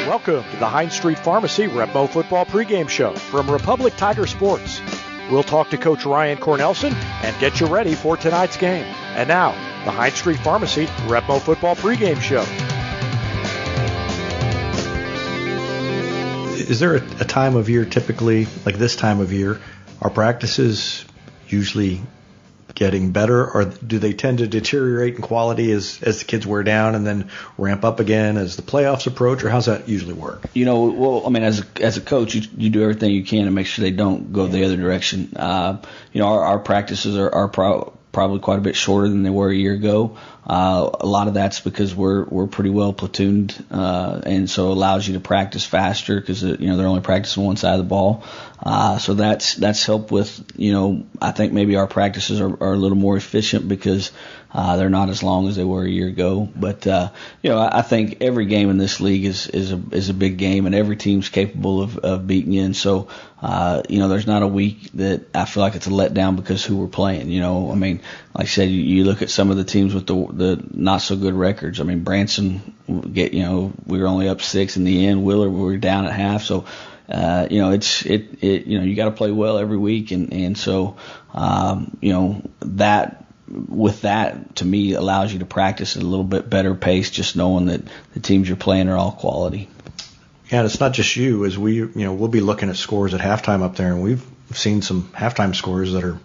Welcome to the Hines Street Pharmacy Repmo Football Pregame Show from Republic Tiger Sports. We'll talk to Coach Ryan Cornelson and get you ready for tonight's game. And now, the Hines Street Pharmacy Repmo Football Pregame Show. Is there a time of year, typically, like this time of year, are practices usually getting better, or do they tend to deteriorate in quality as the kids wear down and then ramp up again as the playoffs approach, or how's that usually work? As a coach, you do everything you can to make sure they don't go the other direction. Our practices are probably quite a bit shorter than they were a year ago. A lot of that's because we're pretty well platooned, and so it allows you to practice faster because they're only practicing one side of the ball. So that's helped with, I think maybe our practices are a little more efficient because they're not as long as they were a year ago. But I think every game in this league is a big game, and every team's capable of beating you. And so there's not a week that I feel like it's a letdown because who we're playing. Like I said, you look at some of the teams with the not so good records. Branson, we were only up 6 in the end. Willard, we were down at half. So you got to play well every week, and so that to me allows you to practice at a little bit better pace, just knowing that the teams you're playing are all quality. Yeah, and it's not just you. As we'll be looking at scores at halftime up there, and we've seen some halftime scores that are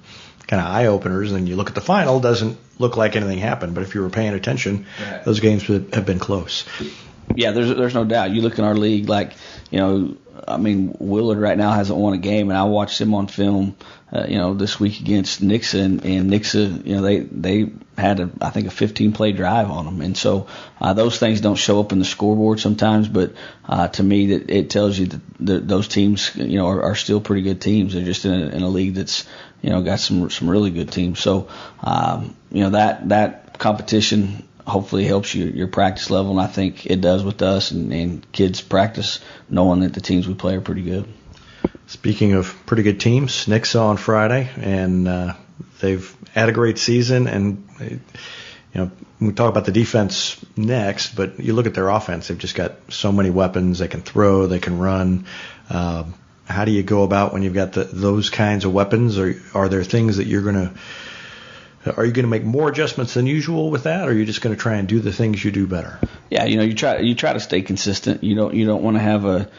kind of eye openers. And you look at the final, doesn't look like anything happened, but if you were paying attention, right, those games have been close. Yeah, there's no doubt. You look in our league, Willard right now hasn't won a game, and I watched him on film, this week against Nixa, and Nixa, they had I think a 15-play drive on them, and so those things don't show up in the scoreboard sometimes, but to me that it tells you that those teams, are still pretty good teams. They're just in a league that's, got some really good teams. So, that competition hopefully helps your practice level, and I think it does with us, and kids practice knowing that the teams we play are pretty good. Speaking of pretty good teams, Nixa on Friday, and they've had a great season, and we talk about the defense next, but you look at their offense, they've just got so many weapons. They can throw, they can run. How do you go about when you've got those kinds of weapons? Or are there things that are you going to make more adjustments than usual with that, or are you just going to try and do the things you do better? Yeah, you try to stay consistent. You don't want to have a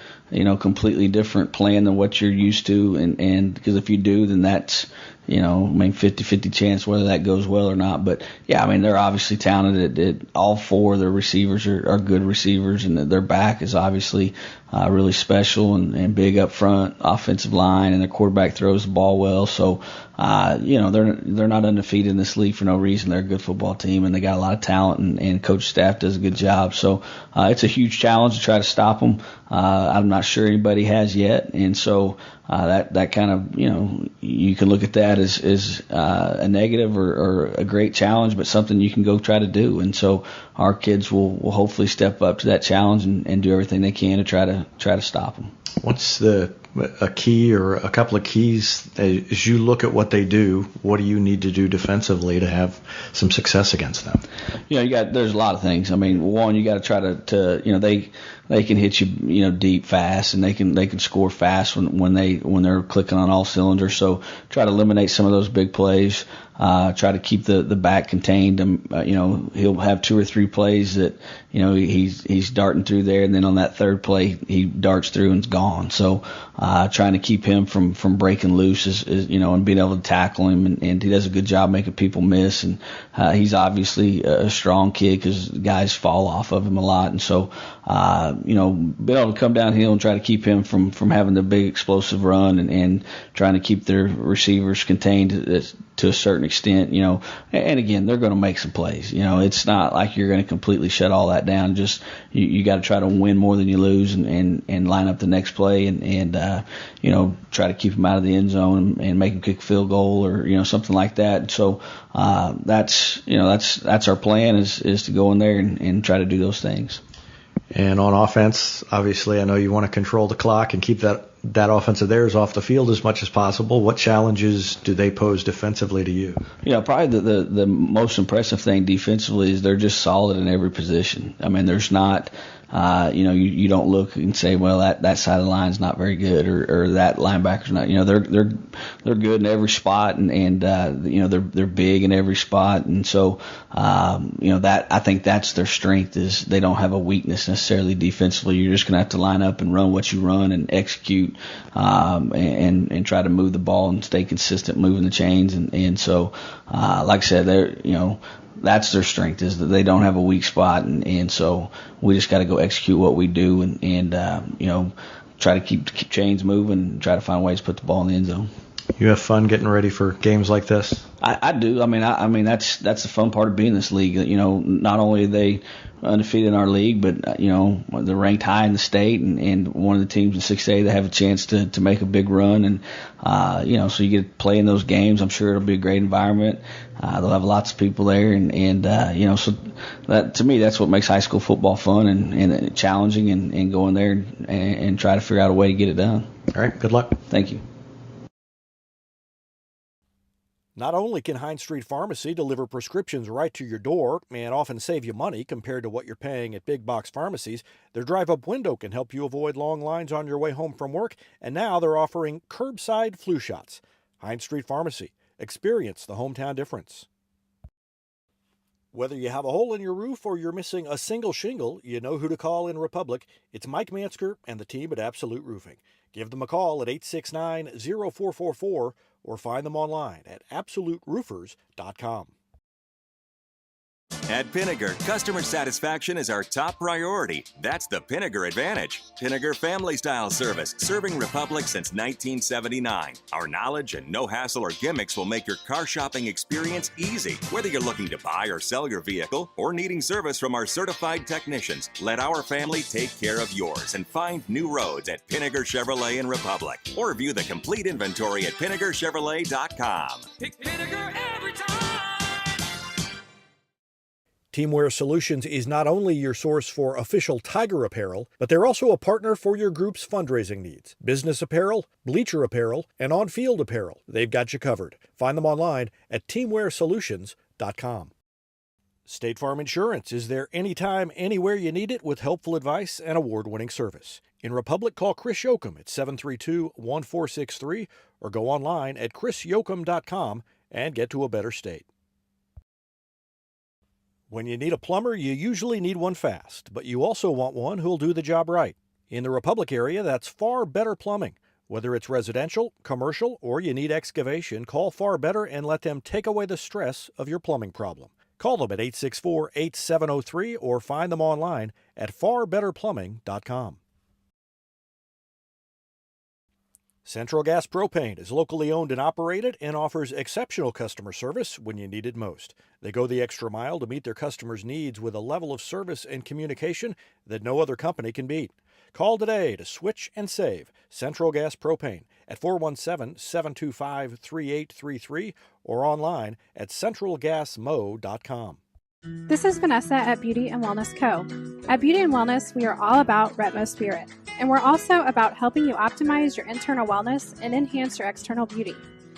completely different plan than what you're used to, and because if you do, then that's 50-50 chance whether that goes well or not. But yeah, they're obviously talented. All four of their receivers are good receivers, and their back is obviously really special and big up front, offensive line, and their quarterback throws the ball well. So they're not undefeated in this league for no reason. They're a good football team, and they got a lot of talent, and coach staff does a good job. So it's a huge challenge to try to stop them. I'm not sure anybody has yet, and so that kind of, you can look at that as a negative or a great challenge, but something you can go try to do. And so our kids will hopefully step up to that challenge and do everything they can to try to stop them. What's a key or a couple of keys as you look at what they do? What do you need to do defensively to have some success against them? There's a lot of things. One, you got to try to they can hit you, deep fast, and they can score fast when they're clicking on all cylinders. So try to eliminate some of those big plays. Try to keep the back contained. He'll have 2 or 3 plays that, he's darting through there, and then on that third play he darts through and is gone. So trying to keep him from breaking loose is and being able to tackle him, and he does a good job making people miss. And he's obviously a strong kid because guys fall off of him a lot, and so being able to come downhill and try to keep him from having the big explosive run, and trying to keep their receivers contained to a certain extent, and again, they're going to make some plays. It's not like you're going to completely shut all that down. Just you got to try to win more than you lose, and line up the next play, and try to keep them out of the end zone and make them kick a field goal or something like that. And so that's our plan is to go in there and try to do those things. And on offense, obviously, I know you want to control the clock and keep that offense of theirs off the field as much as possible. What challenges do they pose defensively to you? Probably the most impressive thing defensively is they're just solid in every position. There's not you don't look and say, well, that side of the line's not very good, or that linebacker's not. They're good in every spot, and they're big in every spot, and so that I think that's their strength, is they don't have a weakness necessarily defensively. You're just gonna have to line up and run what you run and execute, and try to move the ball and stay consistent moving the chains, and so like I said, that's their strength, is that they don't have a weak spot, and so we just got to go execute what we do, and try to keep chains moving and try to find ways to put the ball in the end zone. You have fun getting ready for games like this? I do. I mean, that's the fun part of being in this league. Not only are they undefeated in our league, but they're ranked high in the state, and one of the teams in 6A that have a chance to make a big run, and so you get to play in those games. I'm sure it'll be a great environment. They'll have lots of people there, and so that, to me, that's what makes high school football fun and challenging, and going there and try to figure out a way to get it done. All right. Good luck. Thank you. Not only can Hines Street Pharmacy deliver prescriptions right to your door and often save you money compared to what you're paying at big box pharmacies, their drive-up window can help you avoid long lines on your way home from work, and now they're offering curbside flu shots. Hines Street Pharmacy. Experience the hometown difference. Whether you have a hole in your roof or you're missing a single shingle, you know who to call in Republic. It's Mike Mansker and the team at Absolute Roofing. Give them a call at 869-0444 or find them online at absoluteroofers.com. At Pinnaker, customer satisfaction is our top priority. That's the Pinnaker Advantage. Pinnaker Family Style Service, serving Republic since 1979. Our knowledge and no hassle or gimmicks will make your car shopping experience easy. Whether you're looking to buy or sell your vehicle or needing service from our certified technicians, let our family take care of yours and find new roads at Pinnaker Chevrolet in Republic. Or view the complete inventory at PinnakerChevrolet.com. Pick Pinnaker every time! Teamwear Solutions is not only your source for official Tiger apparel, but they're also a partner for your group's fundraising needs. Business apparel, bleacher apparel, and on-field apparel. They've got you covered. Find them online at teamwearsolutions.com. State Farm Insurance is there anytime, anywhere you need it with helpful advice and award-winning service. In Republic, call Chris Yoakum at 732-1463 or go online at chrisyoakum.com and get to a better state. When you need a plumber, you usually need one fast, but you also want one who'll do the job right. In the Republic area, that's Far Better Plumbing. Whether it's residential, commercial, or you need excavation, call Far Better and let them take away the stress of your plumbing problem. Call them at 864-8703 or find them online at farbetterplumbing.com. Central Gas Propane is locally owned and operated and offers exceptional customer service when you need it most. They go the extra mile to meet their customers' needs with a level of service and communication that no other company can beat. Call today to switch and save Central Gas Propane at 417-725-3833 or online at centralgasmo.com. This is Vanessa at Beauty and Wellness Co. At Beauty and Wellness, we are all about Retmo Spirit, and we're also about helping you optimize your internal wellness and enhance your external beauty.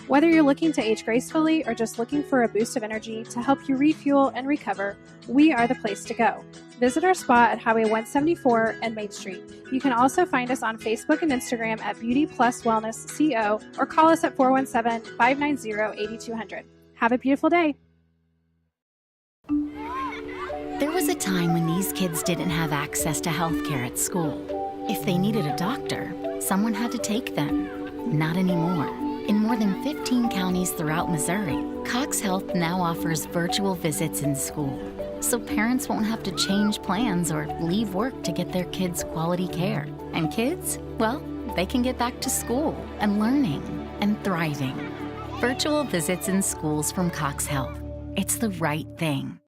Whether you're looking to age gracefully or just looking for a boost of energy to help you refuel and recover, we are the place to go. Visit our spot at Highway 174 and Main Street. You can also find us on Facebook and Instagram at Beauty Plus Wellness CO or call us at 417-590-8200. Have a beautiful day. There was a time when these kids didn't have access to healthcare at school. If they needed a doctor, someone had to take them. Not anymore. In more than 15 counties throughout Missouri, Cox Health now offers virtual visits in school, so parents won't have to change plans or leave work to get their kids quality care. And kids, well, they can get back to school and learning and thriving. Virtual visits in schools from Cox Health. It's the right thing.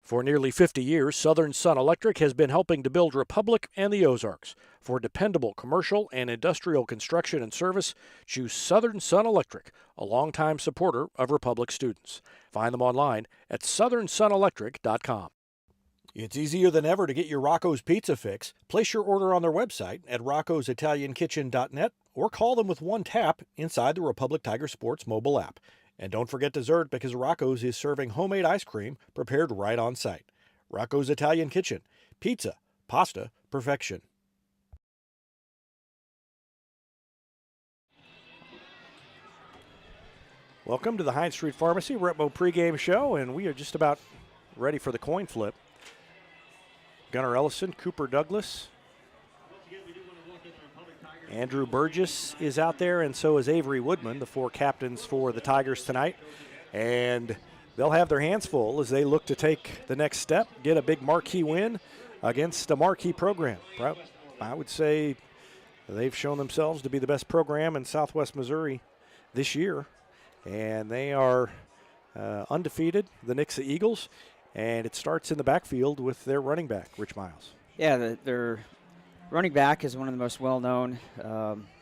For nearly 50 years, Southern Sun Electric has been helping to build Republic and the Ozarks. For dependable commercial and industrial construction and service, choose Southern Sun Electric, a longtime supporter of Republic students. Find them online at southernsunelectric.com. It's easier than ever to get your Rocco's Pizza fix. Place your order on their website at roccositaliankitchen.net or call them with one tap inside the Republic Tiger Sports mobile app. And don't forget dessert, because Rocco's is serving homemade ice cream prepared right on site. Rocco's Italian Kitchen. Pizza, pasta, perfection. Welcome to the Heinz Street Pharmacy Retmo pregame show, and we are just about ready for the coin flip. Gunnar Ellison, Cooper Douglas, Andrew Burgess is out there, and so is Avery Woodman, the four captains for the Tigers tonight. And they'll have their hands full as they look to take the next step, get a big marquee win against a marquee program. I would say they've shown themselves to be the best program in Southwest Missouri this year. And they are undefeated, the Nixa Eagles. And it starts in the backfield with their running back, Rich Miles. Yeah, their running back is one of the most well-known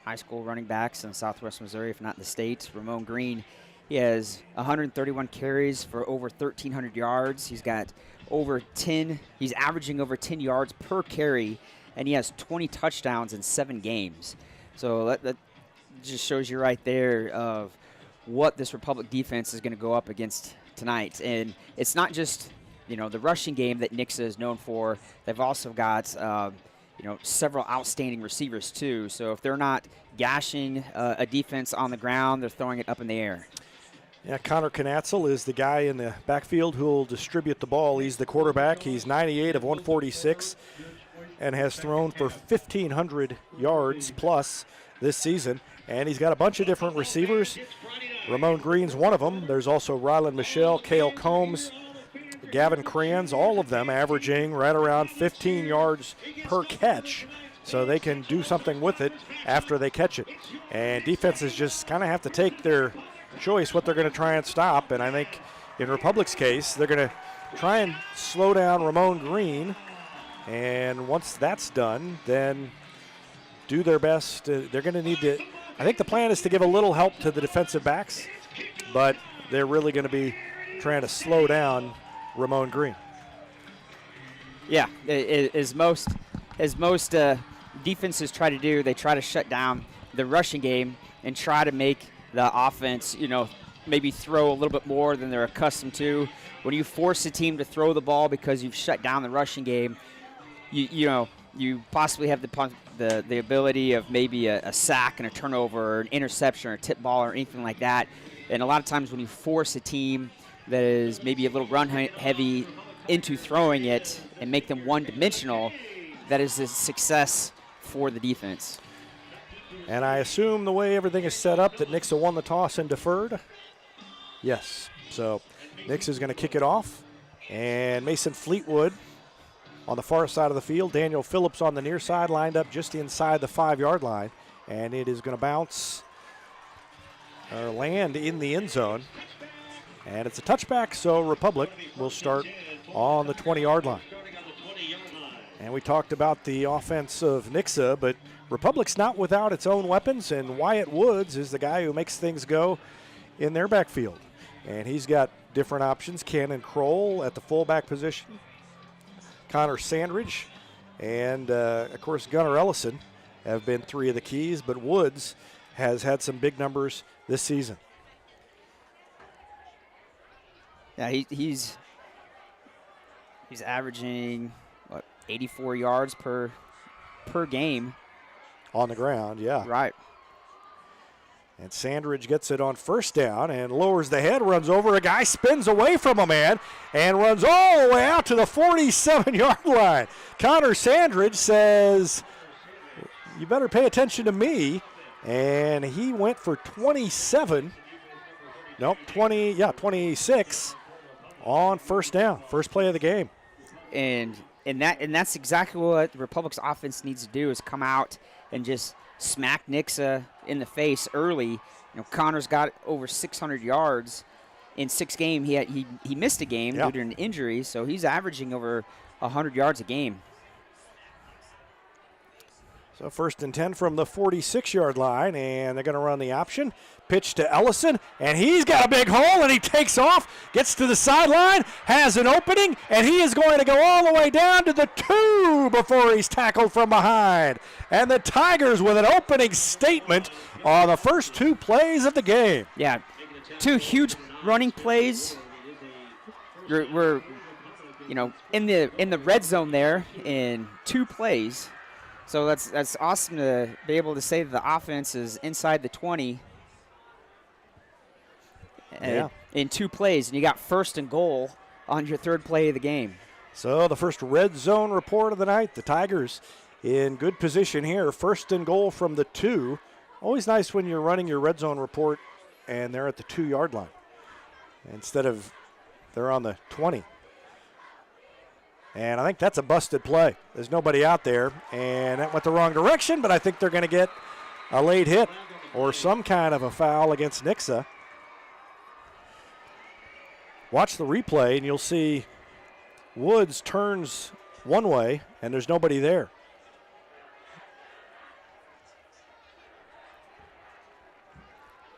high school running backs in Southwest Missouri, if not the state. Ramon Green, he has 131 carries for over 1,300 yards. He's got he's averaging over 10 yards per carry, and he has 20 touchdowns in 7 games. So that just shows you right there of what this Republic defense is going to go up against tonight. And it's not just, the rushing game that Nixa is known for. They've also got several outstanding receivers too. So if they're not gashing a defense on the ground, they're throwing it up in the air. Yeah, Connor Knatzel is the guy in the backfield who will distribute the ball. He's the quarterback. He's 98 of 146 and has thrown for 1,500 yards plus this season. And he's got a bunch of different receivers. Ramon Green's one of them. There's also Ryland Michelle, Cale Combs, Gavin Crayons, all of them averaging right around 15 yards per catch. So they can do something with it after they catch it. And defenses just kind of have to take their choice what they're going to try and stop. And I think in Republic's case, they're going to try and slow down Ramon Green. And once that's done, then do their best. They're going to need to, I think the plan is to give a little help to the defensive backs, but they're really going to be trying to slow down Ramon Green. Yeah, as most defenses try to do, they try to shut down the rushing game and try to make the offense, maybe throw a little bit more than they're accustomed to. When you force a team to throw the ball because you've shut down the rushing game, you possibly have the ability of maybe a sack and a turnover or an interception or a tip ball or anything like that. And a lot of times when you force a team that is maybe a little run heavy into throwing it and make them one-dimensional, that is a success for the defense. And I assume the way everything is set up that Nixa won the toss and deferred? Yes. So Nixa is going to kick it off. And Mason Fleetwood on the far side of the field. Daniel Phillips on the near side, lined up just inside the 5-yard line. And it is going to bounce or land in the end zone. And it's a touchback, so Republic will start on the 20-yard line. And we talked about the offense of Nixa, but Republic's not without its own weapons, and Wyatt Woods is the guy who makes things go in their backfield. And he's got different options. Cannon Kroll at the fullback position, Connor Sandridge, and, of course, Gunnar Ellison have been 3 of the keys, but Woods has had some big numbers this season. Yeah, he's averaging, 84 yards per game. On the ground, yeah. Right. And Sandridge gets it on first down and lowers the head, runs over a guy, spins away from a man, and runs all the way out to the 47-yard line. Connor Sandridge says, you better pay attention to me. And he went for 26 on first down, first play of the game. And that's exactly what the Republic's offense needs to do, is come out and just smack Nixa in the face early. Connor's got over 600 yards in 6 games, he missed a game due to an injury, so he's averaging over 100 yards a game. So 1st and 10 from the 46-yard line, and they're going to run the option. Pitch to Ellison, and he's got a big hole, and he takes off, gets to the sideline, has an opening, and he is going to go all the way down to the 2 before he's tackled from behind. And the Tigers with an opening statement on the first 2 plays of the game. Yeah, 2 huge running plays. We're in the red zone there in 2 plays. So that's awesome to be able to say that the offense is inside the 20 in 2 plays, and you got 1st and goal on your 3rd play of the game. So the first red zone report of the night, the Tigers in good position here. 1st and goal from the 2. Always nice when you're running your red zone report and they're at the 2-yard line instead of they're on the 20. And I think that's a busted play. There's nobody out there, and that went the wrong direction, but I think they're going to get a late hit or some kind of a foul against Nixa. Watch the replay, and you'll see Woods turns one way, and there's nobody there.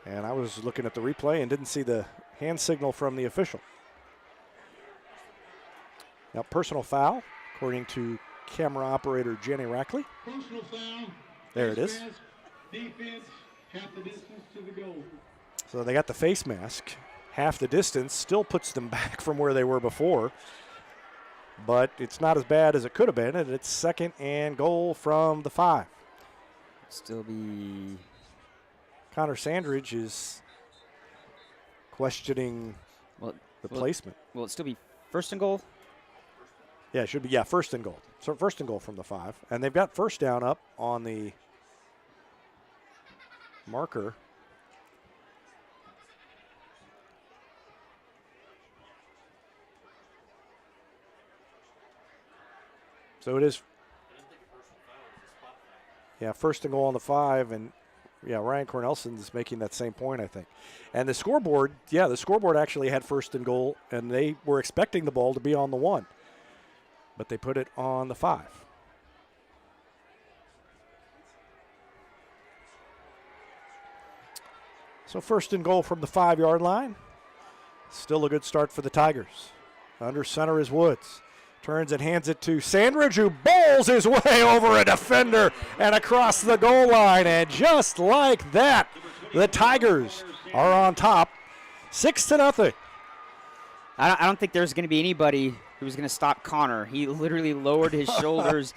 And I was looking at the replay and didn't see the hand signal from the official. Now, personal foul, according to camera operator Jenny Rackley. Personal foul. There it is. Defense, half the distance to the goal. So they got the face mask. Half the distance, still puts them back from where they were before. But it's not as bad as it could have been, and it's 2nd and goal from the 5. Still be... Connor Sandridge is questioning the placement. Will it still be 1st and goal? Yeah, it should be, 1st and goal. So 1st and goal from the 5. And they've got 1st down up on the marker. So it is, 1st and goal on the 5, and Ryan Cornelson's making that same point, I think. And the scoreboard, the scoreboard actually had 1st and goal, and they were expecting the ball to be on the 1. But they put it on the 5. So 1st and goal from the 5-yard line. Still a good start for the Tigers. Under center is Woods. Turns and hands it to Sandridge, who bowls his way over a defender and across the goal line. And just like that, the Tigers are on top, 6-0. I don't think there's going to be anybody who's going to stop Connor. He literally lowered his shoulders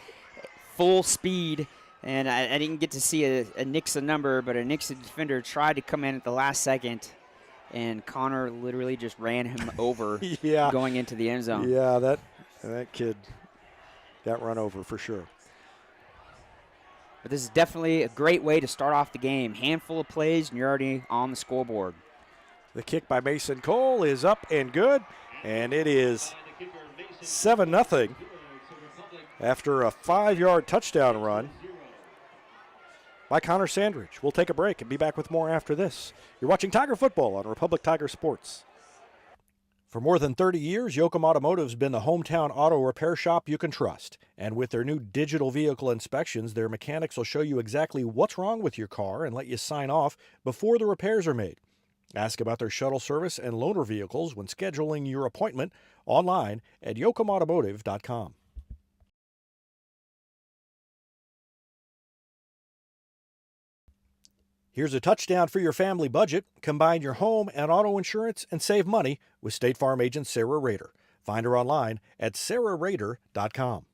full speed, and I didn't get to see a Nixa number, but a Nixa defender tried to come in at the last second, and Connor literally just ran him over going into the end zone. Yeah, that kid got run over for sure. But this is definitely a great way to start off the game. Handful of plays, and you're already on the scoreboard. The kick by Mason Cole is up and good, and it is 7-0 after a 5-yard touchdown run by Connor Sandridge. We'll take a break and be back with more after this. You're watching Tiger Football on Republic Tiger Sports. For more than 30 years, Yoakum Automotive's been the hometown auto repair shop you can trust. And with their new digital vehicle inspections, their mechanics will show you exactly what's wrong with your car and let you sign off before the repairs are made. Ask about their shuttle service and loaner vehicles when scheduling your appointment online at yoakumautomotive.com. Here's a touchdown for your family budget. Combine your home and auto insurance and save money with State Farm agent Sarah Rader. Find her online at sarahrader.com.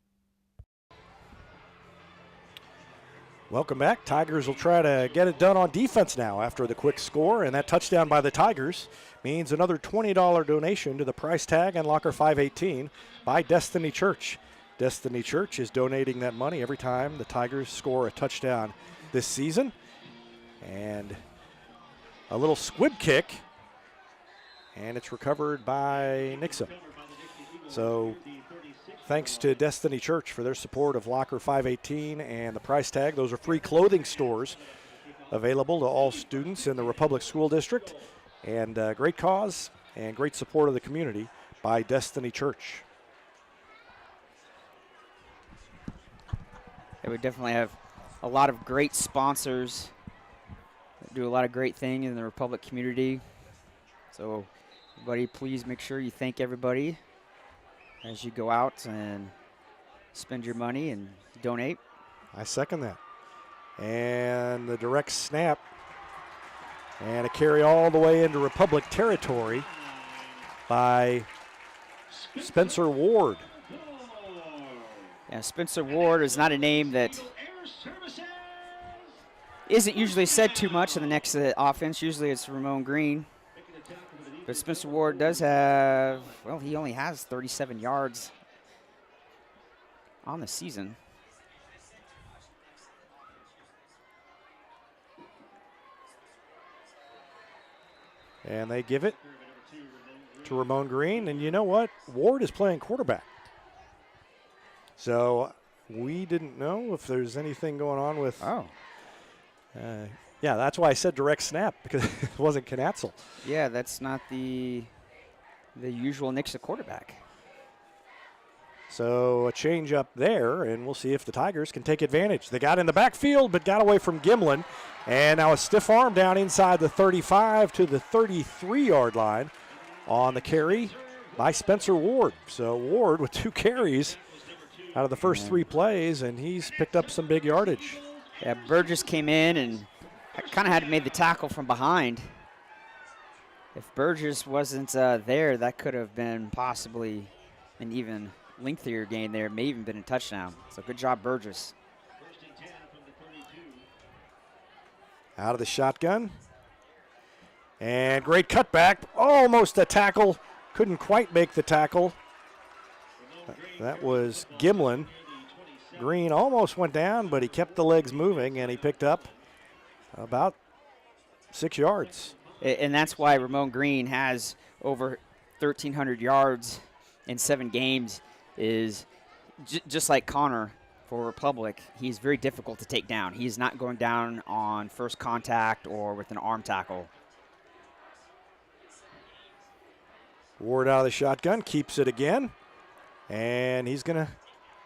Welcome back. Tigers will try to get it done on defense now after the quick score, and that touchdown by the Tigers means another $20 donation to the price tag and locker 518 by Destiny Church. Destiny Church is donating that money every time the Tigers score a touchdown this season. And a little squib kick, and it's recovered by Nixa. So thanks to Destiny Church for their support of Locker 518 and the price tag. Those are free clothing stores available to all students in the Republic School District. And great cause and great support of the community by Destiny Church. Yeah, we definitely have a lot of great sponsors that do a lot of great things in the Republic community. So, everybody, please make sure you thank everybody as you go out and spend your money and donate. I second that. And the direct snap. And a carry all the way into Republic territory by Spencer Ward. Yeah, Spencer Ward is not a name that isn't usually said too much in the next offense. Usually it's Ramon Green. But Spencer Ward does have, well, he only has 37 yards on the season. And they give it to Ramon Green. And you know what? Ward is playing quarterback. So we didn't know if there's anything going on with. Yeah, that's why I said direct snap, because it wasn't Knatzel. Yeah, that's not the usual Nixa quarterback. So a change up there, and we'll see if the Tigers can take advantage. They got in the backfield, but got away from Gimlin. And now a stiff arm down inside the 35 to the 33-yard line on the carry by Spencer Ward. So Ward with 2 carries out of the first 3 plays, and he's picked up some big yardage. Yeah, Burgess came in and kind of had made the tackle from behind. If Burgess wasn't there, that could have been possibly an even lengthier gain there, may even been a touchdown. So good job, Burgess. Out of the shotgun. And great cutback. Almost a tackle. Couldn't quite make the tackle. That was Gimlin. Green almost went down, but he kept the legs moving, and he picked up about 6 yards. And that's why Ramon Green has over 1,300 yards in 7 games, is just like Connor for Republic. He's very difficult to take down. He's not going down on first contact or with an arm tackle. Ward out of the shotgun, keeps it again, and he's going to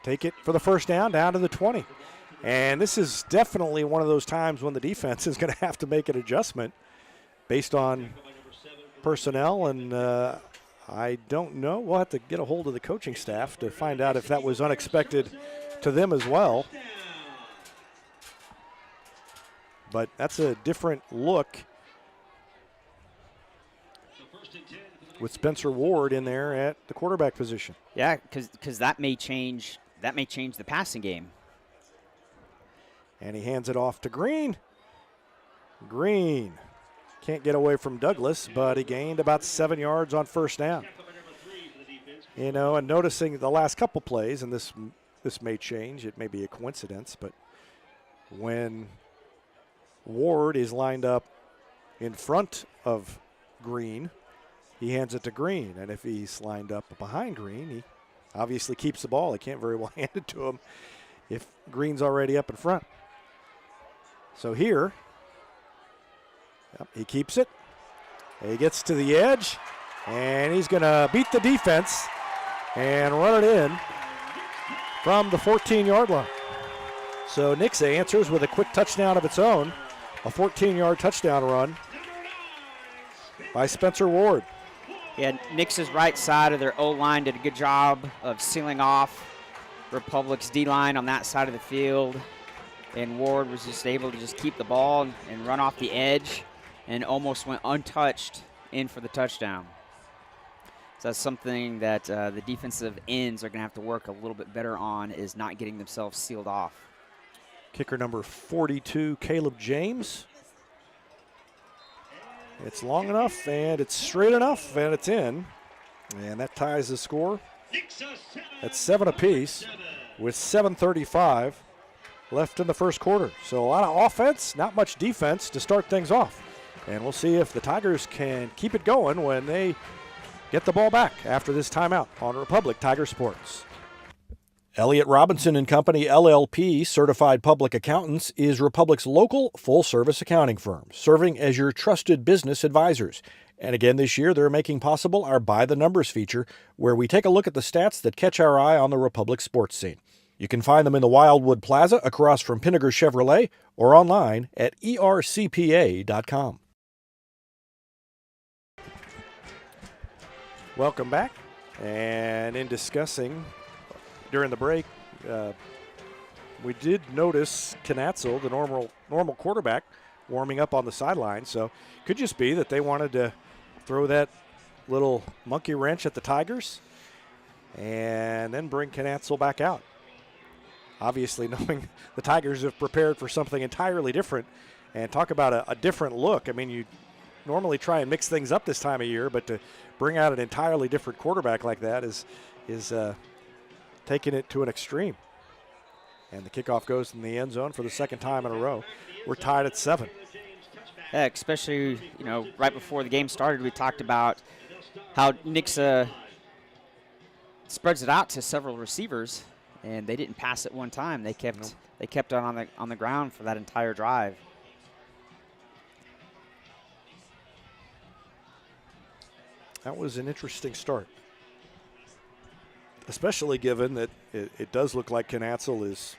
take it for the first down to the 20. And this is definitely one of those times when the defense is going to have to make an adjustment based on personnel, and I don't know. We'll have to get a hold of the coaching staff to find out if that was unexpected to them as well. But that's a different look with Spencer Ward in there at the quarterback position. Yeah, because that may change the passing game. And he hands it off to Green. Green can't get away from Douglas, but he gained about 7 yards on first down. You know, and noticing the last couple plays, and this may change, it may be a coincidence, but when Ward is lined up in front of Green, he hands it to Green. And if he's lined up behind Green, he obviously keeps the ball. He can't very well hand it to him if Green's already up in front. So here, he keeps it. He gets to the edge, and he's going to beat the defense and run it in from the 14-yard line. So Nixa answers with a quick touchdown of its own, a 14-yard touchdown run by Spencer Ward. Yeah, Nixa's right side of their O-line did a good job of sealing off Republic's D-line on that side of the field. And Ward was just able to just keep the ball and run off the edge and almost went untouched in for the touchdown. So that's something that the defensive ends are going to have to work a little bit better on, is not getting themselves sealed off. Kicker number 42, Caleb James. It's long enough, and it's straight enough, and it's in. And that ties the score at 7 apiece with 7:35 left in the first quarter. So a lot of offense, not much defense to start things off. And we'll see if the Tigers can keep it going when they get the ball back after this timeout on Republic Tiger Sports. Elliott Robinson and Company, LLP, Certified Public Accountants, is Republic's local full-service accounting firm, serving as your trusted business advisors. And again this year, they're making possible our By the Numbers feature, where we take a look at the stats that catch our eye on the Republic sports scene. You can find them in the Wildwood Plaza across from Pinnaker Chevrolet or online at ercpa.com. Welcome back. And in discussing during the break, we did notice Knatzel, the normal quarterback, warming up on the sideline. So could just be that they wanted to throw that little monkey wrench at the Tigers and then bring Knatzel back out. Obviously, knowing the Tigers have prepared for something entirely different, and talk about a different look. I mean, you normally try and mix things up this time of year, but to bring out an entirely different quarterback like that is taking it to an extreme. And the kickoff goes in the end zone for the second time in a row. We're tied at 7. Yeah, especially, right before the game started, we talked about how Nixa spreads it out to several receivers, and they didn't pass it one time. They kept it on the ground for that entire drive. That was an interesting start, especially given that it does look like Knatzel is,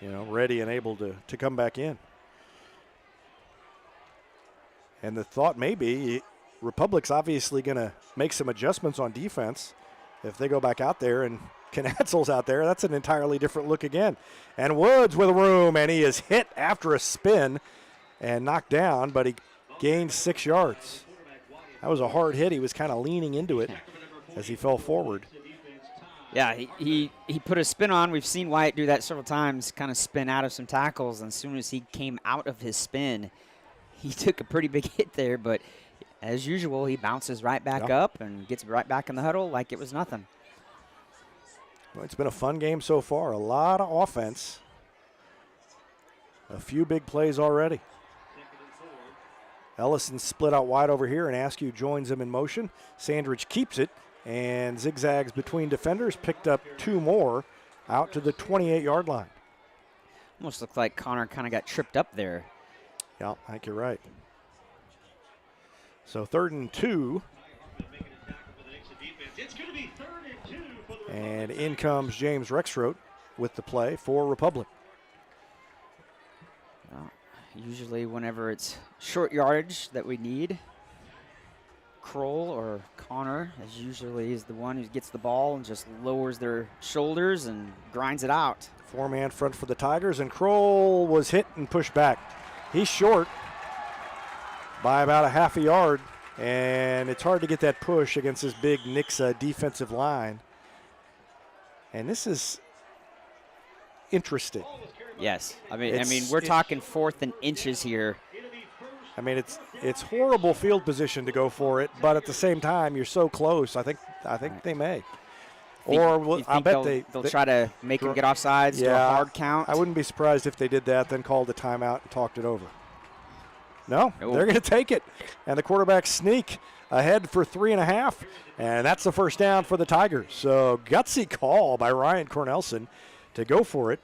ready and able to come back in. And the thought may be Republic's obviously going to make some adjustments on defense. If they go back out there and Knatzel's out there, that's an entirely different look again. And Woods with room, and he is hit after a spin and knocked down, but he gained 6 yards. That was a hard hit. He was kind of leaning into it as he fell forward. Yeah, he put a spin on. We've seen Wyatt do that several times, kind of spin out of some tackles. And as soon as he came out of his spin, he took a pretty big hit there. But as usual, he bounces right back up and gets right back in the huddle like it was nothing. Well, it's been a fun game so far. A lot of offense. A few big plays already. Ellison split out wide over here, and Askew joins him in motion. Sandridge keeps it and zigzags between defenders, picked up 2 more out to the 28-yard line. Almost looked like Connor kind of got tripped up there. Yeah, I think you're right. So 3rd and 2. And in comes James Rexroth with the play for Republic. Well, usually whenever it's short yardage that we need, Kroll or Connor is the one who gets the ball and just lowers their shoulders and grinds it out. 4-man front for the Tigers, and Kroll was hit and pushed back. He's short by about a half a yard, and it's hard to get that push against this big Nixa defensive line. And this is interesting. Yes, I mean we're talking 4th and inches here. I mean it's horrible field position to go for it, but at the same time you're so close. I think they may. I bet they'll try to make him get off sides, do a hard count. I wouldn't be surprised if they did that, then called a timeout and talked it over. No, they're going to take it. And the quarterback sneak ahead for 3.5, and that's the first down for the Tigers. So gutsy call by Ryan Cornelson to go for it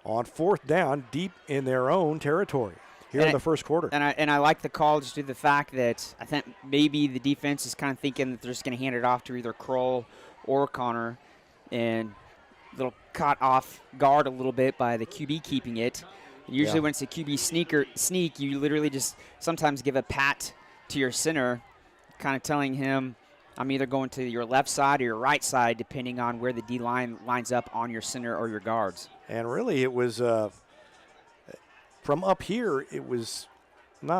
on 4th down deep in their own territory here in the first quarter. And I like the call just due to the fact that I think maybe the defense is kind of thinking that they're just going to hand it off to either Kroll or Connor, and a little caught off guard a little bit by the QB keeping it. Usually when it's a QB sneak, you literally just sometimes give a pat to your center, kind of telling him, I'm either going to your left side or your right side, depending on where the D-line lines up on your center or your guards. And really it was, from up here, it was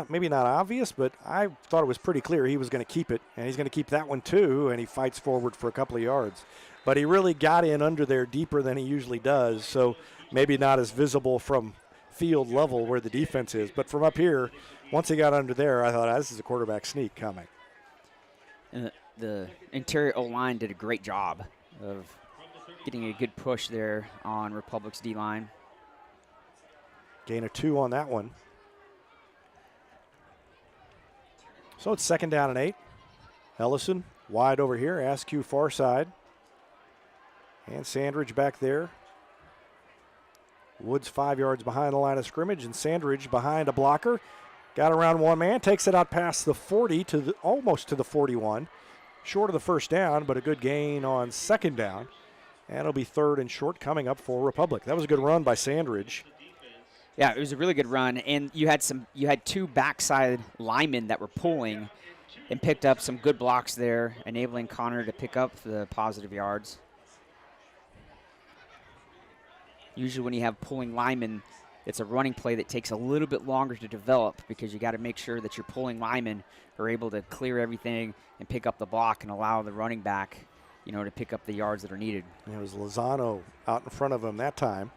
maybe not obvious, but I thought it was pretty clear he was going to keep it, and he's going to keep that one too, and he fights forward for a couple of yards. But he really got in under there deeper than he usually does, so maybe not as visible from field level where the defense is. But from up here, once he got under there, I thought, this is a quarterback sneak coming. And the interior O-line did a great job of getting a good push there on Republic's D-line. Gain of 2 on that one. So it's 2nd down and 8. Ellison wide over here, Askew far side. And Sandridge back there. Woods 5 yards behind the line of scrimmage, and Sandridge behind a blocker. Got around one man, takes it out past the 40 to almost to the 41. Short of the first down, but a good gain on second down. And it'll be third and short coming up for Republic. That was a good run by Sandridge. Yeah, it was a really good run, and you had two backside linemen that were pulling and picked up some good blocks there, enabling Connor to pick up the positive yards. Usually when you have pulling linemen, it's a running play that takes a little bit longer to develop because you got to make sure that your pulling linemen are able to clear everything and pick up the block and allow the running back, to pick up the yards that are needed. It was Lozano out in front of him that time.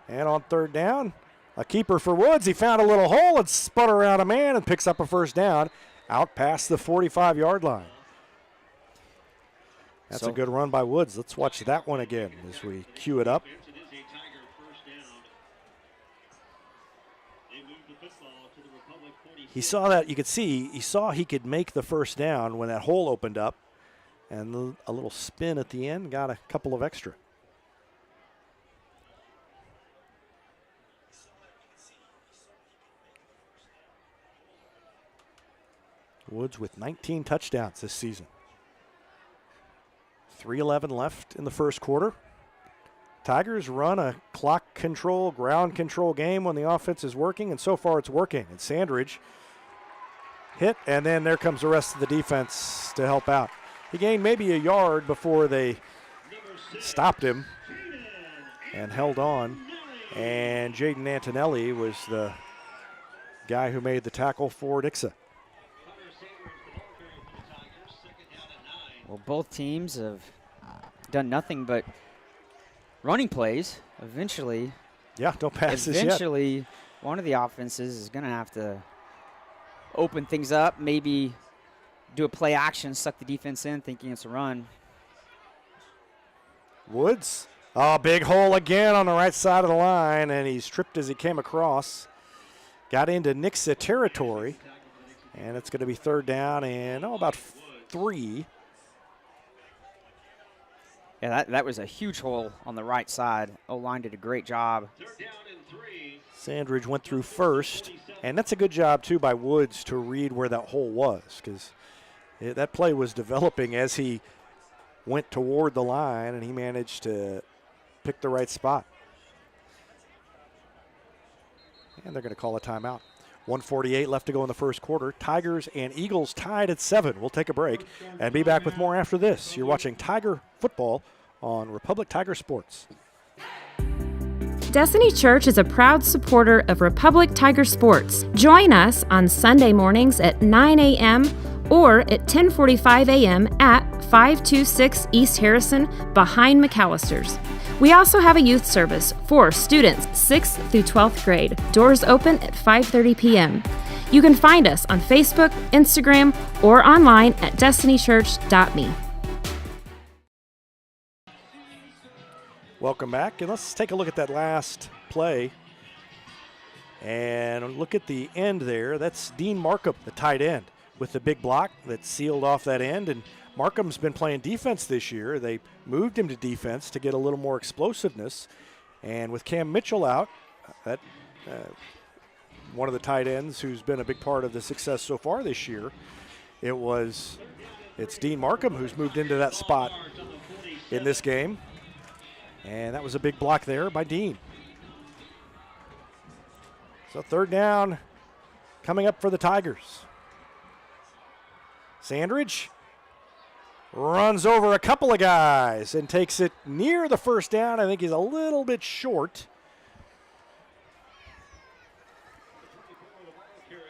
And on third down, a keeper for Woods. He found a little hole and spun around a man and picks up a first down out past the 45-yard line. That's a good run by Woods. Let's watch that one again as we cue it up. He saw that, you could see, he saw he could make the first down when that hole opened up. And a little spin at the end, got a couple of extra. Woods with 19 touchdowns this season. 3:11 left in the first quarter. Tigers run a clock control, ground control game when the offense is working, and so far it's working. And Sandridge hit, and then there comes the rest of the defense to help out. He gained maybe a yard before they stopped him and held on. And Jaden Antonelli was the guy who made the tackle for Nixa. Well, both teams have done nothing but running plays. Eventually, don't pass this yet. Eventually, one of the offenses is going to have to open things up, maybe do a play action, suck the defense in, thinking it's a run. Woods. Oh, big hole again on the right side of the line, and he's tripped as he came across. Got into Nixa territory, and it's going to be third down and about 3. Yeah, that was a huge hole on the right side. O-line did a great job. Sandridge went through first, and that's a good job, too, by Woods to read where that hole was, because that play was developing as he went toward the line, and he managed to pick the right spot. And they're going to call a timeout. 1:48 left to go in the first quarter. Tigers and Eagles tied at 7. We'll take a break and be back with more after this. You're watching Tiger Football on Republic Tiger Sports. Destiny Church is a proud supporter of Republic Tiger Sports. Join us on Sunday mornings at 9 a.m. or at 10:45 a.m. at 526 East Harrison behind McAllister's. We also have a youth service for students 6th through 12th grade. Doors open at 5:30 p.m. You can find us on Facebook, Instagram, or online at destinychurch.me. Welcome back, and let's take a look at that last play. And look at the end there. That's Dean Markham, the tight end, with the big block that sealed off that end. And Markham's been playing defense this year. They moved him to defense to get a little more explosiveness. And with Cam Mitchell out, that one of the tight ends who's been a big part of the success so far this year, it's Dean Markham who's moved into that spot in this game. And that was a big block there by Dean. So third down coming up for the Tigers. Sandridge runs over a couple of guys and takes it near the first down. I think he's a little bit short.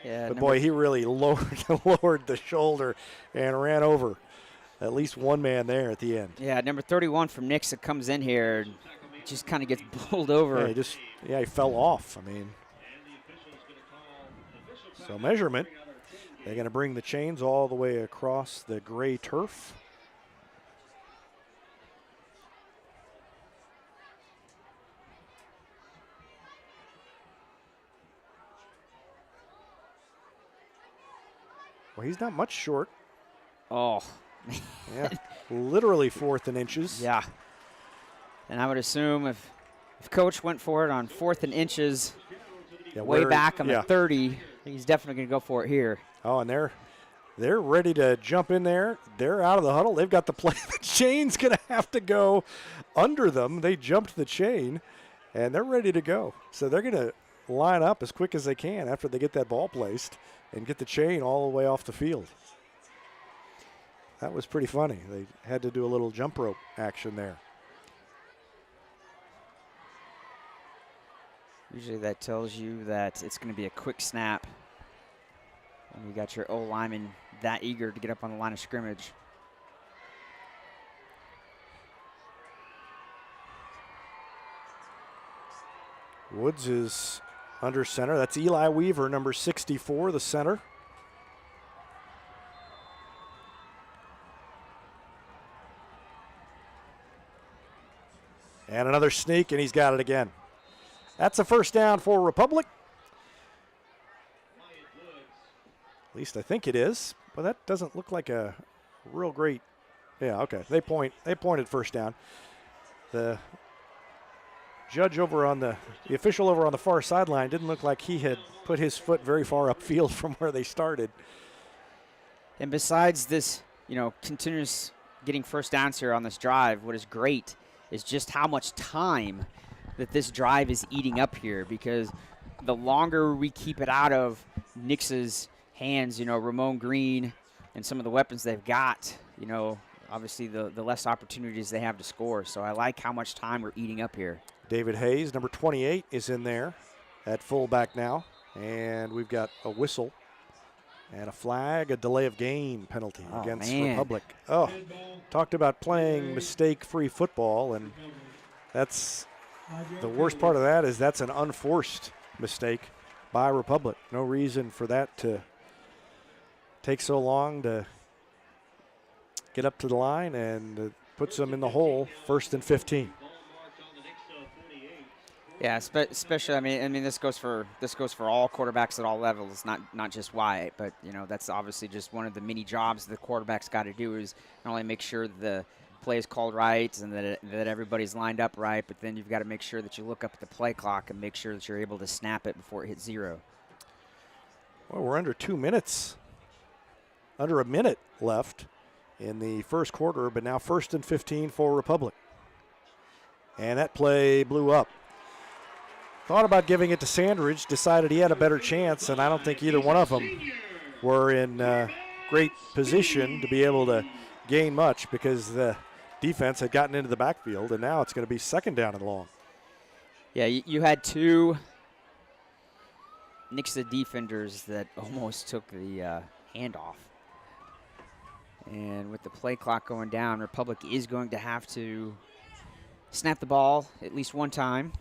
Yeah, but boy, he really lowered the shoulder and ran over at least one man there at the end. Yeah, number 31 from Nixa comes in here, just kind of gets bowled over. Yeah, he fell off. I mean, so measurement. They're going to bring the chains all the way across the gray turf. Well, he's not much short. Oh. Yeah, literally 4th and inches. Yeah. And I would assume if Coach went for it on 4th and inches, way back on the 30. I think he's definitely going to go for it here. Oh, and they're ready to jump in there. They're out of the huddle. They've got the play. The chain's going to have to go under them. They jumped the chain, and they're ready to go. So they're going to line up as quick as they can after they get that ball placed and get the chain all the way off the field. That was pretty funny. They had to do a little jump rope action there. Usually that tells you that it's going to be a quick snap when you got your O-lineman that eager to get up on the line of scrimmage. Woods is under center. That's Eli Weaver, number 64, the center. And another sneak, and he's got it again. That's a first down for Republic. At least I think it is. But that doesn't look like a real great. Yeah, okay. They pointed first down. The judge over on the official over on the far sideline didn't look like he had put his foot very far upfield from where they started. And besides this, continuous getting first downs here on this drive, what is great is just how much time that this drive is eating up here, because the longer we keep it out of Nixa's hands, Ramon Green and some of the weapons they've got, obviously the less opportunities they have to score. So I like how much time we're eating up here. David Hayes, number 28, is in there at fullback now. And we've got a whistle and a flag, a delay of game penalty against Republic. Oh, talked about playing mistake-free football, and that's the worst part of that is that's an unforced mistake by Republic. No reason for that to take so long to get up to the line, and puts them in the hole, 1st and 15. Yeah, especially. I mean, this goes for all quarterbacks at all levels, not just Wyatt. But that's obviously just one of the many jobs the quarterback's got to do, is not only make sure the play is called right and that everybody's lined up right, but then you've got to make sure that you look up at the play clock and make sure that you're able to snap it before it hits 0. Well, we're under 2 minutes, under a minute left in the first quarter, but now 1st and 15 for Republic. And that play blew up. Thought about giving it to Sandridge, decided he had a better chance, and I don't think either one of them were in great position to be able to gain much, because the defense had gotten into the backfield, and now it's going to be 2nd down and long. Yeah, you had two Nixa defenders that almost took the handoff. And with the play clock going down, Republic is going to have to snap the ball at least one time.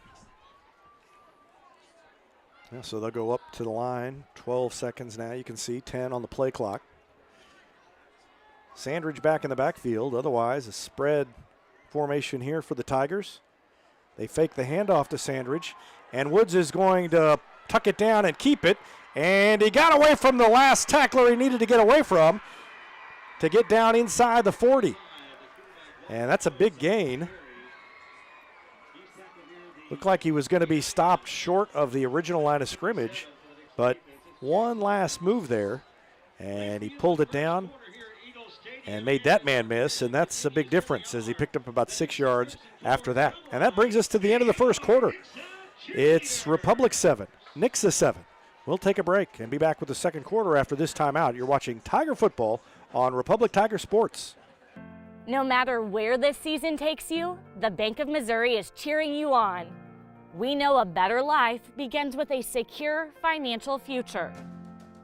Yeah, so they'll go up to the line. 12 seconds now. You can see 10 on the play clock. Sandridge back in the backfield. Otherwise, a spread formation here for the Tigers. They fake the handoff to Sandridge, and Woods is going to tuck it down and keep it. And he got away from the last tackler he needed to get away from to get down inside the 40. And that's a big gain. Looked like he was going to be stopped short of the original line of scrimmage, but one last move there, and he pulled it down and made that man miss, and that's a big difference, as he picked up about 6 yards after that. And that brings us to the end of the first quarter. It's Republic 7, Nixa 7. We'll take a break and be back with the second quarter after this timeout. You're watching Tiger Football on Republic Tiger Sports. No matter where this season takes you, the Bank of Missouri is cheering you on. We know a better life begins with a secure financial future.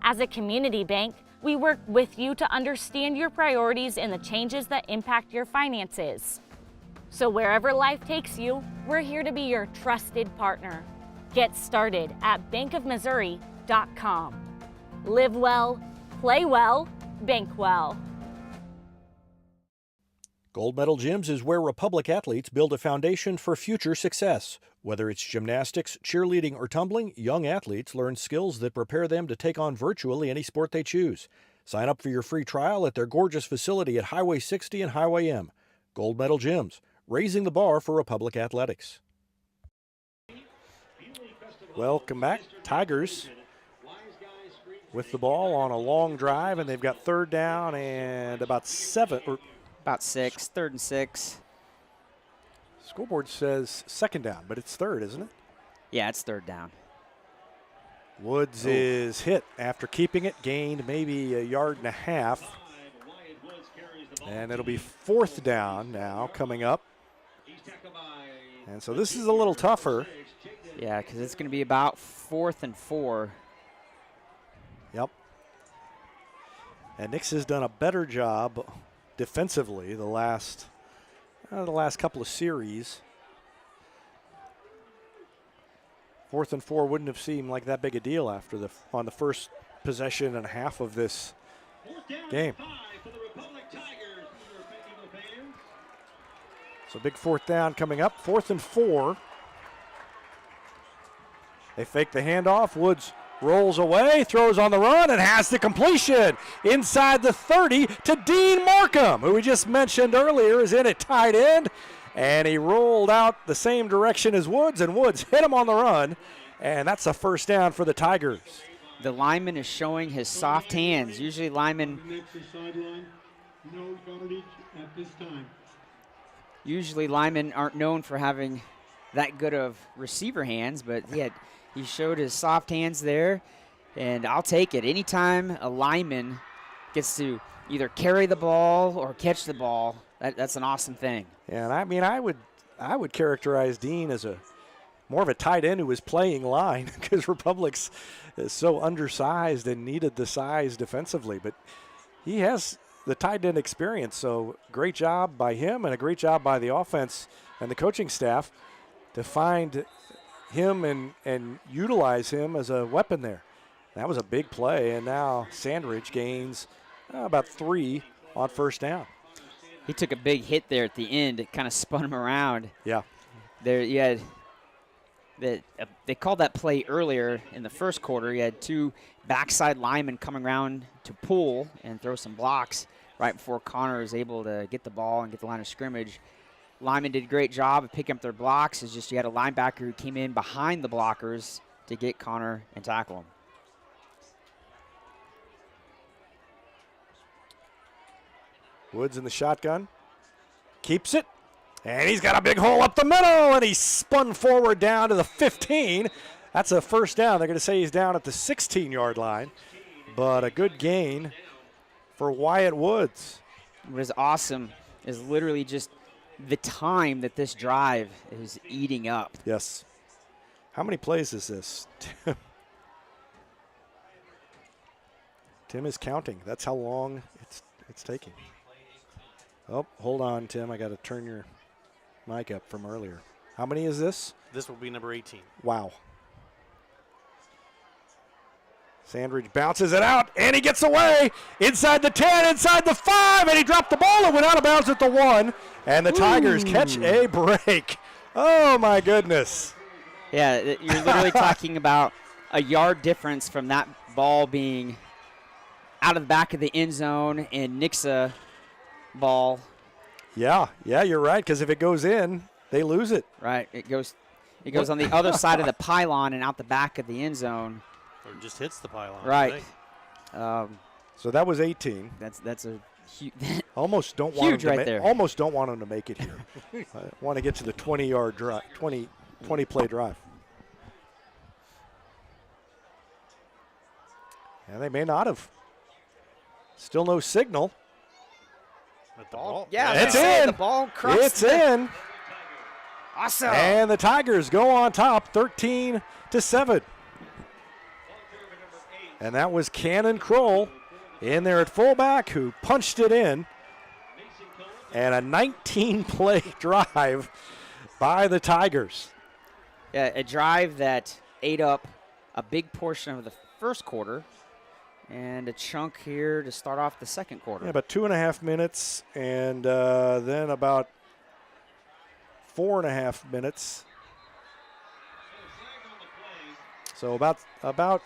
As a community bank, we work with you to understand your priorities and the changes that impact your finances. So wherever life takes you, we're here to be your trusted partner. Get started at bankofmissouri.com. Live well, play well, bank well. Gold Medal Gyms is where Republic athletes build a foundation for future success. Whether it's gymnastics, cheerleading, or tumbling, young athletes learn skills that prepare them to take on virtually any sport they choose. Sign up for your free trial at their gorgeous facility at Highway 60 and Highway M. Gold Medal Gyms, raising the bar for Republic athletics. Welcome back. Tigers with the ball on a long drive, and they've got third down and about 6, 3rd and 6. Scoreboard says second down, but it's third, isn't it? Yeah, it's 3rd down. Woods is hit after keeping it, gained maybe 1.5 yards. And it'll be 4th down now coming up. And so this is a little tougher. Yeah, because it's going to be about 4th and 4. Yep. And Nixa has done a better job defensively the last couple of series. 4th and 4 wouldn't have seemed like that big a deal on the first possession and a half of this game. So big 4th down coming up. 4th and 4. They fake the handoff. Woods rolls away, throws on the run, and has the completion inside the 30 to Dean Markham, who we just mentioned earlier is in at tight end. And he rolled out the same direction as Woods, and Woods hit him on the run. And that's a first down for the Tigers. The lineman is showing his soft hands. Usually linemen aren't known for having that good of receiver hands, but he showed his soft hands there, and I'll take it. Anytime a lineman gets to either carry the ball or catch the ball, that's an awesome thing. And I mean, I would characterize Dean as more of a tight end who was playing line because Republic's is so undersized and needed the size defensively, but he has the tight end experience. So great job by him and a great job by the offense and the coaching staff to find him and utilize him as a weapon there. That was a big play, and now Sandridge gains about 3 on first down. He took a big hit there at the end. It kind of spun him around. Yeah. There, you had they called that play earlier in the first quarter. You had 2 backside linemen coming around to pull and throw some blocks right before Connor was able to get the ball and get the line of scrimmage. Linemen did a great job of picking up their blocks. It's just you had a linebacker who came in behind the blockers to get Connor and tackle him. Woods in the shotgun. Keeps it. And he's got a big hole up the middle, and he spun forward down to the 15. That's a first down. They're going to say he's down at the 16-yard line. But a good gain for Wyatt Woods. What is awesome is literally just the time that this drive is eating up. Yes. How many plays is this? Tim is counting. That's how long it's taking. Oh, hold on, Tim. I got to turn your mic up from earlier. How many is this? This will be number 18. Wow. Sandridge bounces it out, and he gets away inside the 10, inside the 5, and he dropped the ball and went out of bounds at the 1. And the Tigers catch a break. Oh, my goodness. Yeah, you're literally talking about a yard difference from that ball being out of the back of the end zone and Nixa ball. Yeah, you're right, because if it goes in, they lose it. Right, it goes on the other side of the pylon and out the back of the end zone. Or just hits the pylon. Right. So that was 18. That's a huge. Almost don't want huge him to right there. Almost don't want him to make it here. I want to get to the 20-yard drive, 20-play drive. And they may not have. Still no signal. But the ball. Yeah, it's in. The ball crossed. It's in. Awesome. And the Tigers go on top, 13-7. And that was Cannon Kroll in there at fullback who punched it in. And a 19-play drive by the Tigers. Yeah, a drive that ate up a big portion of the first quarter and a chunk here to start off the second quarter. Yeah, about 2.5 minutes and then about 4.5 minutes. So about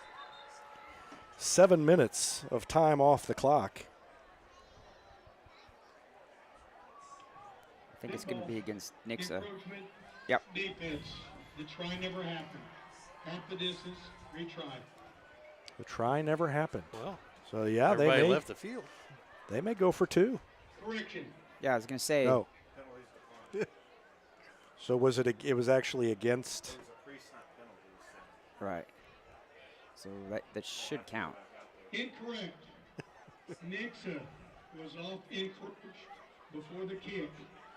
7 minutes of time off the clock. I think it's going to be against Nixa. Yep. Defense. The try never happened. Half the distance, retry. The try never happened. Well, so yeah, everybody they may left the field. They may go for 2. Correction. Yeah, I was going to say. No. So was it? It was actually against. Right. So that should count. Incorrect. Nixa was off encroach before the kick.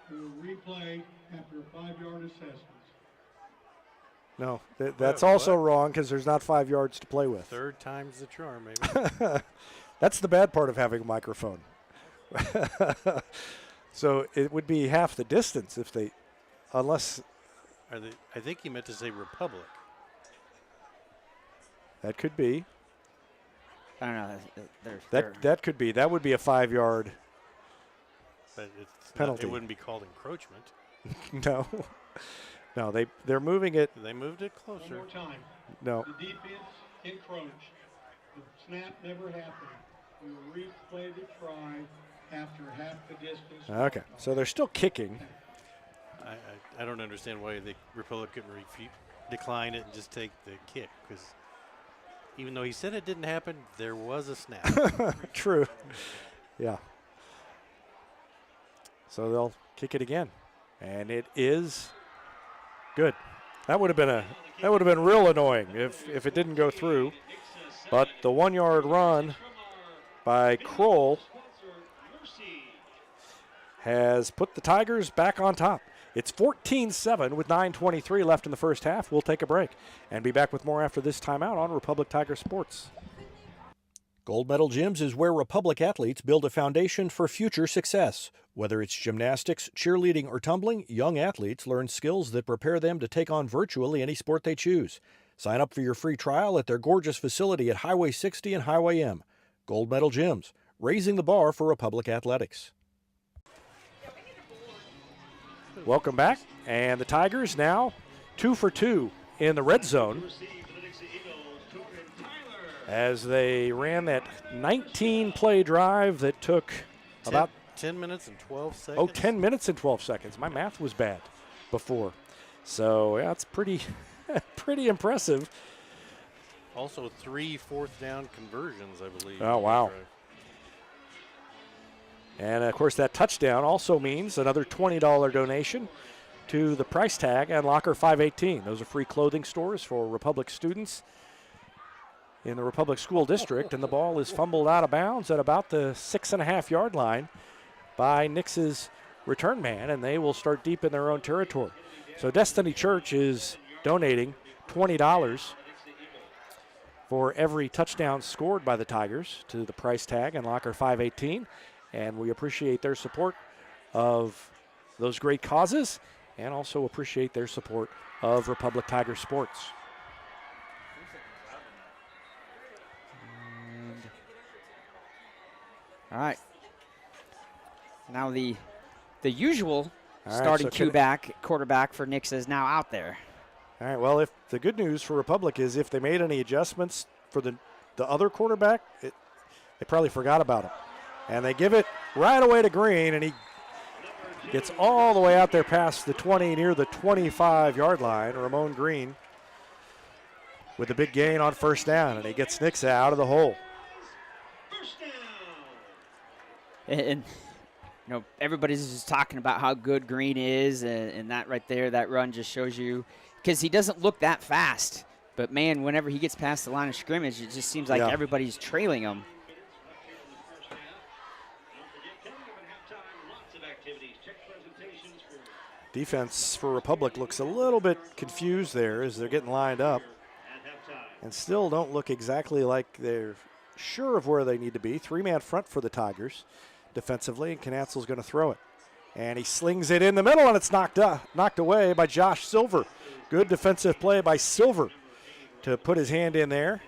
For replay after a 5-yard assessment. No, that's also wrong because there's not 5 yards to play with. Third time's the charm, maybe. That's the bad part of having a microphone. So it would be half the distance if they, unless. I think he meant to say Republic. That could be. I don't know. That could be. That would be a 5-yard But penalty. It wouldn't be called encroachment. No, they're moving it. They moved it closer. One more time. No. The defense encroached. The snap never happened. We will replay the try after half the distance. Okay, so they're still kicking. I don't understand why the Republic couldn't decline it and just take the kick, because even though he said it didn't happen, there was a snap. True. Yeah. So they'll kick it again, and it is good. That would have been real annoying if it didn't go through. But the 1-yard run by Kroll has put the Tigers back on top. It's 14-7 with 9:23 left in the first half. We'll take a break and be back with more after this timeout on Republic Tiger Sports. Gold Medal Gyms is where Republic athletes build a foundation for future success. Whether it's gymnastics, cheerleading, or tumbling, young athletes learn skills that prepare them to take on virtually any sport they choose. Sign up for your free trial at their gorgeous facility at Highway 60 and Highway M. Gold Medal Gyms, raising the bar for Republic athletics. Welcome back, and the Tigers now 2 for 2 in the red zone as they ran that 19-play drive that took about 10 minutes and 12 seconds. Oh, 10 minutes and 12 seconds. My math was bad before. So, yeah, it's pretty impressive. Also 3 fourth-down conversions, I believe. Oh, wow. And, of course, that touchdown also means another $20 donation to the price tag and Locker 518. Those are free clothing stores for Republic students in the Republic School District. And the ball is fumbled out of bounds at about the 6.5-yard line by Nix's return man, and they will start deep in their own territory. So Destiny Church is donating $20 for every touchdown scored by the Tigers to the price tag and Locker 518. And we appreciate their support of those great causes and also appreciate their support of Republic Tiger Sports. All right. Now the usual right, starting so quarterback for Nixa is now out there. All right, well, if the good news for Republic is if they made any adjustments for the other quarterback, they probably forgot about him. And they give it right away to Green, and he gets all the way out there past the 20, near the 25-yard line. Ramon Green with a big gain on first down, and he gets Nixa out of the hole. And you know, everybody's just talking about how good Green is, and that right there, that run just shows you, because he doesn't look that fast. But, man, whenever he gets past the line of scrimmage, it just seems like everybody's trailing him. Defense for Republic looks a little bit confused there as they're getting lined up and still don't look exactly like they're sure of where they need to be. 3-man front for the Tigers defensively, and Knatzel's going to throw it. And he slings it in the middle, and it's knocked away by Josh Silver. Good defensive play by Silver to put his hand in there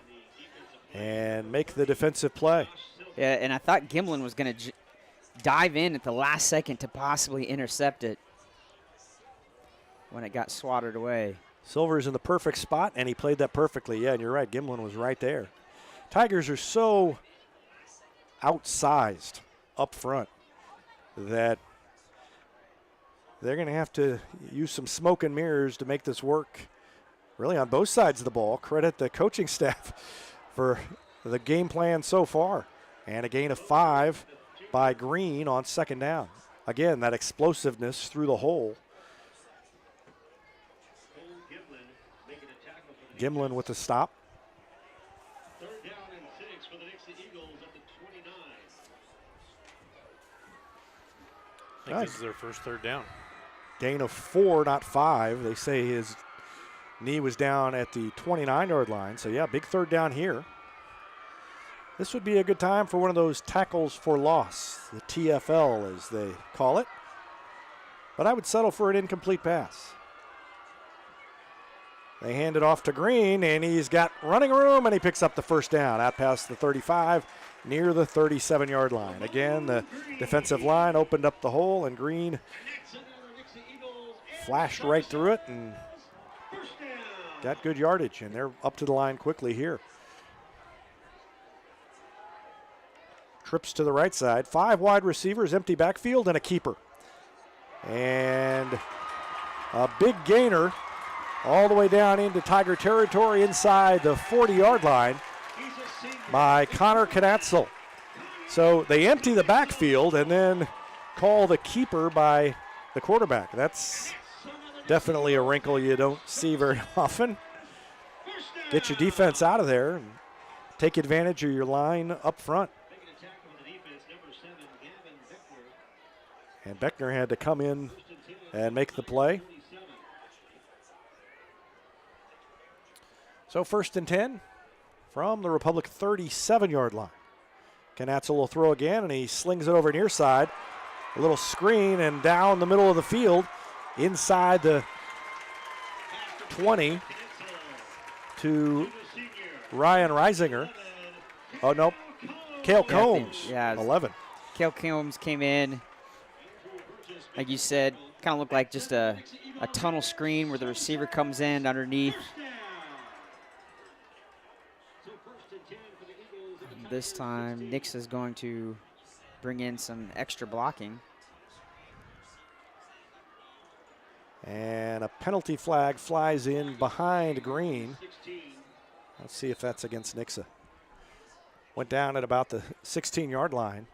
and make the defensive play. Yeah, and I thought Gimlin was going to dive in at the last second to possibly intercept it when it got swatted away. Silver's in the perfect spot, and he played that perfectly. Yeah, and you're right, Gimlin was right there. Tigers are so outsized up front that they're going to have to use some smoke and mirrors to make this work really on both sides of the ball. Credit the coaching staff for the game plan so far. And a gain of 5 by Green on second down. Again, that explosiveness through the hole. Gimlin with the stop. Third down and 6 for the Nixa Eagles at the 29. I think this is their first third down. Gain of 4, not 5. They say his knee was down at the 29-yard line. So, yeah, big third down here. This would be a good time for one of those tackles for loss, the TFL as they call it. But I would settle for an incomplete pass. They hand it off to Green, and he's got running room, and he picks up the first down out past the 35, near the 37-yard line. Again, the defensive line opened up the hole, and Green flashed right through it and got good yardage, and they're up to the line quickly here. Trips to the right side. 5 wide receivers, empty backfield, and a keeper. And a big gainer all the way down into Tiger territory inside the 40-yard line by Connor Knatzel. So they empty the backfield and then call the keeper by the quarterback. That's definitely a wrinkle you don't see very often. Get your defense out of there and take advantage of your line up front. And Beckner had to come in and make the play. So 1st and 10 from the Republic 37-yard line. Knatzel will throw again, and he slings it over near side. A little screen and down the middle of the field inside the 20 to Ryan Reisinger. Oh, nope. Cale Combs, 11. Cale Combs came in, like you said, kind of looked like just a tunnel screen where the receiver comes in underneath. And this time, Nixa is going to bring in some extra blocking. And a penalty flag flies in behind Green. Let's see if that's against Nixa. Went down at about the 16-yard line.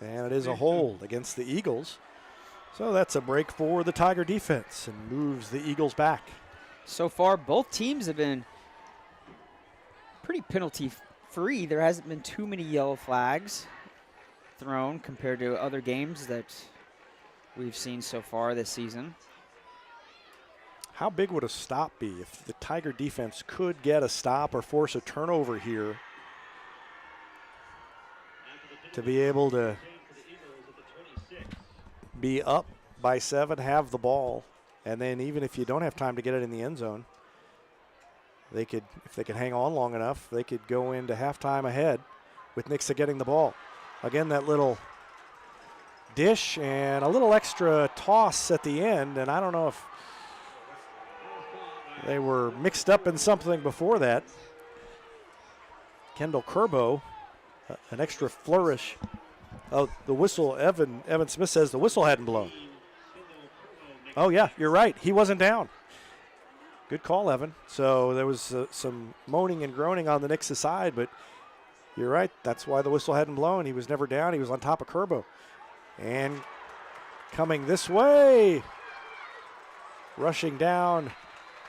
And it is a hold against the Eagles. So that's a break for the Tiger defense and moves the Eagles back. So far, both teams have been pretty penalty-free. There hasn't been too many yellow flags thrown compared to other games that we've seen so far this season. How big would a stop be if the Tiger defense could get a stop or force a turnover here to be able to be up by 7, have the ball, and then even if you don't have time to get it in the end zone, they could, if they could hang on long enough, they could go into halftime ahead with Nixa getting the ball. Again, that little dish and a little extra toss at the end, and I don't know if they were mixed up in something before that. Kendall Kerbo, an extra flourish. Oh, the whistle, Evan Smith says the whistle hadn't blown. Oh, yeah, you're right. He wasn't down. Good call, Evan. So there was some moaning and groaning on the Nixa side, but you're right. That's why the whistle hadn't blown. He was never down. He was on top of Kerbo. And coming this way, rushing down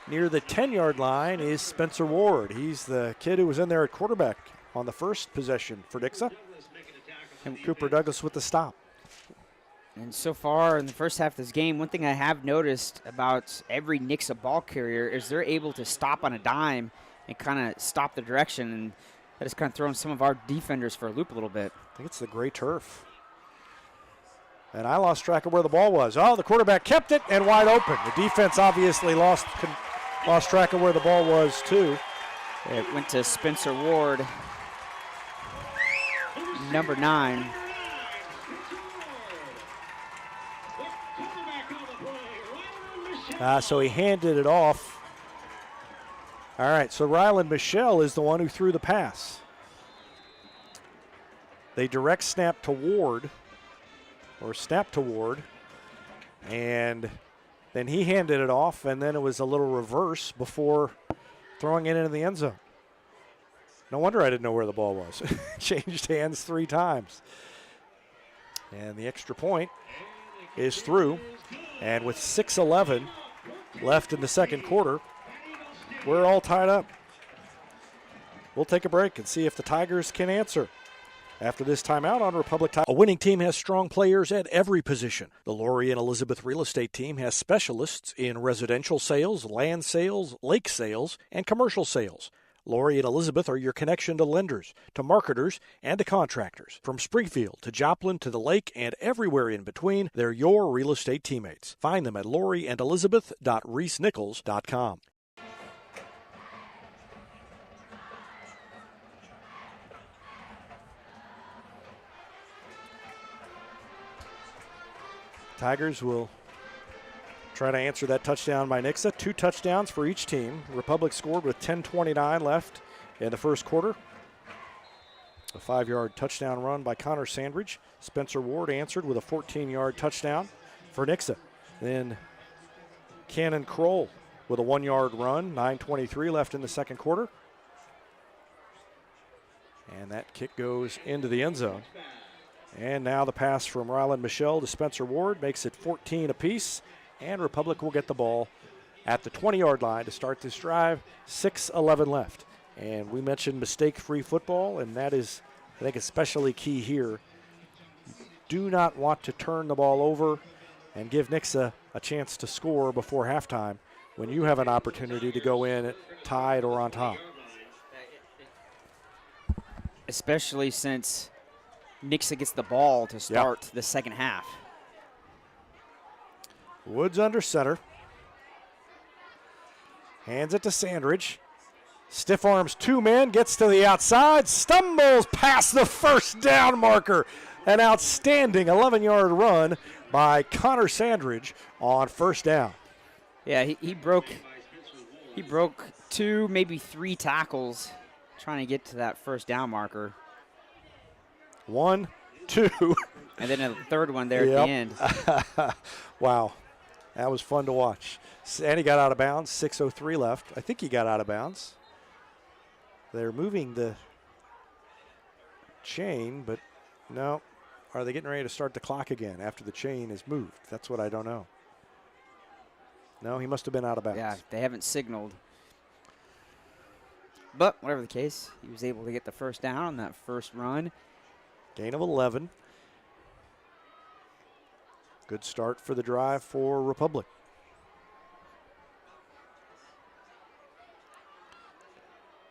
near the 10-yard line is Spencer Ward. He's the kid who was in there at quarterback on the first possession for Nixa. And Cooper Douglas with the stop. And so far in the first half of this game, one thing I have noticed about every Nixa ball carrier is they're able to stop on a dime and kind of stop the direction. And that has kind of thrown some of our defenders for a loop a little bit. I think it's the gray turf. And I lost track of where the ball was. Oh, the quarterback kept it and wide open. The defense obviously lost track of where the ball was too. It went to Spencer Ward, number 9. So he handed it off. All right, so Ryland Michelle is the one who threw the pass. They direct snap to Ward, and then he handed it off, and then it was a little reverse before throwing it into the end zone. No wonder I didn't know where the ball was. Changed hands 3 times. And the extra point is through. And with 6:11 left in the second quarter, we're all tied up. We'll take a break and see if the Tigers can answer after this timeout on Republic Tiger. A winning team has strong players at every position. The Lori and Elizabeth Real Estate team has specialists in residential sales, land sales, lake sales, and commercial sales. Lori and Elizabeth are your connection to lenders, to marketers, and to contractors. From Springfield to Joplin to the lake and everywhere in between, they're your real estate teammates. Find them at loriandelizabeth.reesnichols.com. Tigers will try to answer that touchdown by Nixa. 2 touchdowns for each team. Republic scored with 10:29 left in the first quarter. A 5-yard touchdown run by Connor Sandridge. Spencer Ward answered with a 14-yard touchdown for Nixa. Then Cannon Kroll with a 1-yard run. 9:23 left in the second quarter. And that kick goes into the end zone. And now the pass from Ryland Michelle to Spencer Ward makes it 14 apiece. And Republic will get the ball at the 20-yard line to start this drive. 6:11 left. And we mentioned mistake-free football, and that is, I think, especially key here. Do not want to turn the ball over and give Nixa a chance to score before halftime when you have an opportunity to go in tied or on top. Especially since Nixa gets the ball to start the second half. Woods under center. Hands it to Sandridge. Stiff arms 2 men, gets to the outside, stumbles past the first down marker. An outstanding 11-yard run by Connor Sandridge on first down. Yeah, he broke 2, maybe 3 tackles trying to get to that first down marker. 1, 2. And then a third one there at the end. Wow. That was fun to watch. And he got out of bounds. 6:03 left. I think he got out of bounds. They're moving the chain, but no. Are they getting ready to start the clock again after the chain is moved? That's what I don't know. No, he must have been out of bounds. Yeah, they haven't signaled. But whatever the case, he was able to get the first down on that first run. Gain of 11. Good start for the drive for Republic.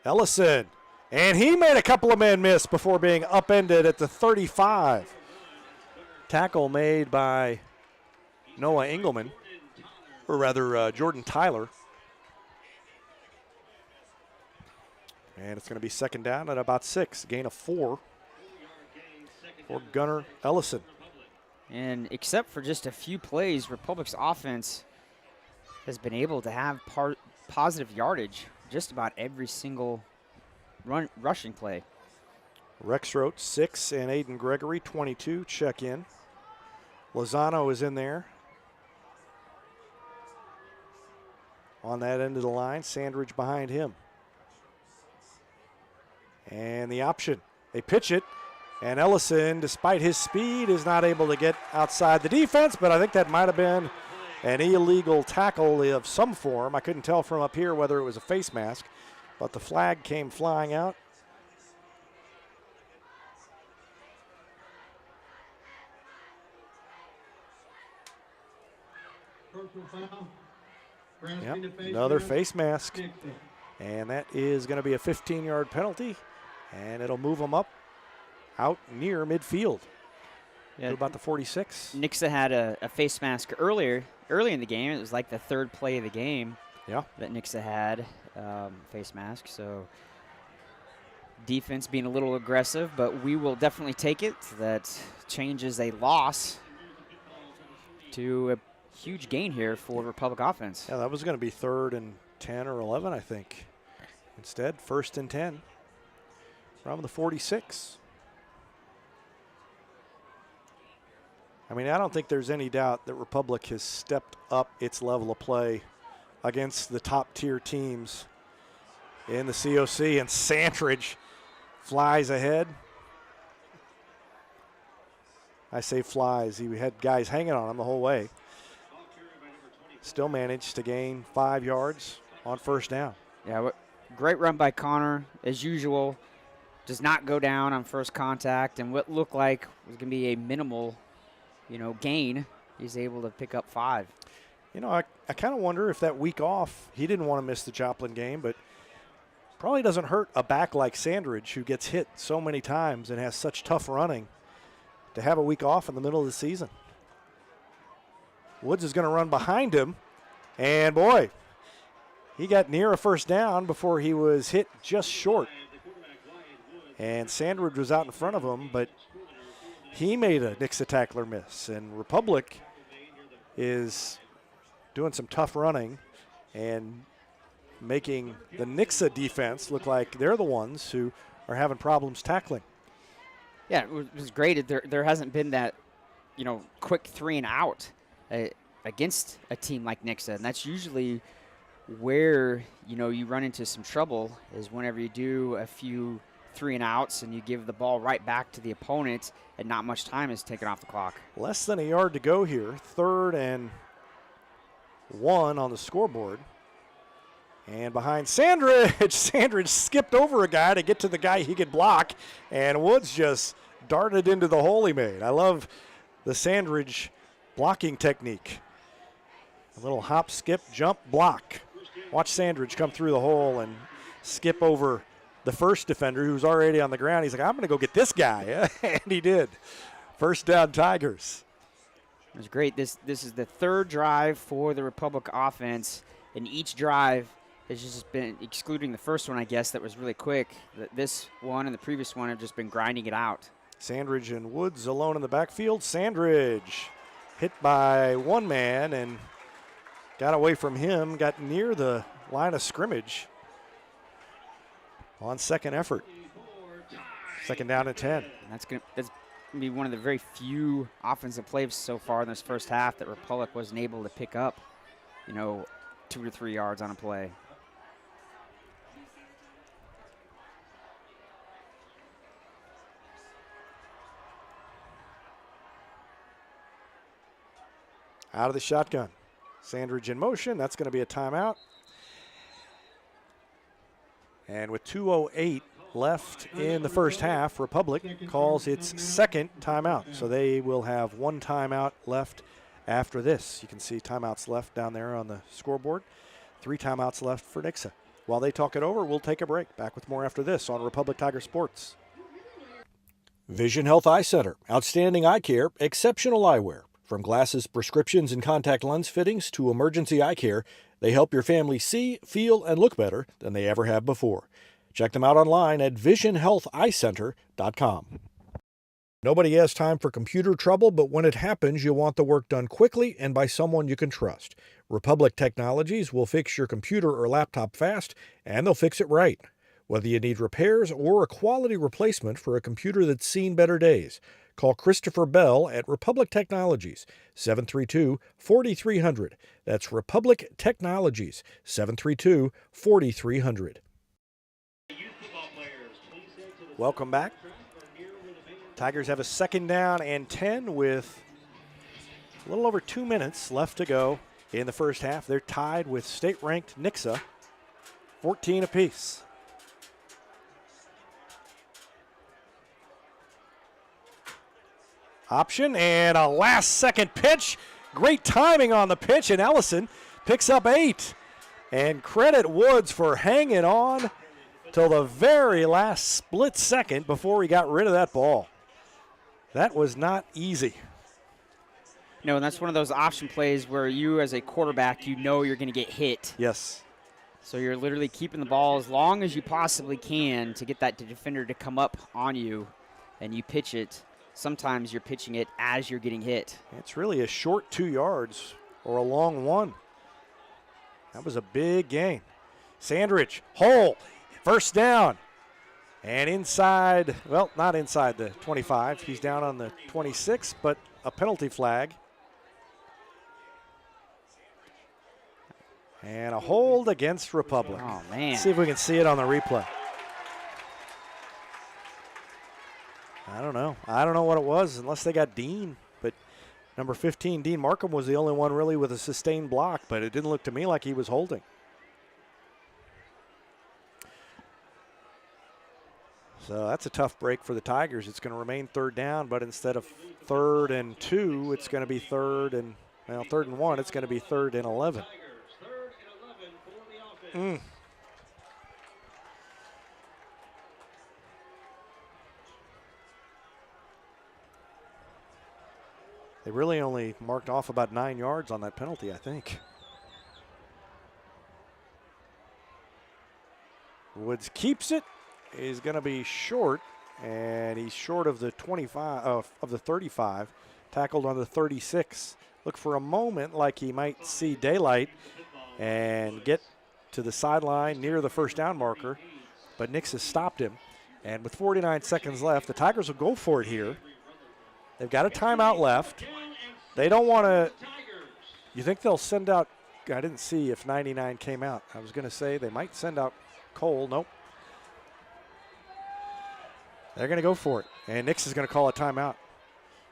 Ellison, and he made a couple of men miss before being upended at the 35. Tackle made by Noah Engelman, or rather Jordan Tyler. And it's going to be second down at about 6, gain of 4 for Gunnar Ellison. And except for just a few plays, Republic's offense has been able to have positive yardage just about every single rushing play. Rex Rote, 6, and Aiden Gregory, 22, check in. Lozano is in there. On that end of the line, Sandridge behind him. And the option, they pitch it. And Ellison, despite his speed, is not able to get outside the defense, but I think that might have been an illegal tackle of some form. I couldn't tell from up here whether it was a face mask, but the flag came flying out. Yep, another face mask. And that is going to be a 15-yard penalty, and it'll move them up out near midfield. Yeah, about the 46. Nixa had a face mask early in the game. It was like the third play of the game. Yeah. That Nixa had face mask. So defense being a little aggressive, but we will definitely take it. That changes a loss to a huge gain here for Republic offense. Yeah, that was going to be 3rd and 10 or 11, I think. Instead, 1st and 10 from the 46. I mean, I don't think there's any doubt that Republic has stepped up its level of play against the top-tier teams in the COC, and Sandridge flies ahead. I say flies. He had guys hanging on him the whole way. Still managed to gain 5 yards on first down. Yeah, great run by Connor, as usual. Does not go down on first contact, and what looked like was going to be a minimal, gain, he's able to pick up 5. I kind of wonder if that week off, he didn't want to miss the Joplin game, but probably doesn't hurt a back like Sandridge, who gets hit so many times and has such tough running, to have a week off in the middle of the season. Woods is going to run behind him, and boy, he got near a first down before he was hit just short. And Sandridge was out in front of him, but he made a Nixa tackler miss. And Republic is doing some tough running and making the Nixa defense look like they're the ones who are having problems tackling. Yeah, it was great. There hasn't been that, quick 3 and out against a team like Nixa. And that's usually where, you run into some trouble, is whenever you do a few 3 and outs and you give the ball right back to the opponent and not much time is taken off the clock. Less than a yard to go here. 3rd and 1 on the scoreboard. And behind Sandridge, Sandridge skipped over a guy to get to the guy he could block, and Woods just darted into the hole he made. I love the Sandridge blocking technique. A little hop, skip, jump, block. Watch Sandridge come through the hole and skip over the first defender who's already on the ground. He's like, I'm going to go get this guy, and he did. First down, Tigers. It was great. This is the 3rd drive for the Republic offense, and each drive has just been, excluding the first one, I guess, that was really quick. This one and the previous one have just been grinding it out. Sandridge and Woods alone in the backfield. Sandridge hit by one man and got away from him, got near the line of scrimmage on second effort. 2nd down and 10. That's going to be one of the very few offensive plays so far in this first half that Republic wasn't able to pick up, 2 or 3 yards on a play. Out of the shotgun. Sandridge in motion. That's going to be a timeout. And with 2:08 left in the first half, Republic calls its 2nd timeout. So they will have 1 timeout left after this. You can see timeouts left down there on the scoreboard. 3 timeouts left for Nixa. While they talk it over, we'll take a break. Back with more after this on Republic Tiger Sports. Vision Health Eye Center. Outstanding eye care, exceptional eyewear. From glasses, prescriptions, and contact lens fittings to emergency eye care, they help your family see, feel, and look better than they ever have before. Check them out online at visionhealtheyecenter.com. Nobody has time for computer trouble, but when it happens, you want the work done quickly and by someone you can trust. Republic Technologies will fix your computer or laptop fast, and they'll fix it right. Whether you need repairs or a quality replacement for a computer that's seen better days, call Christopher Bell at Republic Technologies, 732-4300. That's Republic Technologies, 732-4300. Welcome back. Tigers have a 2nd down and 10 with a little over 2 minutes left to go in the first half. They're tied with state-ranked Nixa, 14 apiece. Option and a last-second pitch. Great timing on the pitch, and Ellison picks up 8. And credit Woods for hanging on till the very last split second before he got rid of that ball. That was not easy. No, and that's one of those option plays where you as a quarterback, you're going to get hit. Yes. So you're literally keeping the ball as long as you possibly can to get that defender to come up on you, and you pitch it. Sometimes you're pitching it as you're getting hit. It's really a short 2 yards or a long 1. That was a big gain. Sandridge, hole, first down. And inside, well, not inside the 25. He's down on the 26, but a penalty flag. And a hold against Republic. Oh, man. Let's see if we can see it on the replay. I don't know. I don't know what it was unless they got Dean. But number 15, Dean Markham, was the only one really with a sustained block, but it didn't look to me like he was holding. So that's a tough break for the Tigers. It's going to remain third down, but instead of 3rd and 2, it's going to be 3rd and 1, it's going to be 3rd and 11. They really only marked off about 9 yards on that penalty, I think. Woods keeps it. He's going to be short, and he's short of the 25 of the 35. Tackled on the 36. Look for a moment like he might see daylight and get to the sideline near the first down marker, but Nixa stopped him. And with 49 seconds left, the Tigers will go for it here. They've got a timeout left. They don't want to. You think they'll send out? I didn't see if 99 came out. I was going to say they might send out Cole. Nope. They're going to go for it, and Nixa's going to call a timeout.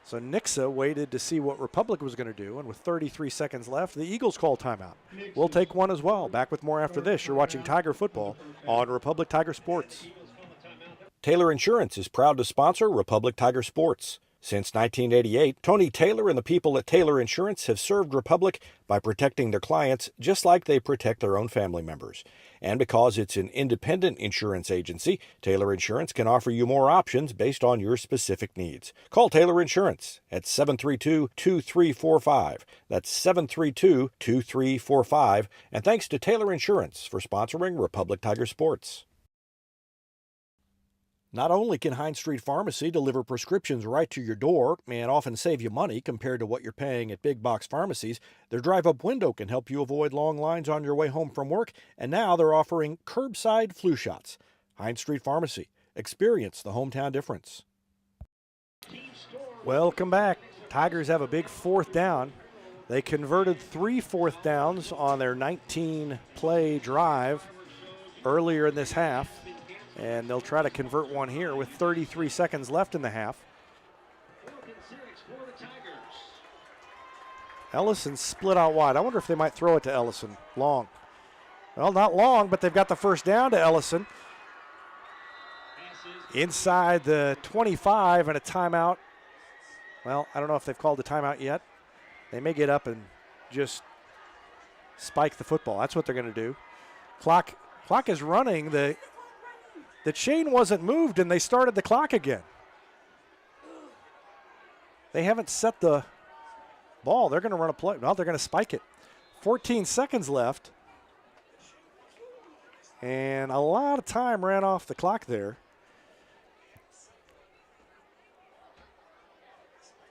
So Nixa waited to see what Republic was going to do, and with 33 seconds left, the Eagles call timeout. We'll take one as well. Back with more after this. You're watching Tiger Football on Republic Tiger Sports. Taylor Insurance is proud to sponsor Republic Tiger Sports. Since 1988, Tony Taylor and the people at Taylor Insurance have served Republic by protecting their clients just like they protect their own family members. And because it's an independent insurance agency, Taylor Insurance can offer you more options based on your specific needs. Call Taylor Insurance at 732-2345. That's 732-2345. And thanks to Taylor Insurance for sponsoring Republic Tiger Sports. Not only can Hines Street Pharmacy deliver prescriptions right to your door and often save you money compared to what you're paying at big box pharmacies, their drive-up window can help you avoid long lines on your way home from work, and now they're offering curbside flu shots. Hines Street Pharmacy. Experience the hometown difference. Welcome back. Tigers have a big 4th down. They converted 3 4th downs on their 19-play drive earlier in this half. And they'll try to convert one here with 33 seconds left in the half. Ellison split out wide. I wonder if they might throw it to Ellison. Long. Well, not long, but they've got the first down to Ellison. Inside the 25 and a timeout. Well, I don't know if they've called the timeout yet. They may get up and just spike the football. That's what they're going to do. Clock is running. The chain wasn't moved, and they started the clock again. They haven't set the ball. They're going to run a play. Well, they're going to spike it. 14 seconds left. And a lot of time ran off the clock there.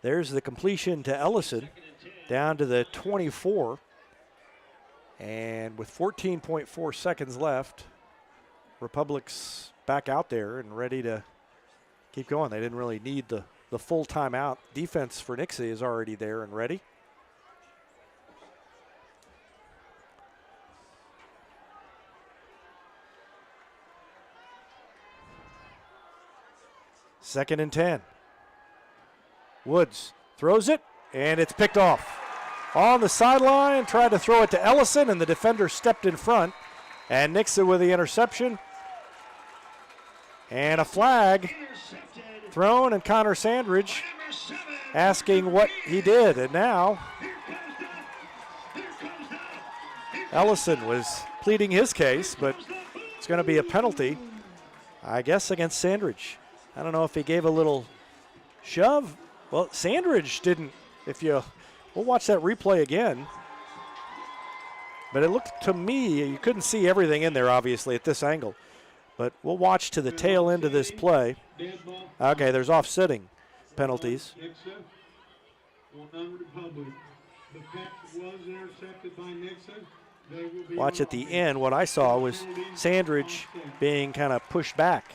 There's the completion to Ellison down to the 24. And with 14.4 seconds left, Republic's back out there and ready to keep going. They didn't really need the full timeout. Defense for Nixa is already there and ready. Second and 10. Woods throws it, and it's picked off. On the sideline, tried to throw it to Ellison, and the defender stepped in front. And Nixa with the interception. And a flag thrown, and Connor Sandridge asking what he did. And now Ellison was pleading his case, but it's going to be a penalty, I guess, against Sandridge. I don't know if he gave a little shove. Well, Sandridge didn't. We'll watch that replay again. But it looked to me, you couldn't see everything in there, obviously, at this angle. But we'll watch to the tail end of this play. Okay, there's offsetting penalties. Watch at the end. What I saw was Sandridge being kind of pushed back.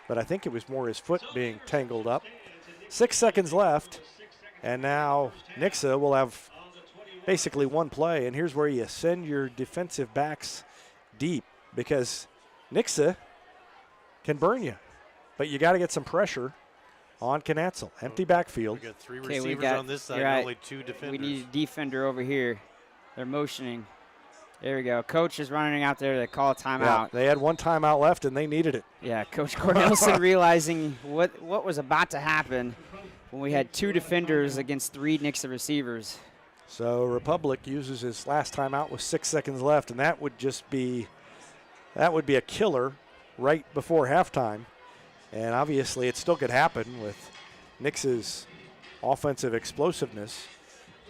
But I think it was more his foot being tangled up. 6 seconds left. And now Nixa will have basically one play, and here's where you send your defensive backs deep because Nixa can burn you, but you got to get some pressure on Knatzel. Empty backfield. We got three receivers on this side, and only two defenders. We need a defender over here. They're motioning. There we go. Coach is running out there to call a timeout. Yeah, they had one timeout left, and they needed it. Yeah, Coach Cornelson realizing what was about to happen when we had two defenders against three Nixa receivers. So Republic uses his last timeout with 6 seconds left, and that would be a killer right before halftime. And obviously it still could happen with Nix's offensive explosiveness.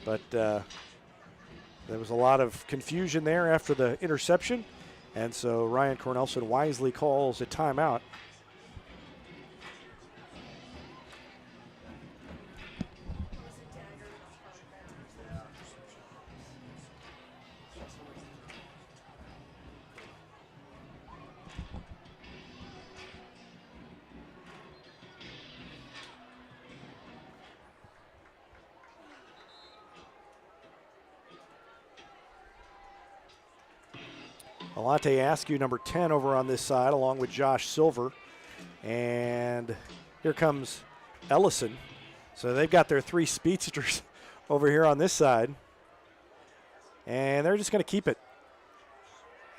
But there was a lot of confusion there after the interception. And so Ryan Cornelson wisely calls a timeout. Alante Askew, number 10, over on this side, along with Josh Silver. And here comes Ellison. So they've got their three speedsters over here on this side. And they're just going to keep it.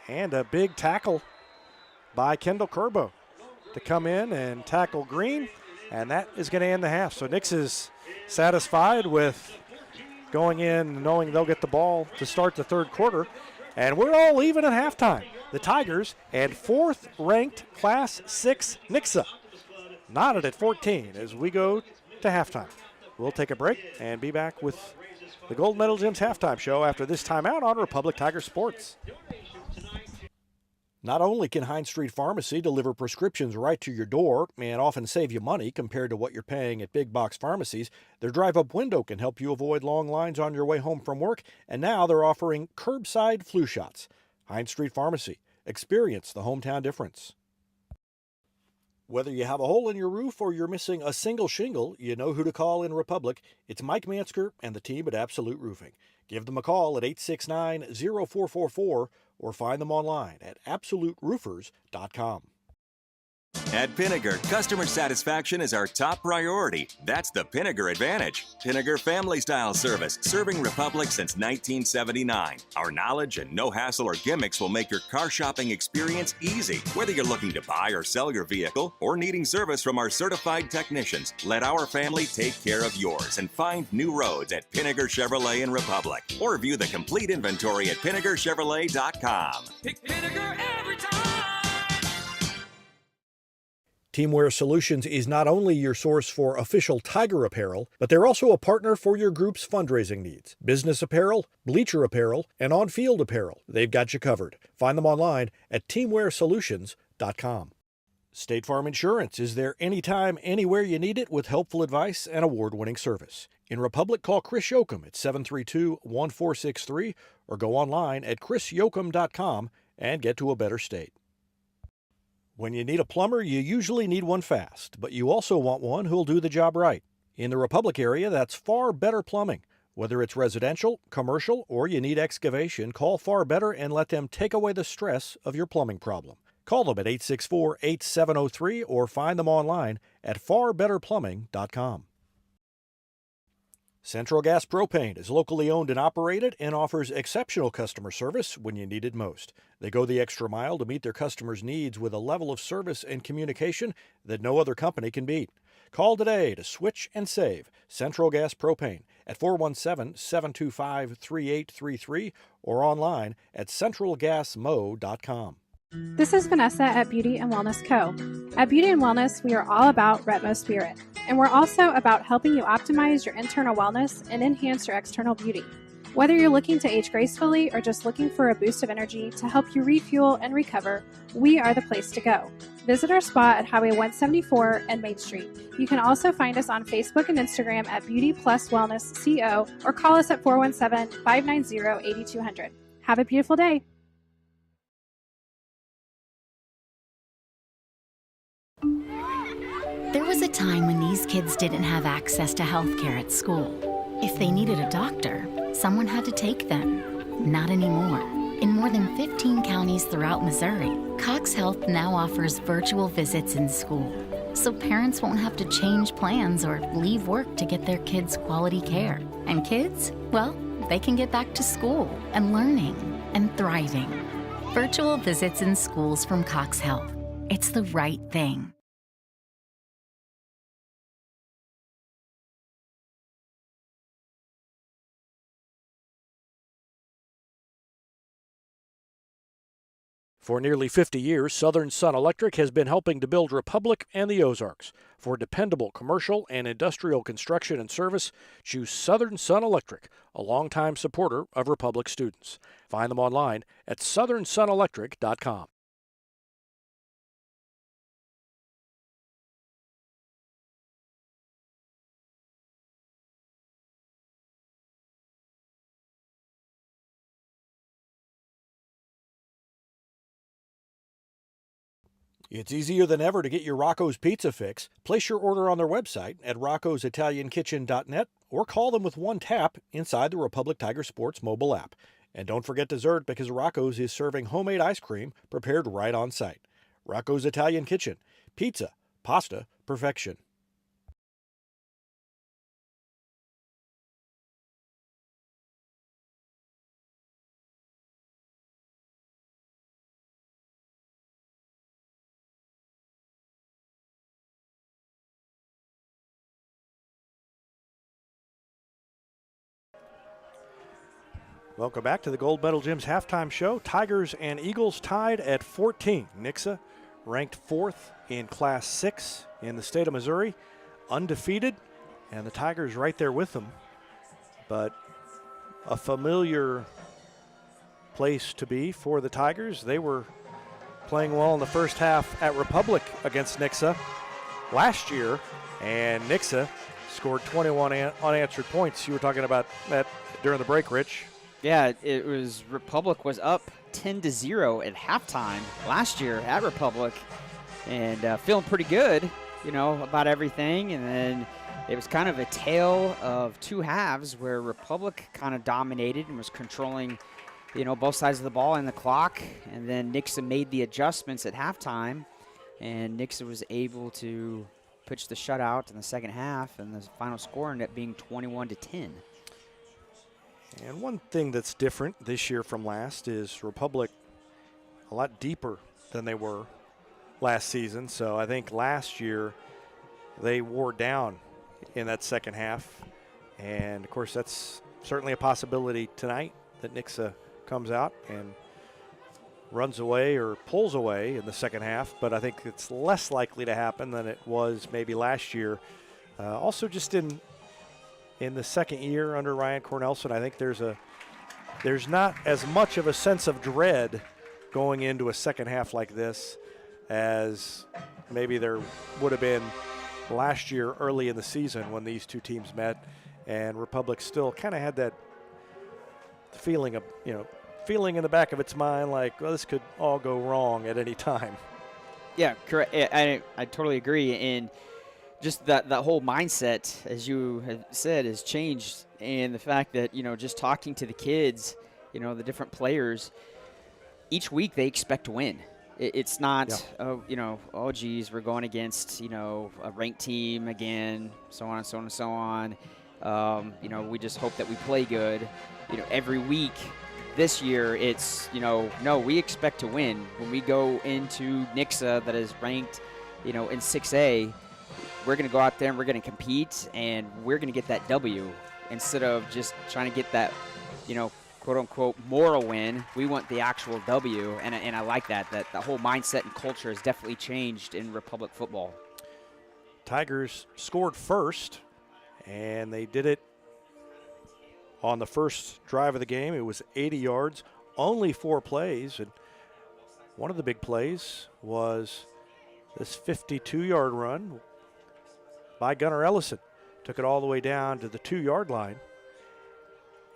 And a big tackle by Kendall Curbo to come in and tackle Green. And that is going to end the half. So Nix is satisfied with going in knowing they'll get the ball to start the third quarter. And we're all even at halftime. The Tigers and 4th-ranked Class 6 Nixa knotted at 14 as we go to halftime. We'll take a break and be back with the Gold Medal Gyms halftime show after this timeout on Republic Tiger Sports. Not only can Hines Street Pharmacy deliver prescriptions right to your door and often save you money compared to what you're paying at big box pharmacies, their drive-up window can help you avoid long lines on your way home from work, and now they're offering curbside flu shots. Hines Street Pharmacy. Experience the hometown difference. Whether you have a hole in your roof or you're missing a single shingle, you know who to call in Republic. It's Mike Mansker and the team at Absolute Roofing. Give them a call at 869-0444 or find them online at absoluteroofers.com. At Pinnaker, customer satisfaction is our top priority. That's the Pinnaker advantage. Pinnaker Family Style Service, serving Republic since 1979. Our knowledge and no hassle or gimmicks will make your car shopping experience easy. Whether you're looking to buy or sell your vehicle or needing service from our certified technicians, let our family take care of yours and find new roads at Pinnaker Chevrolet in Republic. Or view the complete inventory at PinnakerChevrolet.com. Pick Pinnaker every time. Teamwear Solutions is not only your source for official Tiger apparel, but they're also a partner for your group's fundraising needs. Business apparel, bleacher apparel, and on-field apparel. They've got you covered. Find them online at teamwearsolutions.com. State Farm Insurance is there anytime, anywhere you need it with helpful advice and award-winning service. In Republic, call Chris Yoakum at 732-1463 or go online at chrisyoakum.com and get to a better state. When you need a plumber, you usually need one fast, but you also want one who'll do the job right. In the Republic area, that's Far Better Plumbing. Whether it's residential, commercial, or you need excavation, call Far Better and let them take away the stress of your plumbing problem. Call them at 864-8703 or find them online at farbetterplumbing.com. Central Gas Propane is locally owned and operated and offers exceptional customer service when you need it most. They go the extra mile to meet their customers' needs with a level of service and communication that no other company can beat. Call today to switch and save Central Gas Propane at 417-725-3833 or online at centralgasmo.com. This is Vanessa at Beauty and Wellness Co. At Beauty and Wellness, we are all about Retmo Spirit, and we're also about helping you optimize your internal wellness and enhance your external beauty. Whether you're looking to age gracefully or just looking for a boost of energy to help you refuel and recover, we are the place to go. Visit our spot at Highway 174 and Main Street. You can also find us on Facebook and Instagram at Beauty Plus Wellness CO or call us at 417-590-8200. Have a beautiful day. There was a time when when these kids didn't have access to health care at school. If they needed a doctor, someone had to take them. Not anymore. In more than 15 counties throughout Missouri, Cox Health now offers virtual visits in school, so parents won't have to change plans or leave work to get their kids quality care. And kids, well, they can get back to school and learning and thriving. Virtual visits in schools from Cox Health. It's the right thing. For nearly 50 years, Southern Sun Electric has been helping to build Republic and the Ozarks. For dependable commercial and industrial construction and service, choose Southern Sun Electric, a longtime supporter of Republic students. Find them online at southernsunelectric.com. It's easier than ever to get your Rocco's Pizza fix. Place your order on their website at roccositaliankitchen.net or call them with one tap inside the Republic Tiger Sports mobile app. And don't forget dessert because Rocco's is serving homemade ice cream prepared right on site. Rocco's Italian Kitchen. Pizza, pasta, perfection. Welcome back to the Gold Medal Gym's halftime show. Tigers and Eagles tied at 14. Nixa ranked 4th in Class 6 in the state of Missouri, undefeated, and the Tigers right there with them. But a familiar place to be for the Tigers. They were playing well in the first half at Republic against Nixa last year, and Nixa scored 21 unanswered points. You were talking about that during the break, Rich. Yeah, it was Republic was up 10-0 at halftime last year at Republic, and feeling pretty good, about everything. And then it was kind of a tale of two halves where Republic kind of dominated and was controlling, both sides of the ball and the clock. And then Nixa made the adjustments at halftime, and Nixa was able to pitch the shutout in the second half, and the final score ended up being 21-10. And one thing that's different this year from last is Republic a lot deeper than they were last season. So I think last year they wore down in that second half. And, of course, that's certainly a possibility tonight that Nixa comes out and runs away or pulls away in the second half. But I think it's less likely to happen than it was maybe last year. Also just in the second year under Ryan Cornelson, I think there's not as much of a sense of dread going into a second half like this as maybe there would have been last year early in the season when these two teams met, and Republic still kind of had that feeling in the back of its mind like, well, this could all go wrong at any time. Yeah, correct. I totally agree. And just that whole mindset, as you have said, has changed. And the fact that, just talking to the kids, the different players, each week they expect to win. It's not, oh, geez, we're going against, a ranked team again, so on and so on and so on. We just hope that we play good. Every week this year it's, no, we expect to win. When we go into Nixa that is ranked, in 6A, we're going to go out there and we're going to compete, and we're going to get that W instead of just trying to get that, quote-unquote moral win. We want the actual W, and I like that the whole mindset and culture has definitely changed in Republic football. Tigers scored first, and they did it on the first drive of the game. It was 80 yards, only 4 plays, and one of the big plays was this 52-yard run by Gunnar Ellison. Took it all the way down to the 2-yard line.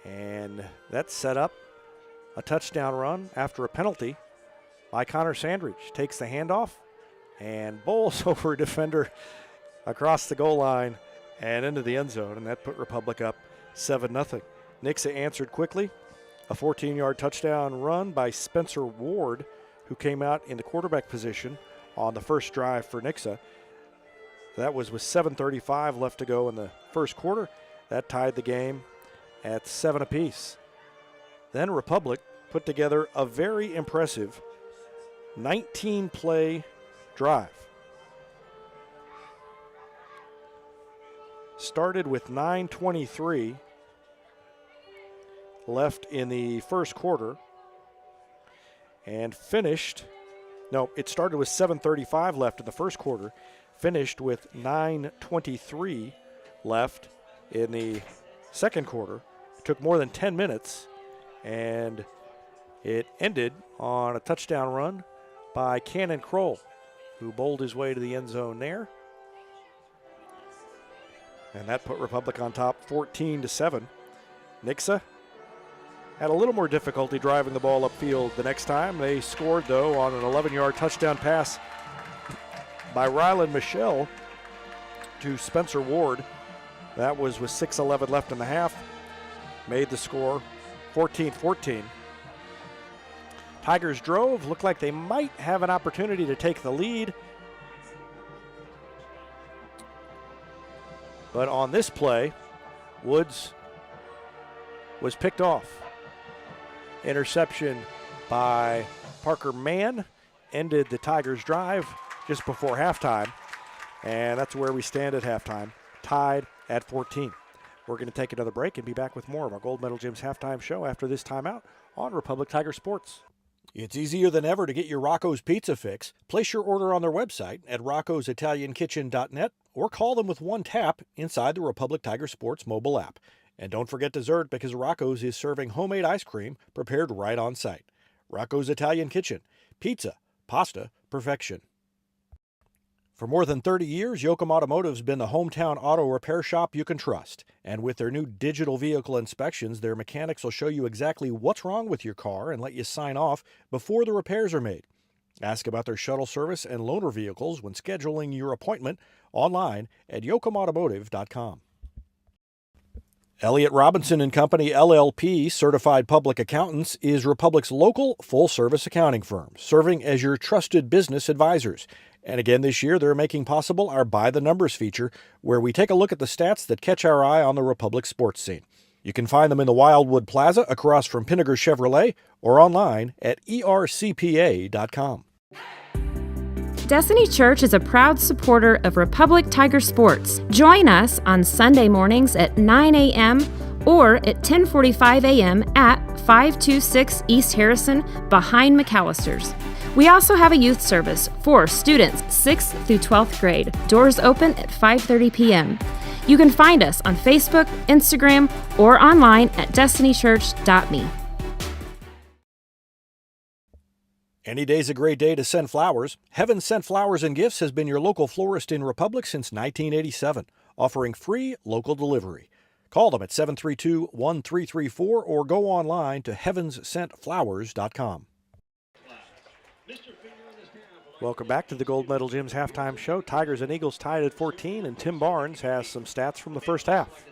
And that set up a touchdown run after a penalty by Connor Sandridge. Takes the handoff and bowls over a defender across the goal line and into the end zone, and that put Republic up 7-0. Nixa answered quickly. A 14-yard touchdown run by Spencer Ward, who came out in the quarterback position on the first drive for Nixa. That was with 7:35 left to go in the first quarter. That tied the game at 7 apiece. Then Republic put together a very impressive 19-play drive. Started with 9:23 left in the first quarter and finished, no, it started with 7:35 left in the first quarter, finished with 9:23 left in the second quarter. It took more than 10 minutes, and it ended on a touchdown run by Cannon Kroll, who bowled his way to the end zone there. And that put Republic on top 14-7. Nixa had a little more difficulty driving the ball upfield the next time. They scored, though, on an 11-yard touchdown pass by Rylan Michelle to Spencer Ward. That was with 6:11 left in the half. Made the score 14-14. Tigers drove. Looked like they might have an opportunity to take the lead. But on this play, Woods was picked off. Interception by Parker Mann ended the Tigers' drive just before halftime. And that's where we stand at halftime, tied at 14. We're going to take another break and be back with more of our Gold Medal Gym's halftime show after this timeout on Republic Tiger Sports. It's easier than ever to get your Rocco's Pizza fix. Place your order on their website at roccositaliankitchen.net or call them with one tap inside the Republic Tiger Sports mobile app. And don't forget dessert, because Rocco's is serving homemade ice cream prepared right on site. Rocco's Italian Kitchen. Pizza, pasta, perfection. For more than 30 years, Yoakum Automotive's been the hometown auto repair shop you can trust. And with their new digital vehicle inspections, their mechanics will show you exactly what's wrong with your car and let you sign off before the repairs are made. Ask about their shuttle service and loaner vehicles when scheduling your appointment online at yoakumautomotive.com. Elliott Robinson and Company, LLP, Certified Public Accountants, is Republic's local full-service accounting firm, serving as your trusted business advisors. And again this year, they're making possible our By the Numbers feature, where we take a look at the stats that catch our eye on the Republic sports scene. You can find them in the Wildwood Plaza across from Pinnager Chevrolet or online at ercpa.com. Destiny Church is a proud supporter of Republic Tiger Sports. Join us on Sunday mornings at 9 a.m. or at 10:45 a.m. at 526 East Harrison behind McAllister's. We also have a youth service for students 6th through 12th grade. Doors open at 5:30 p.m. You can find us on Facebook, Instagram, or online at destinychurch.me. Any day's a great day to send flowers. Heaven Sent Flowers and Gifts has been your local florist in Republic since 1987, offering free local delivery. Call them at 732-1334 or go online to heavenssentflowers.com. Welcome back to the Gold Medal Gym's halftime show. Tigers and Eagles tied at 14, and Tim Barnes has some stats from the first half.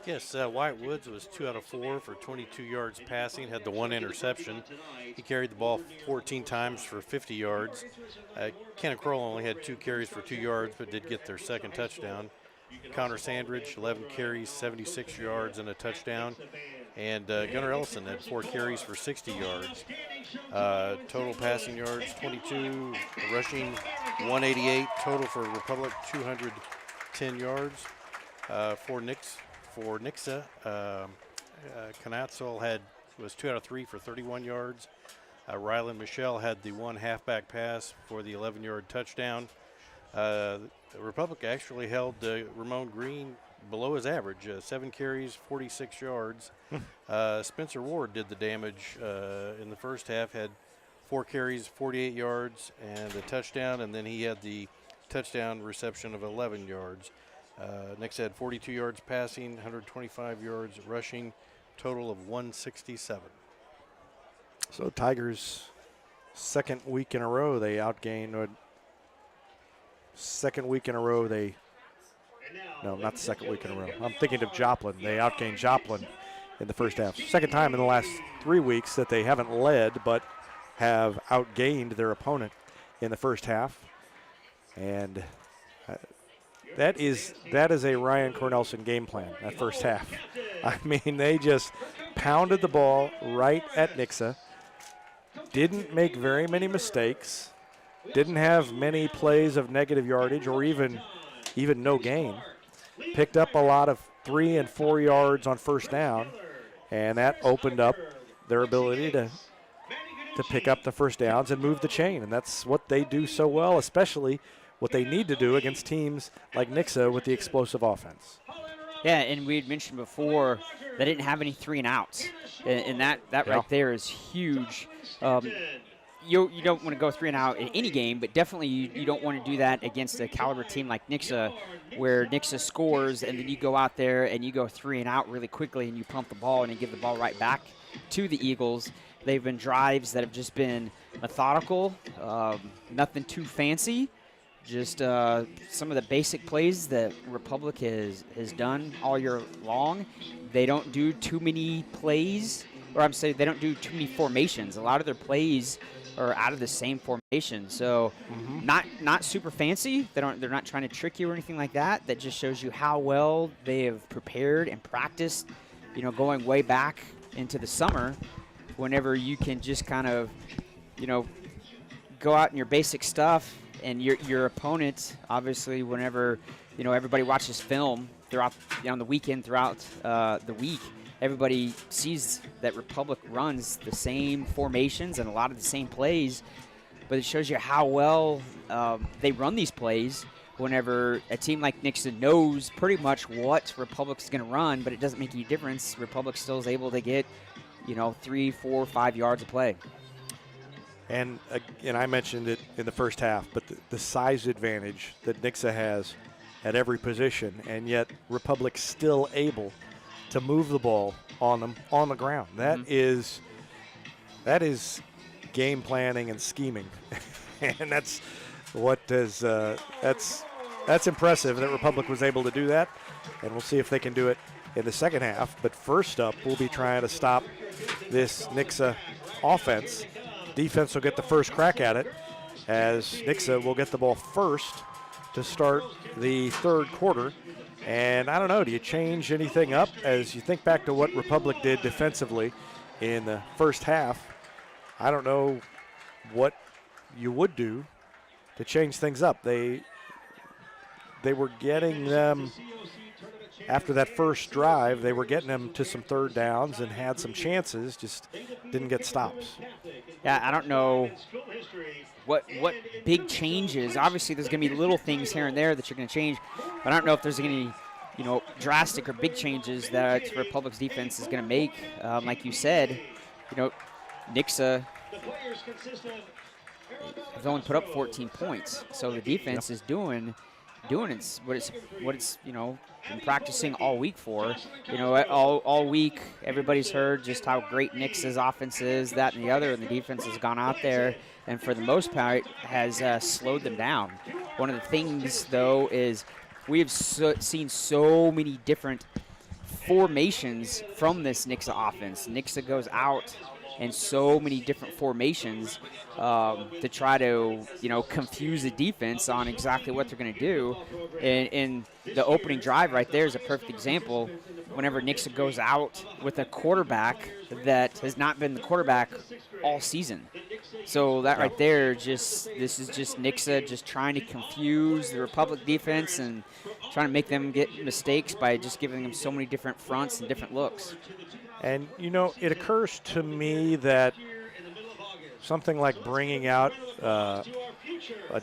Yes, Wyatt Woods was 2 out of 4 for 22 yards passing, had the one interception. He carried the ball 14 times for 50 yards. Cannon Kroll only had 2 carries for 2 yards, but did get their second touchdown. Connor Sandridge, 11 carries, 76 yards, and a touchdown. And Gunnar Ellison had 4 carries for 60 yards. Total passing yards, 22, rushing 188, total for Republic 210 yards. For Nixa, Knatzel was 2 out of 3 for 31 yards. Rylan Michelle had the one halfback pass for the 11-yard touchdown. The Republic actually held Ramon Green below his average, 7 carries, 46 yards. Spencer Ward did the damage in the first half, had 4 carries, 48 yards, and a touchdown, and then he had the touchdown reception of 11 yards. Nixa had 42 yards passing, 125 yards rushing, total of 167. So Tigers, second week in a row, they outgained second week in a row no, not the second week in a row. I'm thinking of Joplin. They outgained Joplin in the first half. Second time in the last 3 weeks that they haven't led but have outgained their opponent in the first half. And that is a Ryan Cornelson game plan, that first half. I mean, they just pounded the ball right at Nixa, didn't make very many mistakes, didn't have many plays of negative yardage or even no gain. Picked up a lot of 3 and 4 yards on first down, and that opened up their ability to pick up the first downs and move the chain. And that's what they do so well, especially what they need to do against teams like Nixa with the explosive offense. Yeah, and we had mentioned before they didn't have any 3 and outs, and that right there is huge. You don't want to go 3 and out in any game, but definitely you don't want to do that against a caliber team like Nixa, where Nixa scores and then you go out there and you go 3 and out really quickly and you pump the ball and you give the ball right back to the Eagles. They've been drives that have just been methodical, nothing too fancy, just some of the basic plays that Republic has done all year long. They don't do too many plays, or I'm saying they don't do too many formations. A lot of their plays are out of the same formation, so not super fancy. They're not trying to trick you or anything like that. That just shows you how well they have prepared and practiced, going way back into the summer, whenever you can just kind of, go out in your basic stuff, and your opponent, obviously, whenever, everybody watches film throughout, on the weekend, throughout the week, everybody sees that Republic runs the same formations and a lot of the same plays, but it shows you how well they run these plays whenever a team like Nixa knows pretty much what Republic's going to run, but it doesn't make any difference. Republic still is able to get, 3, 4, 5 yards of play. And I mentioned it in the first half, but the size advantage that Nixa has at every position, and yet Republic's still able to move the ball on them on the ground. That is game planning and scheming, and that's what is that's impressive that Republic was able to do that. And we'll see if they can do it in the second half. But first up, we'll be trying to stop this Nixa offense. Defense will get the first crack at it, as Nixa will get the ball first to start the third quarter. And I don't know, do you change anything up as you think back to what Republic did defensively in the first half? I don't know what you would do to change things up. They were getting them, after that first drive, they were getting them to some third downs and had some chances, just didn't get stops. Yeah, I don't know what big changes. Obviously, there's going to be little things here and there that you're going to change, but I don't know if there's any, drastic or big changes that Republic's defense is going to make. Like you said, Nixa has only put up 14 points, so the defense is doing what it's been practicing all week for. All week everybody's heard just how great Nixa's offense is, that and the other, and the defense has gone out there and for the most part has slowed them down. One of the things, though, is we have seen so many different formations from this Nixa offense. Nixa goes out in so many different formations to try to, confuse the defense on exactly what they're going to do. And the opening drive right there is a perfect example. Whenever Nixa goes out with a quarterback that has not been the quarterback all season. So that right there, this is just Nixa just trying to confuse the Republic defense and trying to make them get mistakes by just giving them so many different fronts and different looks. And, it occurs to me that something like bringing out a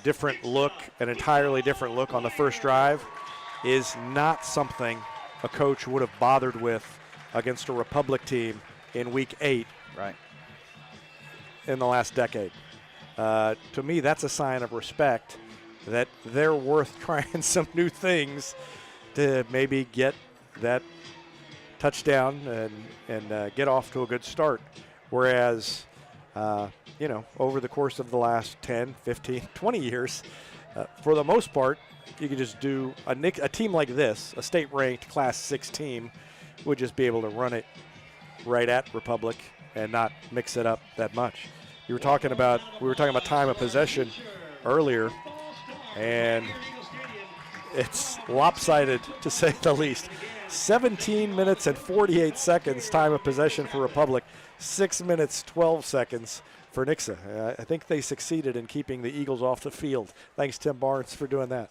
different look, an entirely different look on the first drive is not something a coach would have bothered with against a Republic team in Week 8 in the last decade. To me, that's a sign of respect that they're worth trying some new things to maybe get that touchdown and get off to a good start. Whereas, over the course of the last 10, 15, 20 years, For the most part, you could just do a team like this, a state-ranked Class 6 team, would just be able to run it right at Republic and not mix it up that much. We were talking about time of possession earlier, and it's lopsided to say the least. 17 minutes and 48 seconds time of possession for Republic, 6 minutes 12 seconds for Nixa. I think they succeeded in keeping the Eagles off the field. Thanks, Tim Barnes, for doing that.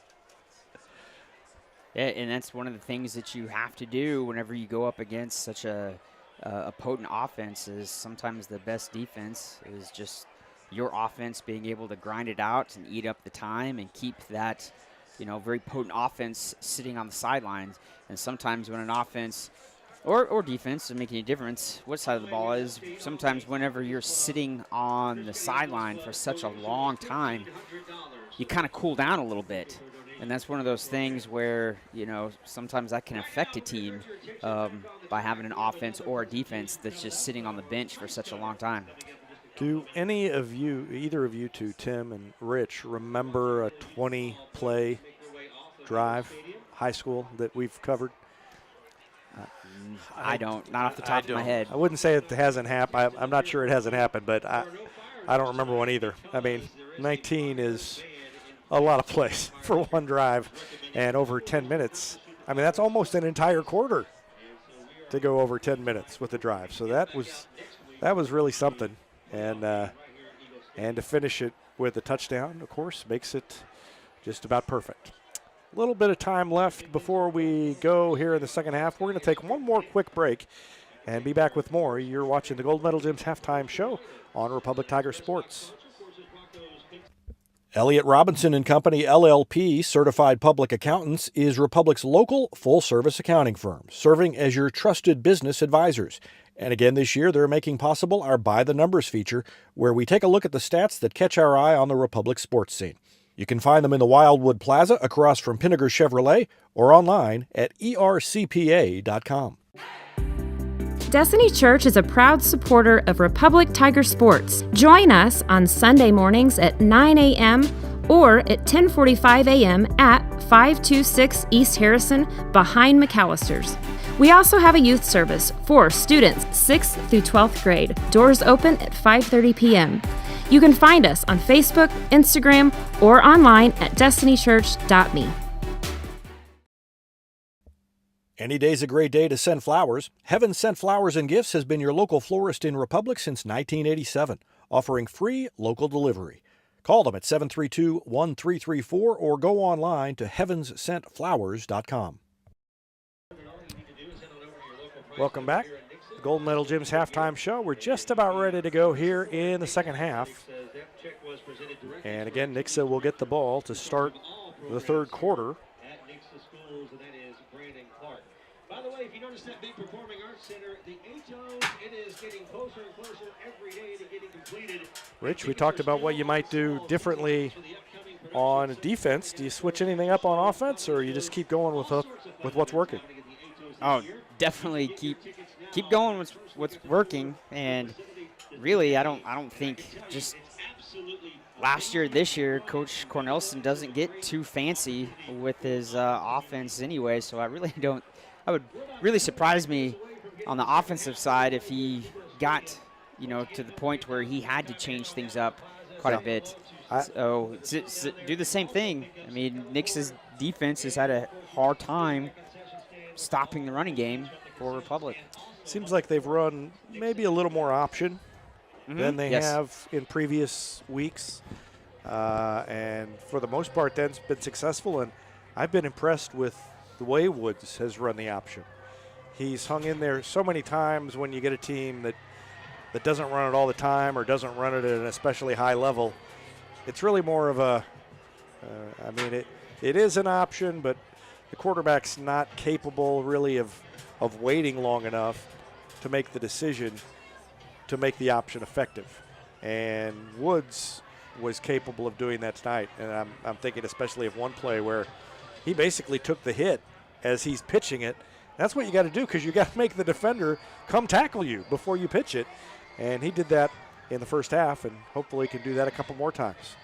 Yeah, and that's one of the things that you have to do whenever you go up against such a potent offense. Is sometimes the best defense is just your offense being able to grind it out and eat up the time and keep that, very potent offense sitting on the sidelines. And sometimes when an offense or defense doesn't make any difference what side of the ball is, sometimes whenever you're sitting on the sideline for such a long time, you kind of cool down a little bit. And that's one of those things where, sometimes that can affect a team by having an offense or a defense that's just sitting on the bench for such a long time. Do either of you two, Tim and Rich, remember a 20-play drive, high school, that we've covered? I don't, not off the top of my head. I wouldn't say it hasn't happened. I'm not sure it hasn't happened, but I don't remember one either. 19 is a lot of plays for one drive, and over 10 minutes. That's almost an entire quarter to go over 10 minutes with the drive. So that was really something, and to finish it with a touchdown, of course, makes it just about perfect. A little bit of time left before we go here in the second half. We're going to take one more quick break and be back with more. You're watching the Gold Medal Gym's halftime show on Republic Tiger Sports. Elliott Robinson and Company, LLP, Certified Public Accountants, is Republic's local full-service accounting firm, serving as your trusted business advisors. And again this year, they're making possible our By the Numbers feature, where we take a look at the stats that catch our eye on the Republic sports scene. You can find them in the Wildwood Plaza across from Pinnager Chevrolet or online at ercpa.com. Destiny Church is a proud supporter of Republic Tiger Sports. Join us on Sunday mornings at 9 a.m. or at 10:45 a.m. at 526 East Harrison behind McAllister's. We also have a youth service for students 6th through 12th grade. Doors open at 5:30 p.m. You can find us on Facebook, Instagram, or online at destinychurch.me. Any day's a great day to send flowers. Heaven Sent Flowers and Gifts has been your local florist in Republic since 1987, offering free local delivery. Call them at 732-1334 or go online to heavenssentflowers.com. Welcome back. The Gold Medal Gym's halftime show. We're just about ready to go here in the second half. And again, Nixa will get the ball to start the third quarter. By the way, if you notice that big Performing Arts Center, the HOs, it is getting closer and closer every day to getting completed. Rich, we talked about what you might do differently on defense. Do you switch anything up on offense, or you just keep going with what's working? Oh, definitely keep going with what's working. And really, I don't think just last year, this year, Coach Cornelson doesn't get too fancy with his offense anyway. So I really don't. I would really surprise me on the offensive side if he got, to the point where he had to change things up quite a bit. So do the same thing. Nix's defense has had a hard time stopping the running game for Republic. Seems like they've run maybe a little more option than they have in previous weeks. And for the most part, that's been successful. And I've been impressed with the way Woods has run the option. He's hung in there so many times when you get a team that doesn't run it all the time or doesn't run it at an especially high level. It's really more of a, it is an option, but the quarterback's not capable really of waiting long enough to make the decision to make the option effective. And Woods was capable of doing that tonight. And I'm thinking especially of one play where he basically took the hit as he's pitching it. That's what you got to do, because you got to make the defender come tackle you before you pitch it. And he did that in the first half, and hopefully can do that a couple more times.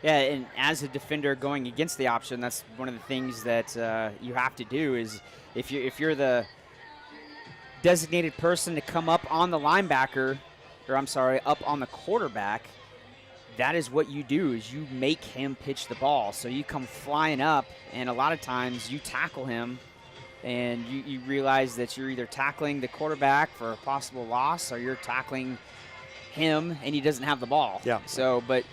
Yeah, and as a defender going against the option, that's one of the things that you have to do is if you're the designated person to come up on the linebacker, or I'm sorry, up on the quarterback, that is what you do is you make him pitch the ball. So you come flying up, and a lot of times you tackle him, and you realize that you're either tackling the quarterback for a possible loss or you're tackling him and he doesn't have the ball. Yeah. So, but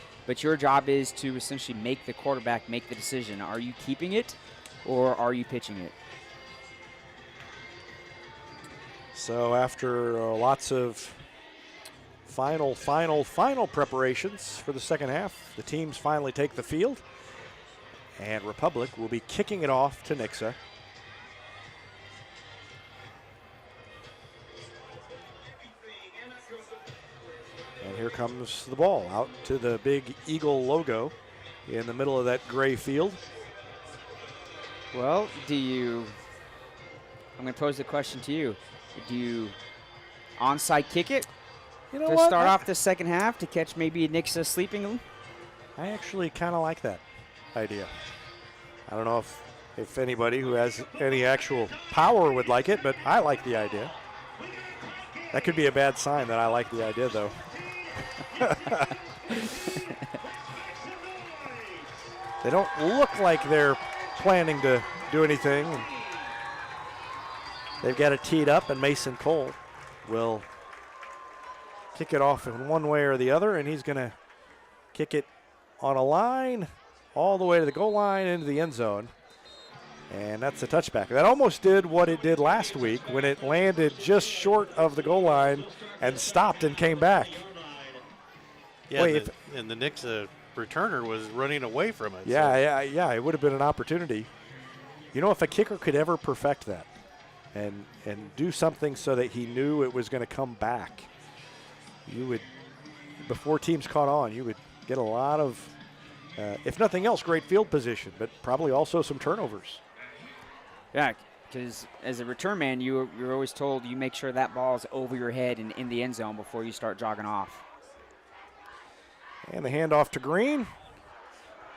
your job is to essentially make the quarterback make the decision. Are you keeping it or are you pitching it? So after lots of final preparations for the second half, the teams finally take the field, and Republic will be kicking it off to Nixa. And here comes the ball out to the big Eagle logo in the middle of that gray field. Well, I'm going to pose the question to you. Do you onside kick it to start off the second half to catch maybe Nixa sleeping? I actually kind of like that idea. I don't know if anybody who has any actual power would like it, but I like the idea. That could be a bad sign that I like the idea, though. They don't look like they're planning to do anything. They've got it teed up, and Mason Cole will kick it off in one way or the other, and he's going to kick it on a line all the way to the goal line into the end zone. And that's a touchback. That almost did what it did last week when it landed just short of the goal line and stopped and came back. Yeah, and the Nixa returner was running away from it. Yeah, it would have been an opportunity. You know, if a kicker could ever perfect that and do something so that he knew it was going to come back, you would, before teams caught on, you would get a lot of, if nothing else, great field position, but probably also some turnovers. Yeah, because as a return man, you're always told you make sure that ball is over your head and in the end zone before you start jogging off. And the handoff to Green.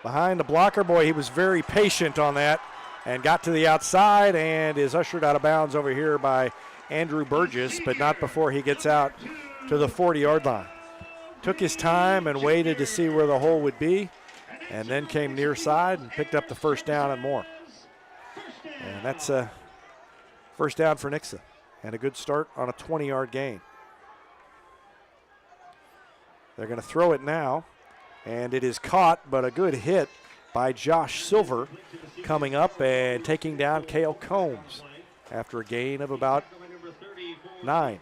Behind the blocker. Boy, he was very patient on that and got to the outside and is ushered out of bounds over here by Andrew Burgess, but not before he gets out to the 40-yard line. Took his time and waited to see where the hole would be, and then came near side and picked up the first down and more. And that's a first down for Nixa and a good start on a 20-yard gain. They're going to throw it now, and it is caught, but a good hit by Josh Silver coming up and taking down Cale Combs after a gain of about 9.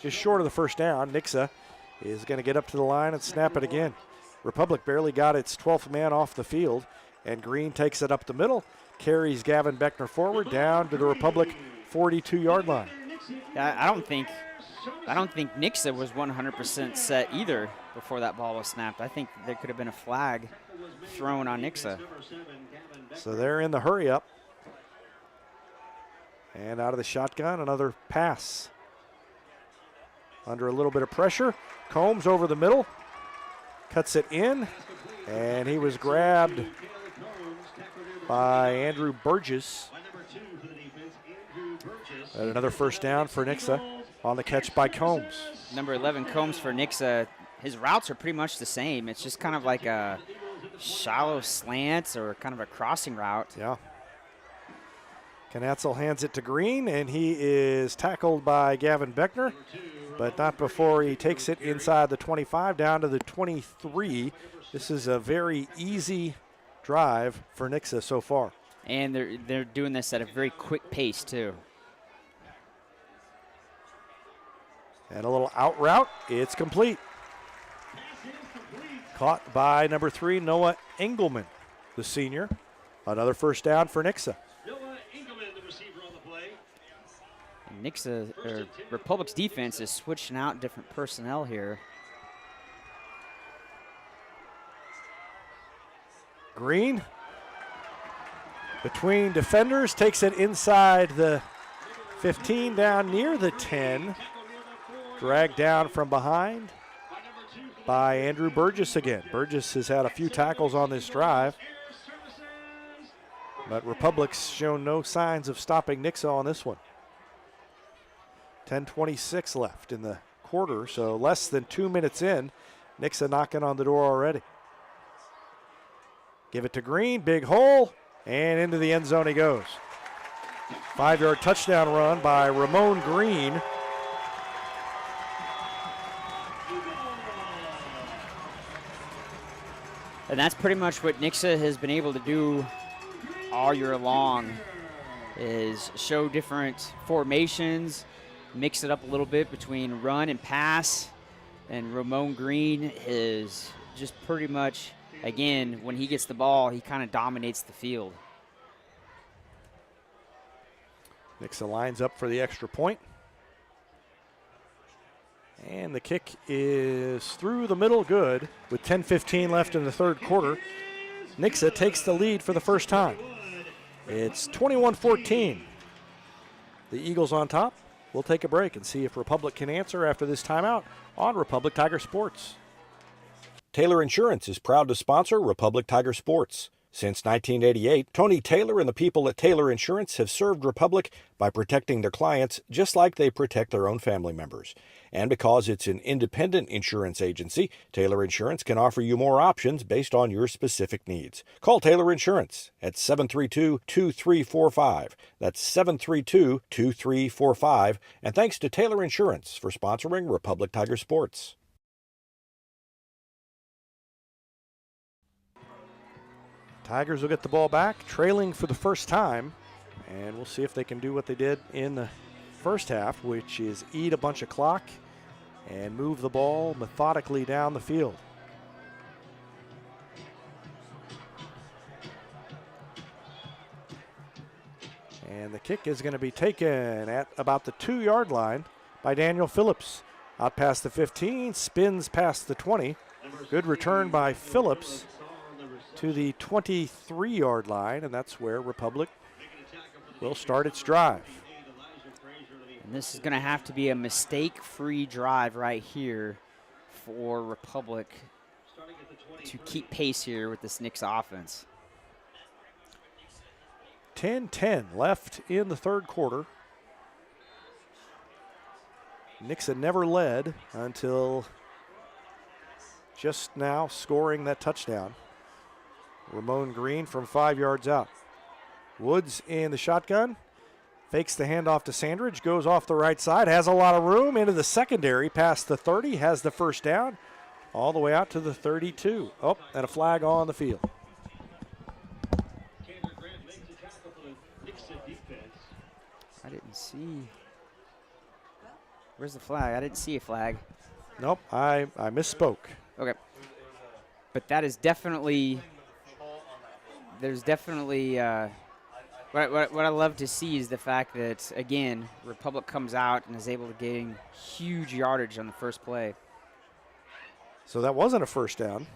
Just short of the first down. Nixa is going to get up to the line and snap it again. Republic barely got its 12th man off the field, and Green takes it up the middle, carries Gavin Beckner forward down to the Republic 42-yard line. I don't think Nixa was 100% set either before that ball was snapped. I think there could have been a flag thrown on Nixa. So they're in the hurry up. And out of the shotgun, another pass. Under a little bit of pressure. Combs over the middle. Cuts it in. And he was grabbed by Andrew Burgess. And another first down for Nixa on the catch by Combs. Number 11, Combs for Nixa. His routes are pretty much the same. It's just kind of like a shallow slant or kind of a crossing route. Yeah. Knatzel hands it to Green, and he is tackled by Gavin Beckner, but not before he takes it inside the 25 down to the 23. This is a very easy drive for Nixa so far. And they're doing this at a very quick pace, too. And a little out route. It's complete. Caught by number 3, Noah Engelman, the senior. Another first down for Nixa. Nixa, Republic's defense is switching out different personnel here. Green between defenders, takes it inside the 15 down near the 10. Dragged down from behind by Andrew Burgess again. Burgess has had a few tackles on this drive, but Republic's shown no signs of stopping Nixa on this one. 10:26 left in the quarter, so less than 2 minutes in. Nixa knocking on the door already. Give it to Green, big hole, and into the end zone he goes. 5-yard touchdown run by Ramon Green. And that's pretty much what Nixa has been able to do all year long, is show different formations, mix it up a little bit between run and pass. And Ramon Green is just pretty much, again, when he gets the ball, he kind of dominates the field. Nixa lines up for the extra point. And the kick is through the middle, good. With 10:15 left in the third quarter, Nixa takes the lead for the first time. It's 21-14. The Eagles on top. We'll take a break and see if Republic can answer after this timeout on Republic Tiger Sports. Taylor Insurance is proud to sponsor Republic Tiger Sports. Since 1988, Tony Taylor and the people at Taylor Insurance have served Republic by protecting their clients just like they protect their own family members. And because it's an independent insurance agency, Taylor Insurance can offer you more options based on your specific needs. Call Taylor Insurance at 732-2345. That's 732-2345. And thanks to Taylor Insurance for sponsoring Republic Tiger Sports. Tigers will get the ball back, trailing for the first time, and we'll see if they can do what they did in the first half, which is eat a bunch of clock and move the ball methodically down the field. And the kick is going to be taken at about the 2-yard line by Daniel Phillips. Out past the 15, spins past the 20. Good return by Phillips to the 23-yard line, and that's where Republic will start its drive. And this is going to have to be a mistake-free drive right here for Republic to keep pace here with this Nixa offense. 10-10 left in the third quarter. Nixa never led until just now, scoring that touchdown. Ramon Green from 5 yards out. Woods in the shotgun. Fakes the handoff to Sandridge. Goes off the right side. Has a lot of room into the secondary. Past the 30. Has the first down. All the way out to the 32. Oh, and a flag on the field. I didn't see. Where's the flag? I didn't see a flag. Nope, I misspoke. Okay. But that is definitely... There's definitely what I love to see is the fact that, again, Republic comes out and is able to gain huge yardage on the first play. So that wasn't a first down.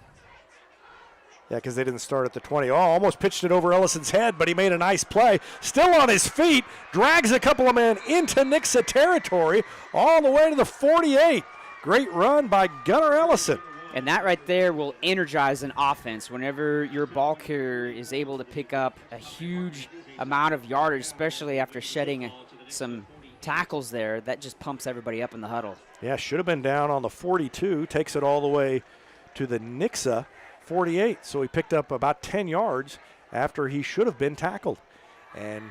Yeah, because they didn't start at the 20. Oh, almost pitched it over Ellison's head, but he made a nice play. Still on his feet, drags a couple of men into Nixa territory all the way to the 48. Great run by Gunnar Ellison. And that right there will energize an offense whenever your ball carrier is able to pick up a huge amount of yardage, especially after shedding some tackles there. That just pumps everybody up in the huddle. Yeah, should have been down on the 42. Takes it all the way to the Nixa 48. So he picked up about 10 yards after he should have been tackled. And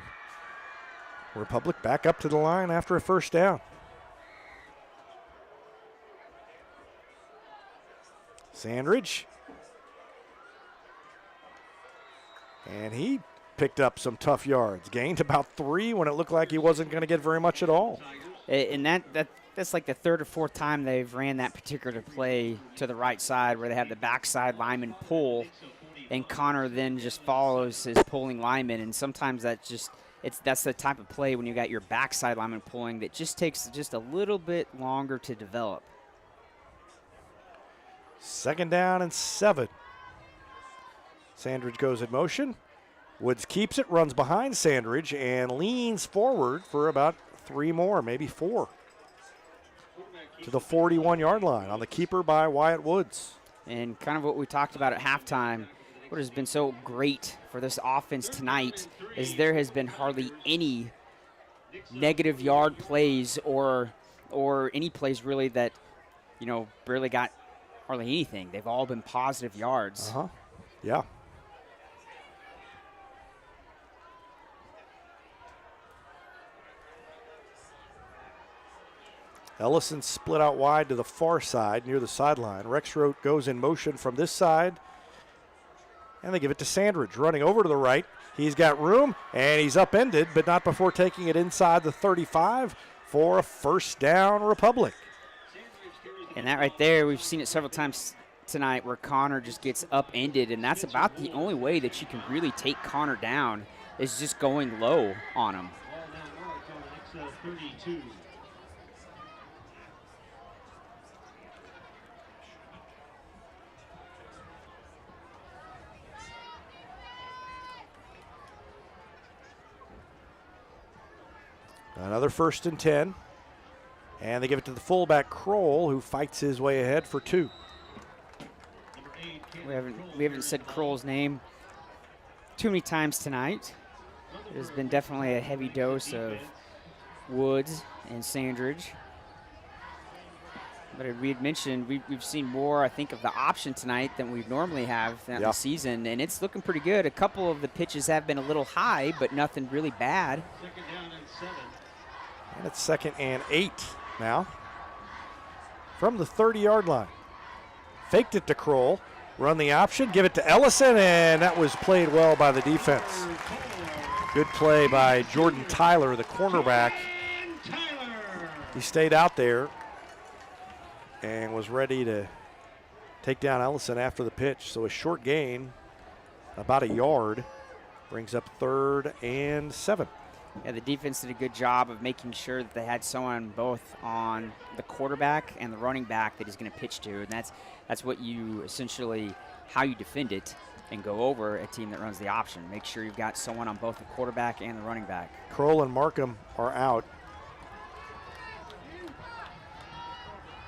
Republic back up to the line after a first down. Sandridge. And he picked up some tough yards. Gained about 3 when it looked like he wasn't going to get very much at all. And that's like the third or fourth time they've ran that particular play to the right side where they have the backside lineman pull, and Connor then just follows his pulling lineman. And sometimes that's the type of play when you got your backside lineman pulling that just takes just a little bit longer to develop. 2nd down and 7. Sandridge goes in motion. Woods keeps it, runs behind Sandridge, and leans forward for about 3 more, maybe 4. to the 41-yard line on the keeper by Wyatt Woods. And kind of what we talked about at halftime, what has been so great for this offense tonight is there has been hardly any negative yard plays or any plays really that, barely got hardly anything. They've all been positive yards. Yeah. Ellison split out wide to the far side near the sideline. Rexroth goes in motion from this side. And they give it to Sandridge, running over to the right. He's got room, and he's upended, but not before taking it inside the 35 for a first down, Republic. And that right there, we've seen it several times tonight where Connor just gets upended, and that's about the only way that you can really take Connor down is just going low on him. Another 1st and 10. And they give it to the fullback, Kroll, who fights his way ahead for 2. We haven't said Kroll's name too many times tonight. There's been definitely a heavy dose of Woods and Sandridge. But we had mentioned we've seen more, I think, of the option tonight than we normally have throughout the season, and it's looking pretty good. A couple of the pitches have been a little high, but nothing really bad. And it's 2nd and 8 now. From the 30-yard line. Faked it to Kroll. Run the option, give it to Ellison, and that was played well by the defense. Good play by Jordan Tyler, the cornerback. He stayed out there and was ready to take down Ellison after the pitch. So a short gain, about a yard, brings up 3rd and 7. Yeah, the defense did a good job of making sure that they had someone both on the quarterback and the running back that he's going to pitch to, and that's what you essentially, how you defend it and go over a team that runs the option. Make sure you've got someone on both the quarterback and the running back. Kroll and Markham are out.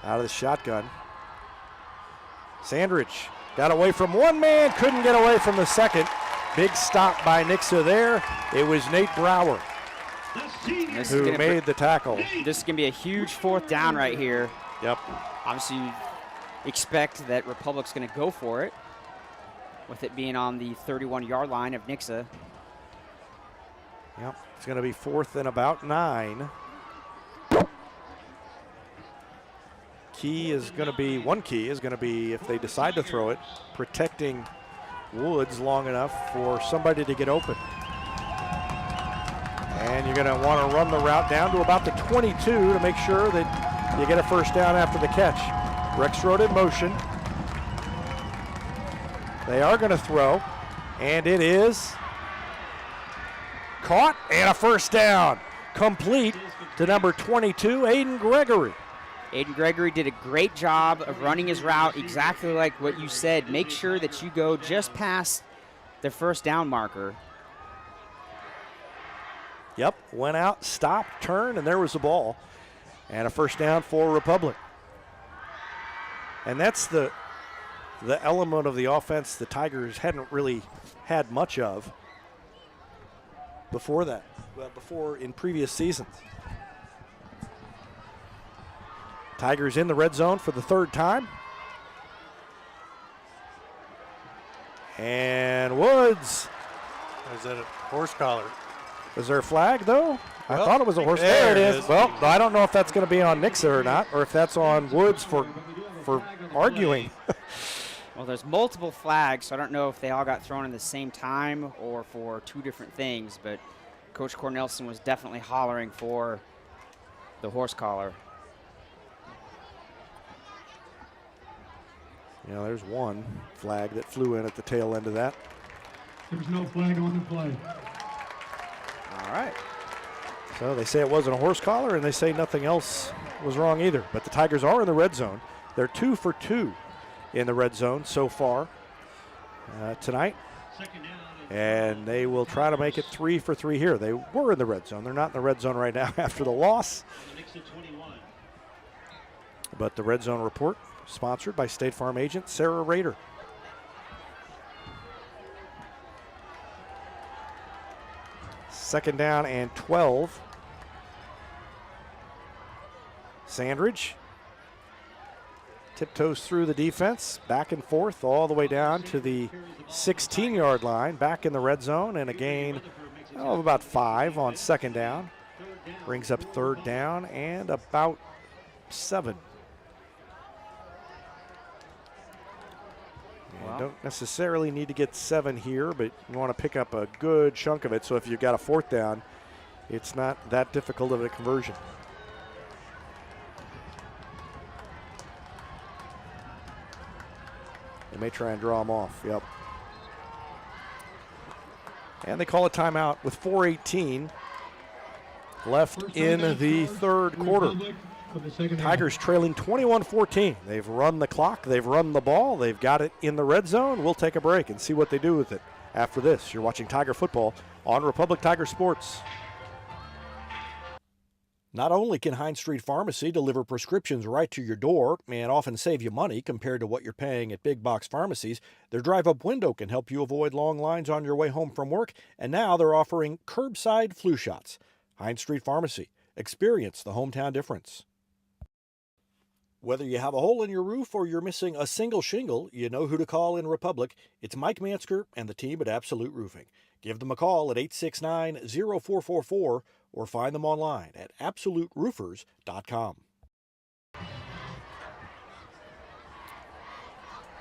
Out of the shotgun. Sandridge got away from one man, couldn't get away from the second. Big stop by Nixa there. It was Nate Brower who made the tackle. This is going to be a huge 4th down right here. Yep. Obviously, you expect that Republic's going to go for it with it being on the 31-yard line of Nixa. Yep. It's going to be 4th and about 9. One key is going to be, if they decide to throw it, protecting Woods long enough for somebody to get open. And you're going to want to run the route down to about the 22 to make sure that you get a first down after the catch. Rexroth in motion. They are going to throw, and it is caught, and a first down. Complete to number 22, Aiden Gregory. Aiden Gregory did a great job of running his route exactly like what you said. Make sure that you go just past the first down marker. Yep, went out, stopped, turned, and there was the ball. And a first down for Republic. And that's the element of the offense the Tigers hadn't really had much of before that, before in previous seasons. Tigers in the red zone for the 3rd time. And Woods. Is that a horse collar? Is there a flag, though? Well, I thought it was a horse. There it is. Well, I don't know if that's going to be on Nixa or not, or if that's on Woods for arguing. Well, there's multiple flags, so I don't know if they all got thrown in the same time or for 2 different things, but Coach Cornelson was definitely hollering for the horse collar. Yeah, there's one flag that flew in at the tail end of that. There's no flag on the play. All right. So they say it wasn't a horse collar, and they say nothing else was wrong either. But the Tigers are in the red zone. They're 2 for 2 in the red zone so far tonight. And they will try to make it 3 for 3 here. They were in the red zone. They're not in the red zone right now after the loss. But the Red Zone Report, sponsored by State Farm agent Sarah Rader. Second down and 12. Sandridge tiptoes through the defense, back and forth all the way down to the 16-yard line, back in the red zone, and a gain of about 5 on second down. Brings up third down and about 7. Wow. Don't necessarily need to get 7 here, but you want to pick up a good chunk of it. So if you've got a fourth down, it's not that difficult of a conversion. They may try and draw them off. Yep. And they call a timeout with 4:18 left in the third quarter. Tigers trailing 21-14. They've run the clock. They've run the ball. They've got it in the red zone. We'll take a break and see what they do with it after this. You're watching Tiger Football on Republic Tiger Sports. Not only can Hines Street Pharmacy deliver prescriptions right to your door and often save you money compared to what you're paying at big box pharmacies, their drive-up window can help you avoid long lines on your way home from work, and now they're offering curbside flu shots. Hines Street Pharmacy. Experience the hometown difference. Whether you have a hole in your roof or you're missing a single shingle, you know who to call in Republic. It's Mike Mansker and the team at Absolute Roofing. Give them a call at 869-0444 or find them online at absoluteroofers.com.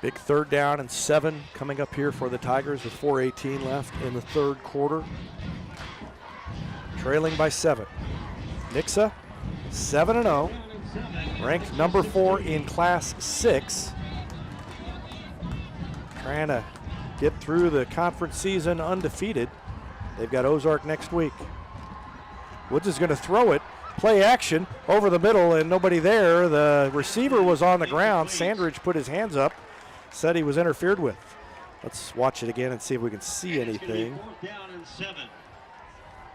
Big third down and 7 coming up here for the Tigers with 4:18 left in the third quarter. Trailing by 7. Nixa, 7-0. Ranked number 4 in Class 6. Trying to get through the conference season undefeated. They've got Ozark next week. Woods is going to throw it. Play action over the middle and nobody there. The receiver was on the ground. Sandridge put his hands up, said he was interfered with. Let's watch it again and see if we can see anything.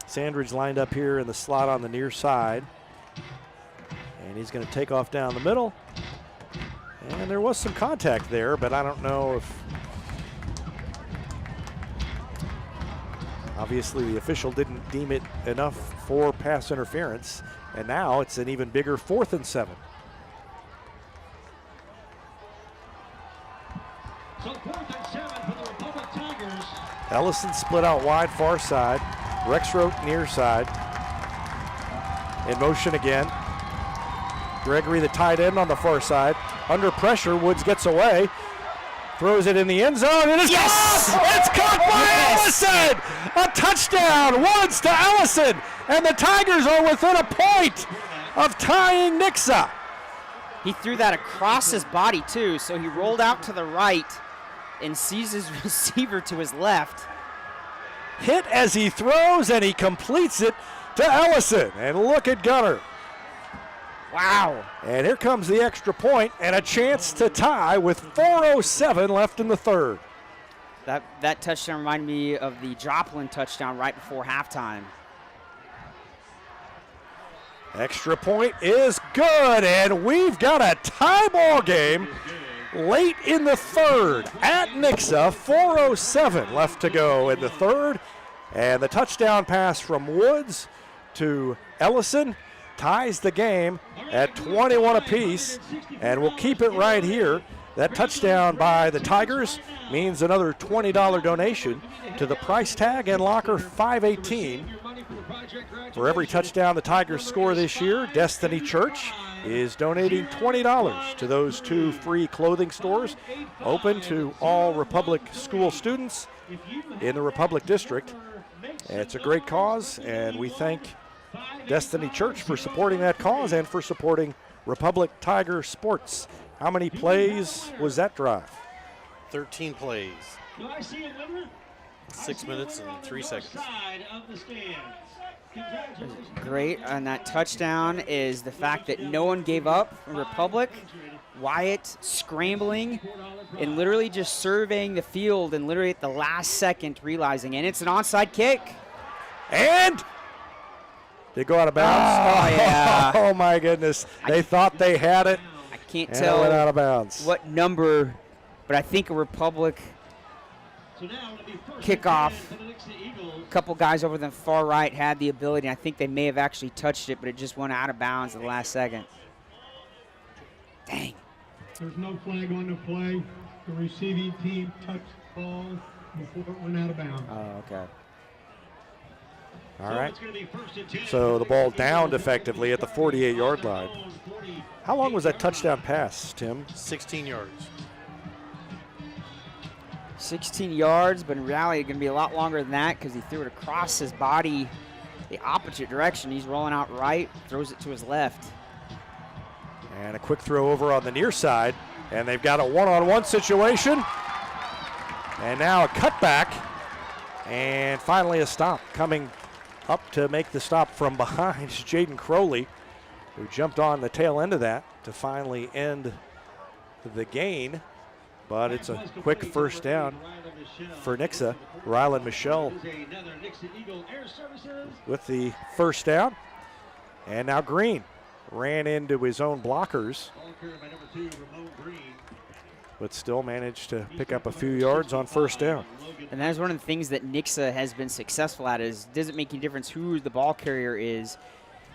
Sandridge lined up here in the slot on the near side. And he's going to take off down the middle. And there was some contact there, but I don't know if... Obviously, the official didn't deem it enough for pass interference. And now it's an even bigger 4th and 7. So 4th and 7 for the Republic Tigers. Ellison split out wide far side. Rexroth near side. In motion again. Gregory, the tight end, on the far side. Under pressure, Woods gets away. Throws it in the end zone. It is caught! It's caught by Ellison! A touchdown! Woods to Ellison! And the Tigers are within a point of tying Nixa. He threw that across his body, too, so he rolled out to the right and sees his receiver to his left. Hit as he throws, and he completes it to Ellison. And look at Gunner. Wow. And here comes the extra point and a chance to tie with 4:07 left in the third. That touchdown reminded me of the Joplin touchdown right before halftime. Extra point is good, and we've got a tie ball game late in the third at Nixa. 4:07 left to go in the third. And the touchdown pass from Woods to Ellison ties the game at 21 apiece, and we'll keep it right here. That touchdown by the Tigers means another $20 donation to the price tag and locker 518. For every touchdown the Tigers score this year, Destiny Church is donating $20 to those 2 free clothing stores open to all Republic school students in the Republic District. It's a great cause, and we thank Destiny Church for supporting that cause and for supporting Republic Tiger Sports. How many plays was that drive? 13 plays. 6 minutes and 3 seconds. Great on that touchdown is the fact that no one gave up. Republic, Wyatt scrambling and literally just surveying the field and literally at the last second realizing, and it's an onside kick. And they go out of bounds. Oh, yeah. Oh, my goodness. They thought they had it. I Can't And tell it went out of bounds. what number, but I think a Republic kickoff. A couple guys over the far right had the ability. I think they may have actually touched it, but it just went out of bounds at the last second. Dang. There's no flag on the play. The receiving team touched the ball before it went out of bounds. Oh, okay. All right. So the ball downed effectively at the 48-yard line. How long was that touchdown pass, Tim? 16 yards. 16 yards, but in reality, it's going to be a lot longer than that because he threw it across his body the opposite direction. He's rolling out right, throws it to his left. And a quick throw over on the near side, and they've got a one-on-one situation. And now a cutback, and finally a stop. Coming up to make the stop from behind is Jaden Crowley, who jumped on the tail end of that to finally end the gain. But it's a quick first down for Nixa. Rylan Michelle with the first down. And now Green ran into his own blockers, but still managed to pick up a few yards on first down. And that's one of the things that Nixa has been successful at is doesn't make any difference who the ball carrier is.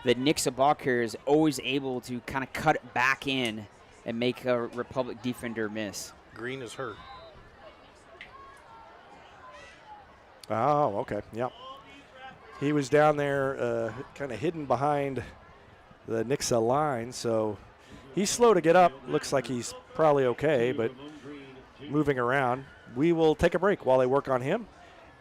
The Nixa ball carrier is always able to kind of cut it back in and make a Republic defender miss. Green is hurt. Oh, okay, yep. He was down there kind of hidden behind the Nixa line, so he's slow to get up. Looks like he's probably okay, but moving around. We will take a break while they work on him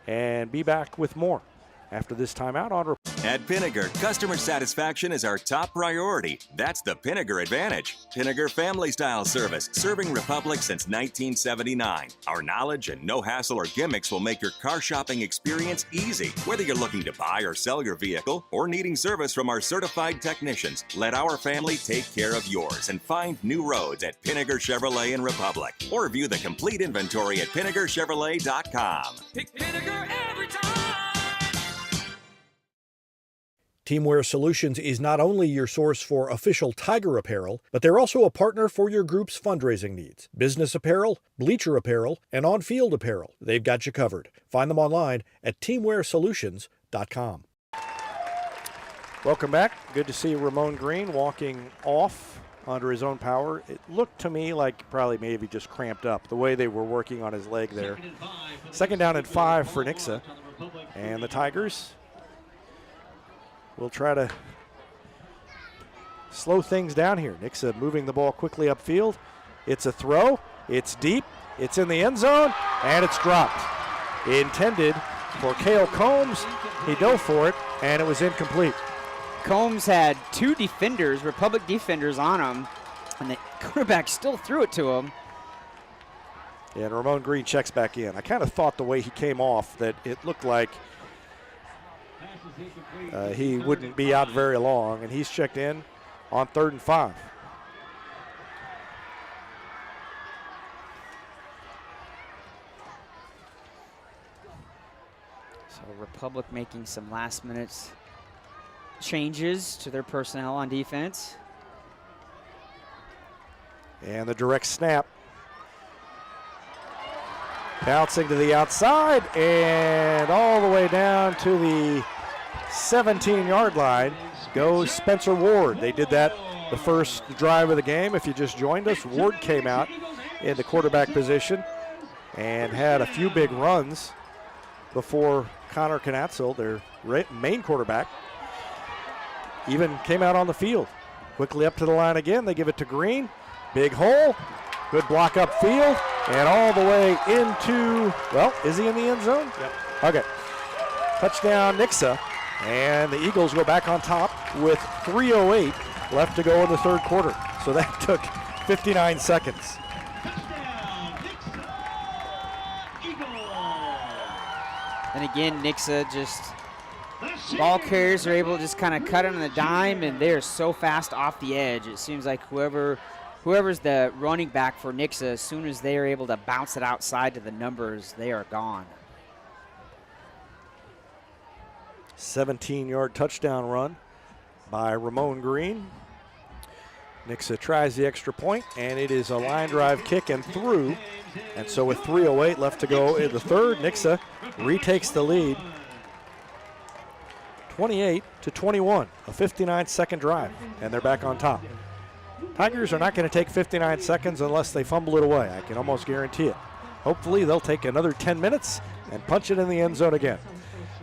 and be back with more after this timeout on. At Pinnaker, customer satisfaction is our top priority. That's the Pinnaker advantage. Pinnaker Family Style Service, serving Republic since 1979. Our knowledge and no hassle or gimmicks will make your car shopping experience easy. Whether you're looking to buy or sell your vehicle or needing service from our certified technicians, let our family take care of yours and find new roads at Pinnaker Chevrolet in Republic. Or view the complete inventory at PinnakerChevrolet.com. Pick Pinnaker every time. Teamwear Solutions is not only your source for official Tiger apparel, but they're also a partner for your group's fundraising needs. Business apparel, bleacher apparel, and on-field apparel. They've got you covered. Find them online at teamwearsolutions.com. Welcome back. Good to see Ramon Green walking off under his own power. It looked to me like probably maybe just cramped up the way they were working on his leg there. Second down and 5 for Nixa. And the Tigers will try to slow things down here. Nixa moving the ball quickly upfield. It's a throw. It's deep. It's in the end zone, and it's dropped. Intended for Cale Combs. He dove for it, and it was incomplete. Combs had two defenders, Republic defenders on him, and the quarterback still threw it to him. And Ramon Green checks back in. I kind of thought the way he came off that it looked like he wouldn't be out very long, and he's checked in on 3rd and 5. So Republic making some last minute changes to their personnel on defense. And the direct snap. Bouncing to the outside and all the way down to the 17-yard line goes Spencer Ward. They did that the first drive of the game. If you just joined us, Ward came out in the quarterback position and had a few big runs before Connor Knatzel, their main quarterback, even came out on the field. Quickly up to the line again. They give it to Green. Big hole. Good block upfield. And all the way into, well, is he in the end zone? Yep. Okay. Touchdown, Nixa. And the Eagles go back on top with 3:08 left to go in the third quarter. So that took 59 seconds. And again, Nixa just, ball carriers are able to just kind of cut on the dime, and they're so fast off the edge. It seems like whoever's the running back for Nixa, as soon as they are able to bounce it outside to the numbers, they are gone. 17-yard touchdown run by Ramon Green. Nixa tries the extra point, and it is a line drive kick and through. And so with 3:08 left to go in the third, Nixa retakes the lead. 28-21, a 59-second drive, and they're back on top. Tigers are not going to take 59 seconds unless they fumble it away. I can almost guarantee it. Hopefully they'll take another 10 minutes and punch it in the end zone again.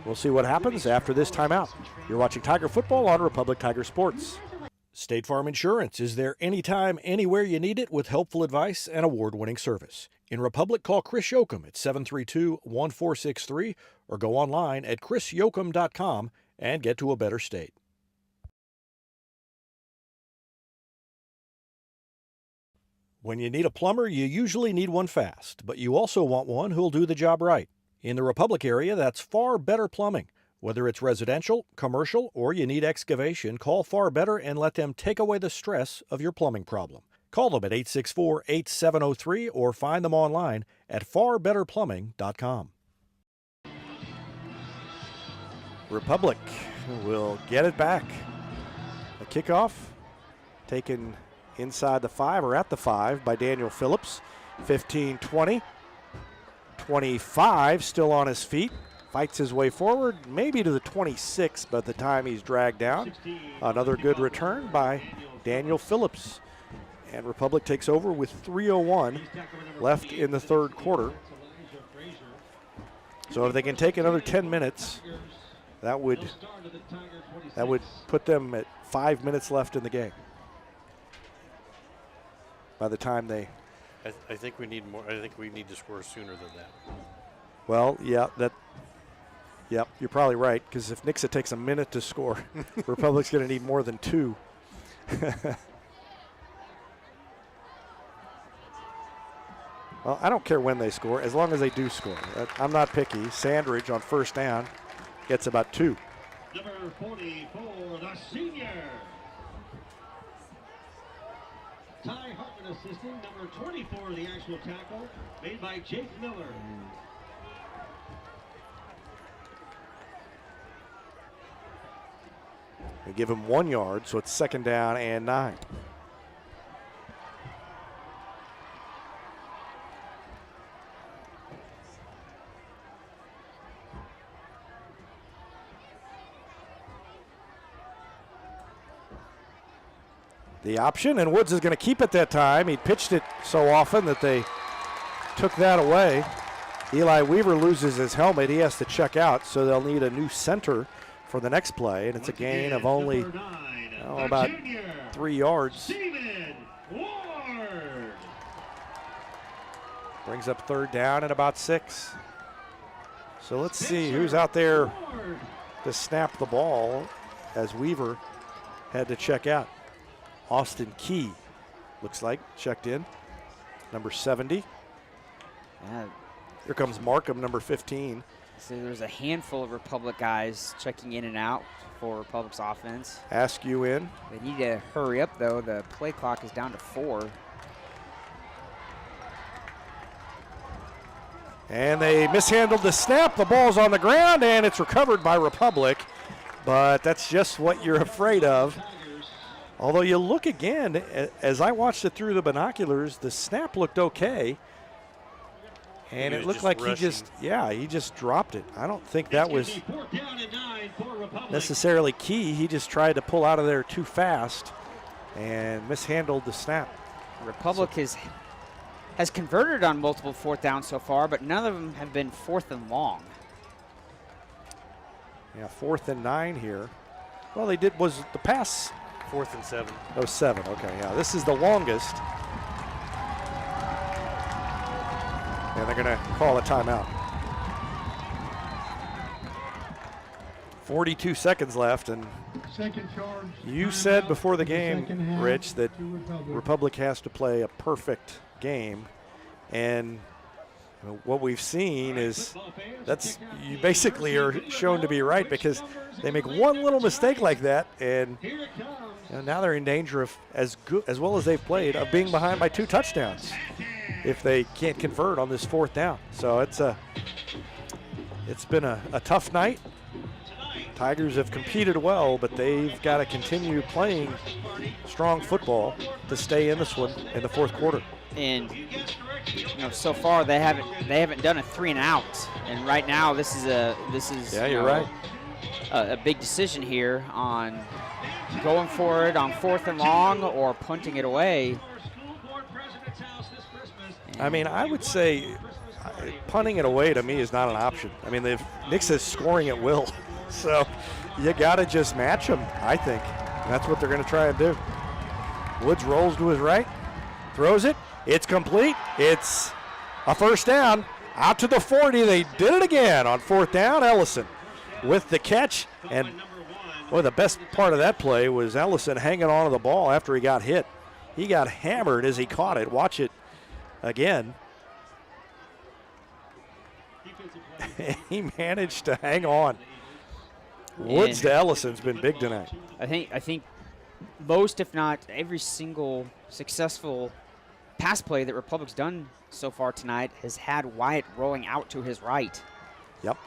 We'll see what happens after this timeout. You're watching Tiger Football on Republic Tiger Sports. State Farm Insurance is there anytime, anywhere you need it with helpful advice and award-winning service. In Republic, call Chris Yoakum at 732-1463 or go online at chrisyoakum.com and get to a better state. When you need a plumber, you usually need one fast, but you also want one who'll do the job right. In the Republic area, that's Far Better Plumbing. Whether it's residential, commercial, or you need excavation, call Far Better and let them take away the stress of your plumbing problem. Call them at 864-8703 or find them online at farbetterplumbing.com. Republic will get it back. A kickoff taken inside the 5 or at the 5 by Daniel Phillips. 15-20. 25 still on his feet. Fights his way forward, maybe to the 26 by the time he's dragged down. Another good return by Daniel Phillips. And Republic takes over with 3:01 left in the third quarter. So if they can take another 10 minutes, that would put them at 5 minutes left in the game. By the time they... I think we need more. I think we need to score sooner than that. Well, yep, you're probably right, because if Nixa takes a minute to score, Republic's going to need more than 2. Well, I don't care when they score, as long as they do score. I'm not picky. Sandridge on first down gets about 2. Number 44, the senior. Ty Hartman assisting. Number 24, the actual tackle, made by Jake Miller. They give him 1 yard, so it's 2nd down and 9. The option, and Woods is going to keep it that time. He pitched it so often that they took that away. Eli Weaver loses his helmet. He has to check out, so they'll need a new center for the next play, and it's a gain of only about 3 yards. Brings up 3rd down and about 6. So let's see who's out there to snap the ball as Weaver had to check out. Austin Key, looks like, checked in, number 70. Here comes Markham, number 15. So there's a handful of Republic guys checking in and out for Republic's offense. Askew in. They need to hurry up, though. The play clock is down to 4. And they mishandled the snap. The ball's on the ground, and it's recovered by Republic. But that's just what you're afraid of. Although you look again, as I watched it through the binoculars, the snap looked okay. And it looked like he just dropped it. I don't think that was necessarily key. He just tried to pull out of there too fast and mishandled the snap. Republic has converted on multiple 4th downs so far, but none of them have been 4th and long. Yeah, 4th and 9 here. Well, they did, was the pass 4th and 7. Oh, 7, okay, yeah. This is the longest. And they're going to call a timeout. 42 seconds left, and you said before the game, Rich, that Republic has to play a perfect game, and what we've seen is you basically are shown to be right, because they make one little mistake like that, and now they're in danger of, as well as they've played, of being behind by 2 touchdowns if they can't convert on this 4th down. So it's been a tough night. Tigers have competed well, but they've got to continue playing strong football to stay in this one in the fourth quarter. And so far they haven't done a 3 and out. And right now this is you're right. A big decision here on going for it on 4th and long or punting it away. I mean, I would say punting it away to me is not an option. I mean, Nixa's scoring at will, so you got to just match them, I think. That's what they're going to try and do. Woods rolls to his right, throws it. It's complete. It's a first down. Out to the 40. They did it again on 4th down. Ellison with the catch. And, boy, the best part of that play was Ellison hanging on to the ball after he got hit. He got hammered as he caught it. Watch it again. He managed to hang on. Woods to Ellison's been big tonight. I think most, if not every single successful pass play that Republic's done so far tonight has had Wyatt rolling out to his right. Yep,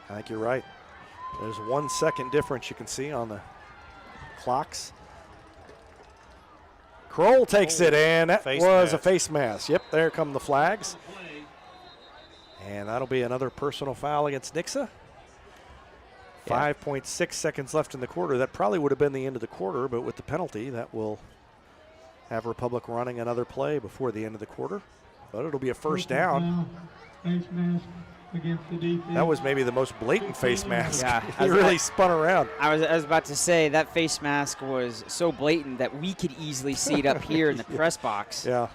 I think you're right. There's 1 second difference you can see on the clocks. Kroll takes it, and that was a face mask. Yep, there come the flags. And that'll be another personal foul against Nixa. 5.6 seconds left in the quarter. That probably would have been the end of the quarter, but with the penalty, that will have Republic running another play before the end of the quarter. But it'll be a first down. Face mask against the defense. That was maybe the most blatant face mask. Yeah, he really spun around. I was about to say that face mask was so blatant that we could easily see it up here in the press box. Yeah.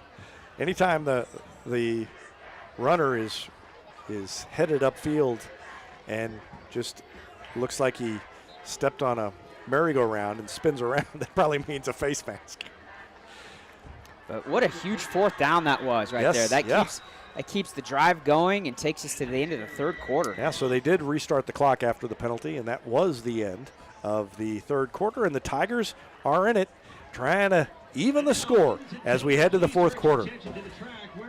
Anytime the runner is headed upfield and just looks like he stepped on a merry-go-round and spins around, that probably means a face mask. But what a huge 4th down that was there. That keeps the drive going and takes us to the end of the third quarter. Yeah, so they did restart the clock after the penalty, and that was the end of the third quarter, and the Tigers are in it, trying to even the score as we head to the fourth quarter.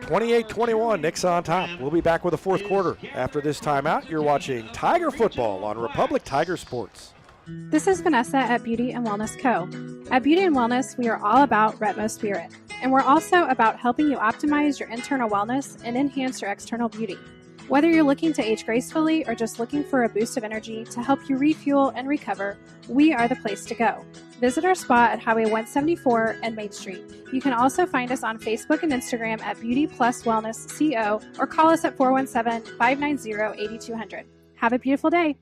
28-21, Nixa on top. We'll be back with the fourth quarter. After this timeout, you're watching Tiger Football on Republic Tiger Sports. This is Vanessa at Beauty and Wellness Co. At Beauty and Wellness, we are all about Retmo Spirit, and we're also about helping you optimize your internal wellness and enhance your external beauty. Whether you're looking to age gracefully or just looking for a boost of energy to help you refuel and recover, we are the place to go. Visit our spot at Highway 174 and Main Street. You can also find us on Facebook and Instagram at Beauty Plus Wellness CO or call us at 417-590-8200. Have a beautiful day.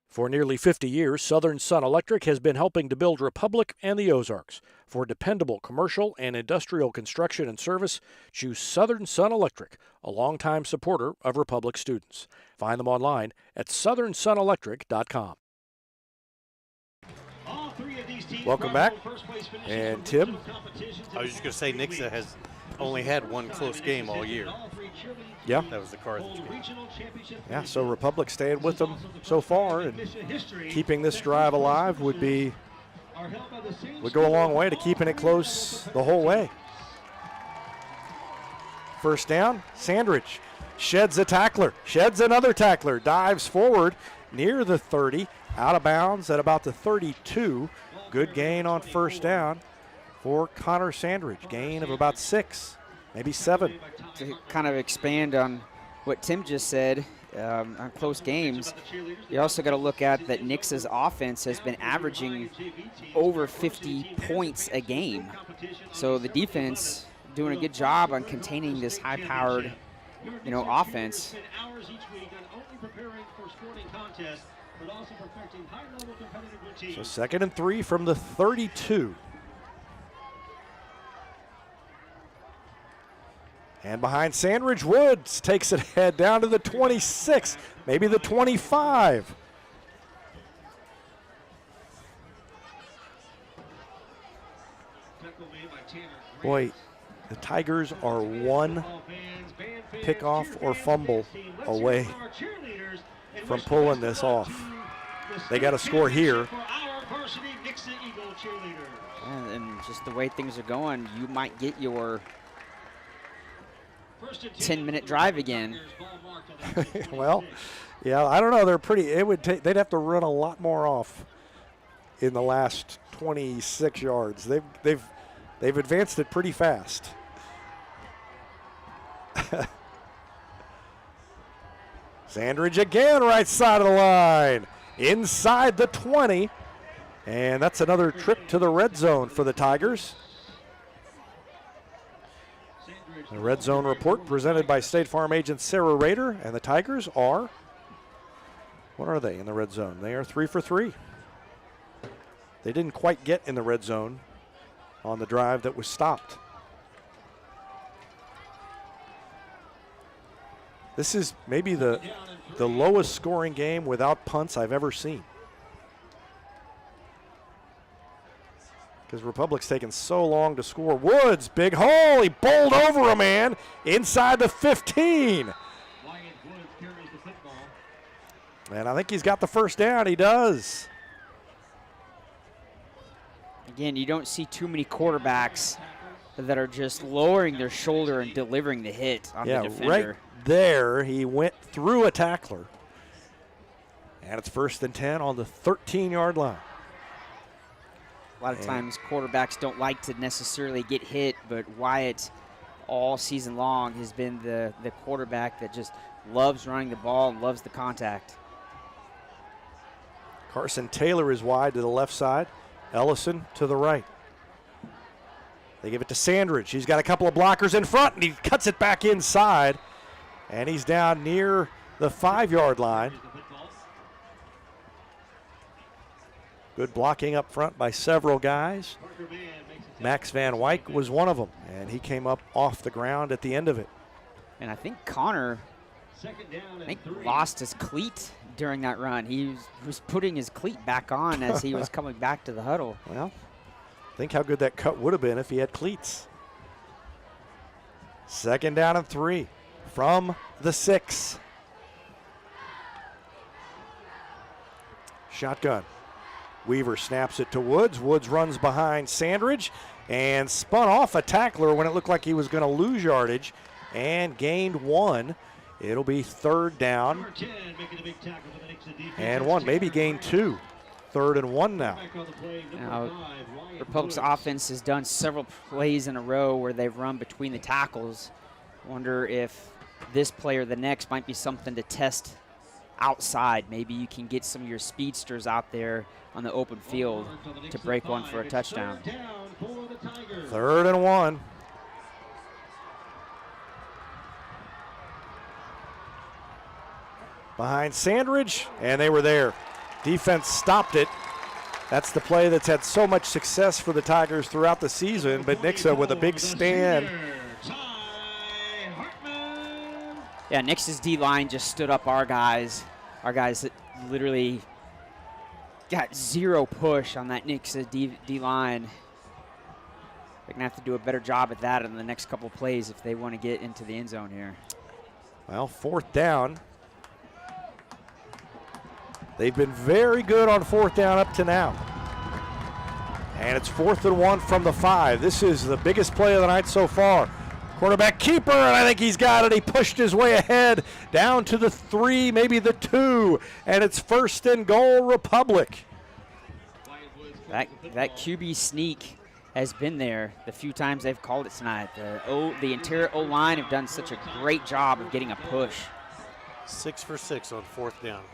For nearly 50 years, Southern Sun Electric has been helping to build Republic and the Ozarks. For dependable commercial and industrial construction and service, choose Southern Sun Electric, a longtime supporter of Republic students. Find them online at southernsunelectric.com. Welcome back. And Tim? I was just going to say Nixa has only had one close game all year. Yeah. That was the Carthage game. Yeah, so Republic staying with them so far, and keeping this drive alive would go a long way to keeping it close the whole way. First down, Sandridge sheds a tackler, sheds another tackler, dives forward near the 30, out of bounds at about the 32. Good gain on first down for Connor Sandridge, gain of about 6, maybe 7. To kind of expand on what Tim just said on close games, you also got to look at that Nixa's offense has been averaging over 50 points a game. So the defense doing a good job on containing this high-powered, offense. So 2nd and 3 from the 32. And behind Sandridge, Woods takes it head down to the 26, maybe the 25. Boy, the Tigers are one pickoff or fumble away from pulling this off. They got to score here. And just the way things are going, you might get your 10-minute drive again. Well, Yeah, I don't know. They're pretty. It would take. They'd have to run a lot more off in the last 26 yards. They've advanced it pretty fast. Sandridge again, right side of the line, inside the 20, and that's another trip to the red zone for the Tigers. The red zone report presented by State Farm agent Sarah Rader, and the Tigers are. What are they in the red zone? They are 3 for 3. They didn't quite get in the red zone on the drive that was stopped. This is maybe the lowest scoring game without punts I've ever seen. Because Republic's taken so long to score. Woods, big hole. He bowled over a man inside the 15. And I think he's got the first down. He does. Again, you don't see too many quarterbacks that are just lowering their shoulder and delivering the hit on the defender. Right there, he went through a tackler. And it's 1st and 10 on the 13-yard line. A lot of times quarterbacks don't like to necessarily get hit, but Wyatt all season long has been the quarterback that just loves running the ball and loves the contact. Carson Taylor is wide to the left side. Ellison to the right. They give it to Sandridge. He's got a couple of blockers in front, and he cuts it back inside. And he's down near the 5-yard line. Good blocking up front by several guys. Max Van Wyk was one of them, and he came up off the ground at the end of it. And I think Connor lost his cleat during that run. He was putting his cleat back on as he was coming back to the huddle. Well, think how good that cut would have been if he had cleats. 2nd down and 3 from the 6. Shotgun. Weaver snaps it to Woods. Woods runs behind Sandridge and spun off a tackler when it looked like he was going to lose yardage and gained 1. It'll be 3rd down and 1, maybe gain 2. 3rd and 1 now. Republic's offense has done several plays in a row where they've run between the tackles. Wonder if this play or the next might be something to test outside. Maybe you can get some of your speedsters out there on the open field to break one for a touchdown. 3rd and 1. Behind Sandridge, and they were there. Defense stopped it. That's the play that's had so much success for the Tigers throughout the season, but Nixa with a big stand. Yeah, Nix's D-line just stood up our guys. Our guys that literally got 0 push on that Nixa D-line. They're going to have to do a better job at that in the next couple plays if they want to get into the end zone here. Well, 4th down. They've been very good on 4th down up to now. And it's 4th and 1 from the 5. This is the biggest play of the night so far. Quarterback keeper, and I think he's got it. He pushed his way ahead down to the 3, maybe the 2, and it's 1st and goal, Republic. That QB sneak has been there the few times they've called it tonight. The interior O-line have done such a great job of getting a push. 6 for 6 on 4th down.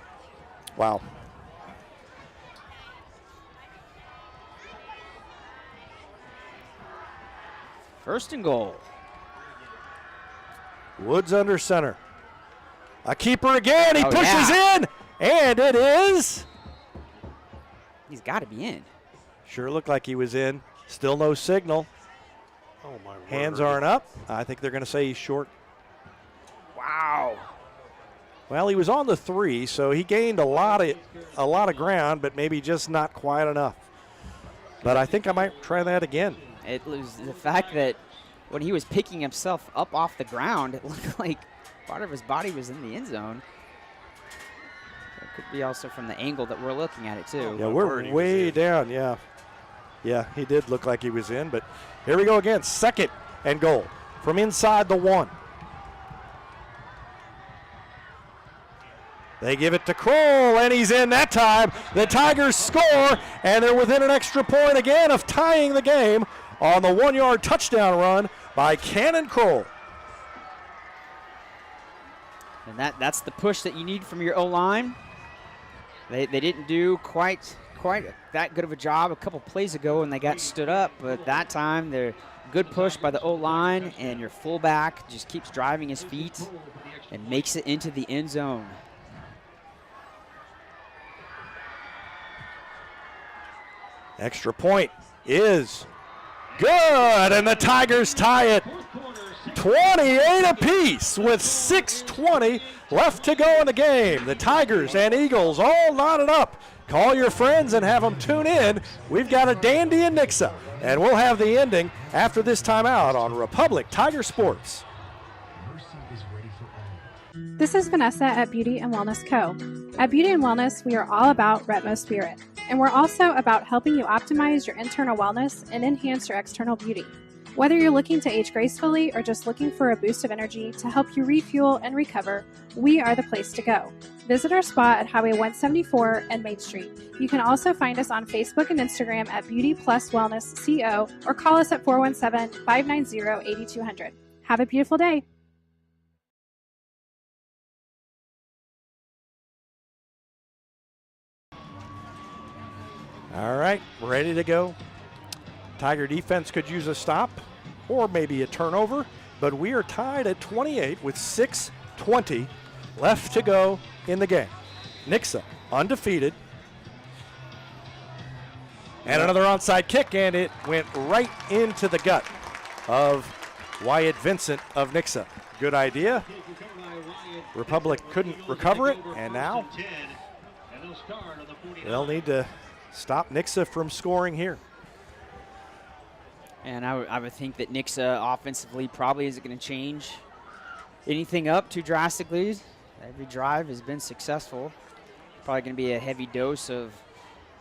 Wow. First and goal. Woods under center. A keeper again. He pushes in, and it is. He's got to be in. Sure looked like he was in. Still no signal. Oh, my word. Hands aren't up. I think they're going to say he's short. Wow. Well, he was on the 3, so he gained a lot of ground, but maybe just not quite enough. But I think I might try that again. It was the fact that when he was picking himself up off the ground, it looked like part of his body was in the end zone. It could be also from the angle that we're looking at it, too. Yeah, we're way down, yeah. Yeah, he did look like he was in, but here we go again. 2nd and goal from inside the 1. They give it to Kroll, and he's in that time. The Tigers score, and they're within an extra point again of tying the game on the 1-yard touchdown run by Cannon Kroll. And that's the push that you need from your O-line. They didn't do quite that good of a job a couple plays ago when they got stood up, but that time they're good push by the O-line, and your fullback just keeps driving his feet and makes it into the end zone. Extra point is good, and the Tigers tie it 28 apiece with 6:20 left to go in the game. The Tigers and Eagles all knotted up. Call your friends and have them tune in. We've got a dandy in Nixa, and we'll have the ending after this timeout on Republic Tiger Sports. This is Vanessa at Beauty and Wellness Co. At Beauty and Wellness, we are all about Retmo Spirit, and we're also about helping you optimize your internal wellness and enhance your external beauty. Whether you're looking to age gracefully or just looking for a boost of energy to help you refuel and recover, we are the place to go. Visit our spot at Highway 174 and Main Street. You can also find us on Facebook and Instagram at Beauty Plus Wellness CO or call us at 417-590-8200. Have a beautiful day. All right, ready to go. Tiger defense could use a stop or maybe a turnover, but we are tied at 28 with 6:20 left to go in the game. Nixa undefeated. And another onside kick, and it went right into the gut of Wyatt Vincent of Nixa. Good idea. Republic couldn't recover it, and now they'll need to stop Nixa from scoring here. And I would think that Nixa offensively probably isn't going to change anything up too drastically. Every drive has been successful. Probably going to be a heavy dose of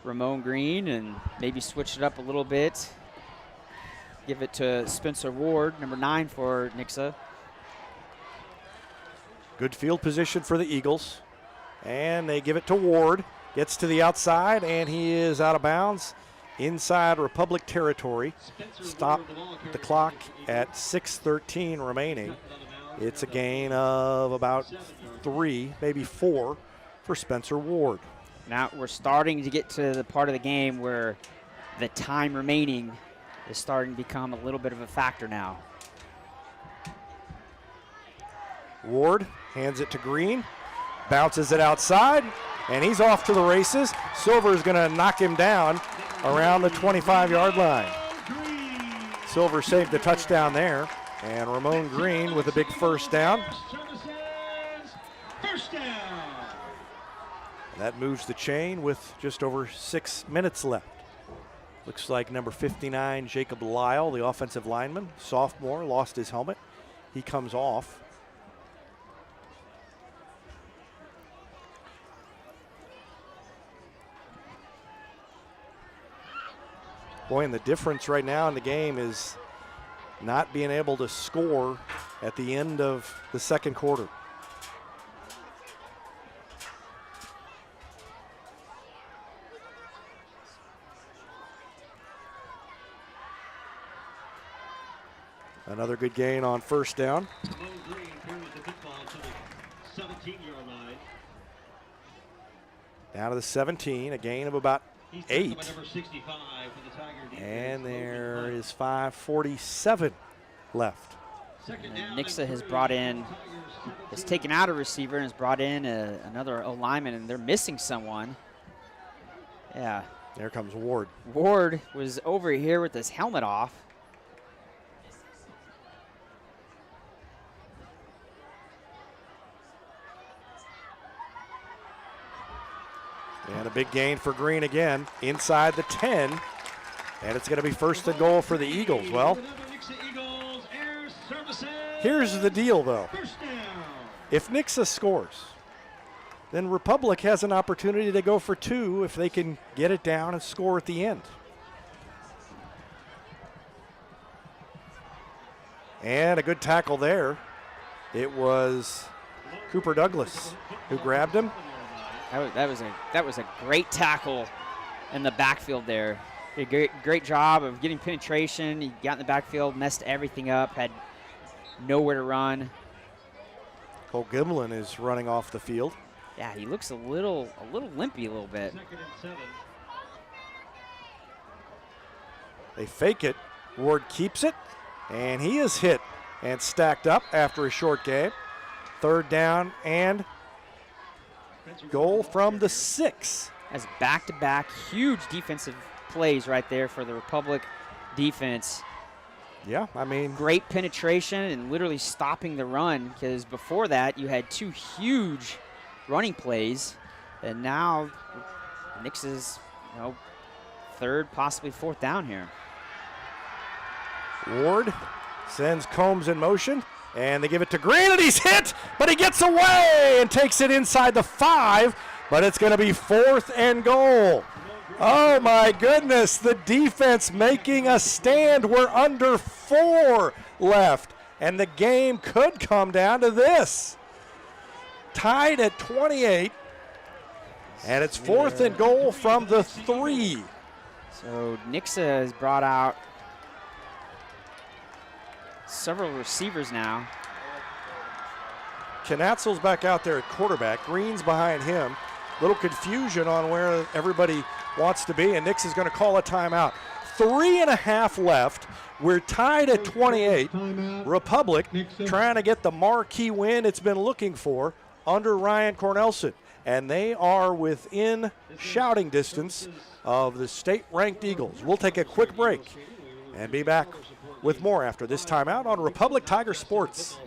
Ramon Green and maybe switch it up a little bit. Give it to Spencer Ward, number 9 for Nixa. Good field position for the Eagles. And they give it to Ward. Gets to the outside, and he is out of bounds inside Republic territory. Stop the clock at 6:13 remaining. It's a gain of about 3, maybe 4 for Spencer Ward. Now we're starting to get to the part of the game where the time remaining is starting to become a little bit of a factor now. Ward hands it to Green, bounces it outside, and he's off to the races. Silver's going to knock him down around the 25-yard line. Silver saved the touchdown there, and Ramon Green with a big first down. That moves the chain with just over 6 minutes left. Looks like number 59, Jacob Lyle, the offensive lineman, sophomore, lost his helmet. He comes off. Boy, and the difference right now in the game is not being able to score at the end of the second quarter. Another good gain on first down. Down to the 17, a gain of about 8. And there is 5:47 left. And Nixa has brought in, has taken out a receiver and has brought in another O-lineman, and they're missing someone. Yeah. There comes Ward. Ward was over here with his helmet off. And a big gain for Green again, inside the 10. And it's going to be first and goal for the Eagles. Well, here's the deal, though. If Nixa scores, then Republic has an opportunity to go for 2 if they can get it down and score at the end. And a good tackle there. It was Cooper Douglas who grabbed him. That was a great tackle in the backfield there. Did a great job of getting penetration. He got in the backfield, messed everything up, had nowhere to run. Cole Gimlin is running off the field. Yeah, he looks a little limpy a little bit. 2nd and 7. They fake it. Ward keeps it, and he is hit and stacked up after a short game. 3rd down and goal from the 6. As back-to-back huge defensive plays right there for the Republic defense. Yeah, I mean, great penetration and literally stopping the run, because before that you had 2 huge running plays, and now Nixa's 3rd, possibly 4th down here. Ward sends Combs in motion, and they give it to Green, and he's hit, but he gets away and takes it inside the 5, but it's going to be 4th and goal. Oh my goodness, the defense making a stand. We're under 4 left, and the game could come down to this. Tied at 28, and it's 4th and goal from the 3. So Nixa has brought out several receivers now. Knatzel's back out there at quarterback. Green's behind him. Little confusion on where everybody wants to be, and Nix is going to call a timeout. 3.5 left. We're tied at 28. Republic trying to get the marquee win it's been looking for under Ryan Cornelson, and they are within shouting distance of the state-ranked Eagles. We'll take a quick break and be back with more after this timeout on Republic Tiger Sports.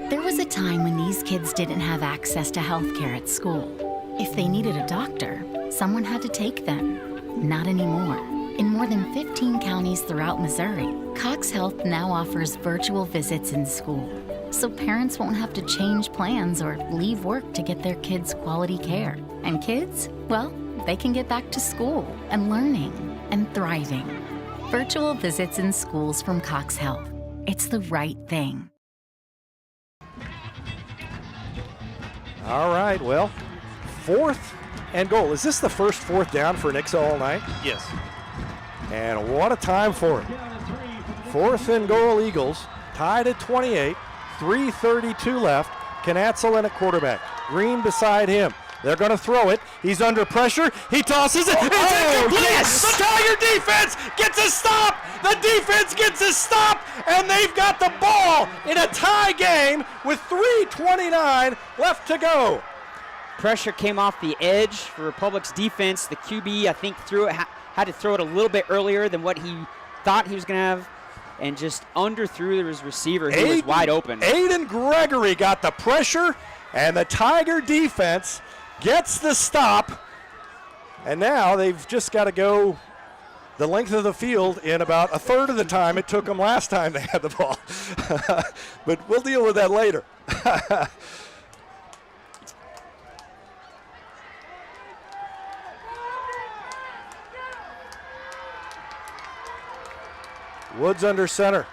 There was a time when these kids didn't have access to health care at school. If they needed a doctor, someone had to take them. Not anymore. In more than 15 counties throughout Missouri, Cox Health now offers virtual visits in school, so parents won't have to change plans or leave work to get their kids quality care. And kids, well, they can get back to school and learning and thriving. Virtual visits in schools from Cox Health. It's the right thing. All right, well, 4th and goal. Is this the first 4th down for Nixa all night? Yes. And what a time for it. 4th and goal Eagles, tied at 28, 3:32 left. Knatzel in at quarterback. Green beside him. They're going to throw it. He's under pressure. He tosses it. It's incomplete. Yes. The Tiger defense gets a stop. The defense gets a stop, and they've got the ball in a tie game with 3:29 left to go. Pressure came off the edge for Republic's defense. The QB, I think, had to throw it a little bit earlier than what he thought he was going to have, and just underthrew his receiver who was wide open. Aiden Gregory got the pressure, and the Tiger defense gets the stop, and now they've just got to go the length of the field in about a third of the time it took them last time they had the ball. But we'll deal with that later. Woods under center.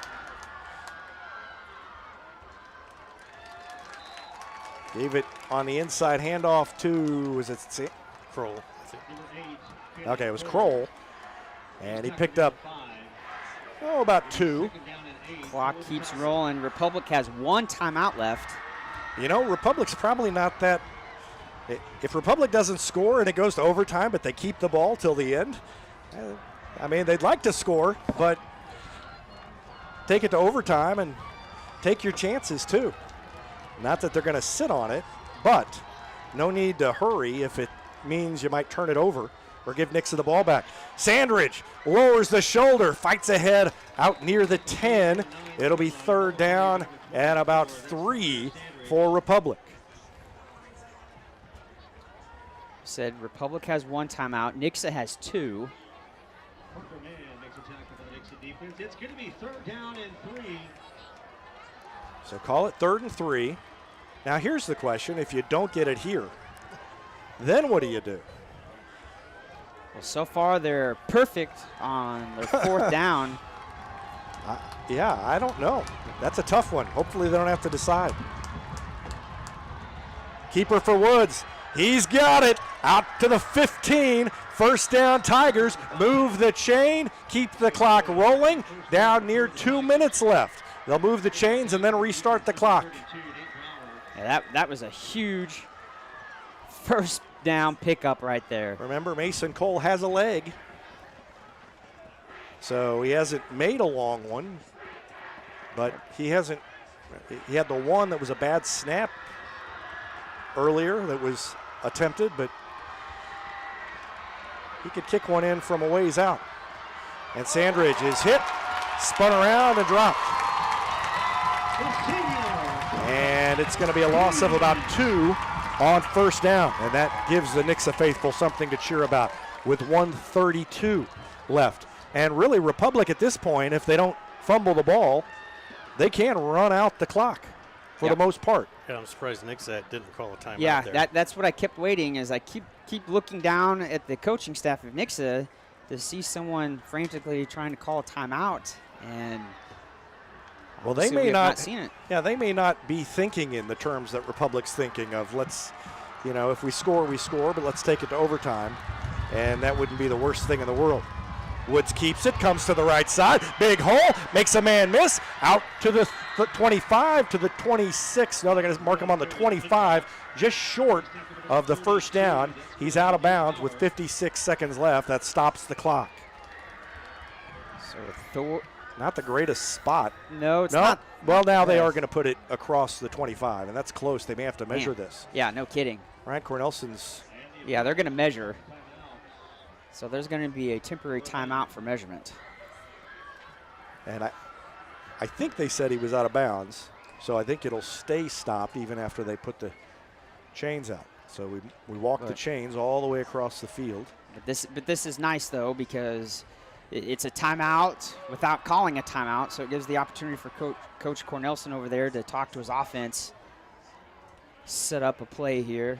Gave it on the inside handoff to, was it Kroll, I think. Okay, it was Kroll. And he picked up, about 2. Clock keeps rolling. Republic has 1 timeout left. You know, Republic's probably not that. If Republic doesn't score and it goes to overtime, but they keep the ball till the end, I mean, they'd like to score, but take it to overtime and take your chances too. Not that they're going to sit on it, but no need to hurry if it means you might turn it over or give Nixa the ball back. Sandridge lowers the shoulder, fights ahead out near the 10. It'll be 3rd down and about 3 for Republic. Said Republic has 1 timeout. Nixa has 2. It's going to be 3rd down and 3. So call it 3rd and 3. Now here's the question. If you don't get it here, then what do you do? Well, so far they're perfect on their 4th down. Yeah, I don't know. That's a tough one. Hopefully they don't have to decide. Keeper for Woods. He's got it. Out to the 15. First down, Tigers. Move the chain. Keep the clock rolling. Down near 2 minutes left. They'll move the chains and then restart the clock. Yeah, that was a huge first down pickup right there. Remember, Mason Cole has a leg. So he hasn't made a long one, but he had the one that was a bad snap earlier that was attempted, but he could kick one in from a ways out. And Sandridge is hit, spun around and dropped. And it's going to be a loss of about 2 on first down, and that gives the Nixa faithful something to cheer about with 1:32 left. And really, Republic at this point, if they don't fumble the ball, they can run out the clock for the most part. Yeah, I'm surprised Nixa didn't call a timeout there. Yeah, that's what I kept waiting, as I keep looking down at the coaching staff of Nixa to see someone frantically trying to call a timeout, and well, they may not seen it. Yeah, they may not be thinking in the terms that Republic's thinking of. Let's, if we score, we score, but let's take it to overtime, and that wouldn't be the worst thing in the world. Woods keeps it, comes to the right side, big hole, makes a man miss, out to the 25, to the 26. No, they're going to mark him on the 25, just short of the first down. He's out of bounds with 56 seconds left. That stops the clock. So not the greatest spot. No, it's not. Well, now they are going to put it across the 25, and that's close. They may have to measure this. Yeah, no kidding. Ryan Cornelson's. Yeah, they're going to measure. So there's going to be a temporary timeout for measurement. And I think they said he was out of bounds, so I think it'll stay stopped even after they put the chains out. So we walk the chains all the way across the field. But this is nice, though, because it's a timeout without calling a timeout, so it gives the opportunity for Coach Cornelson over there to talk to his offense, set up a play here.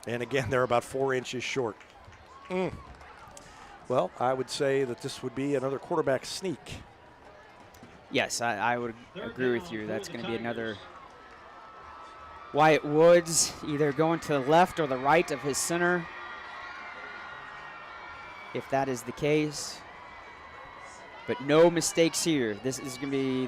And again, they're about 4 inches short. Well, I would say that this would be another quarterback sneak. Yes, I would agree with you. That's going to be another Wyatt Woods either going to the left or the right of his center, if that is the case. But no mistakes here. This is going to be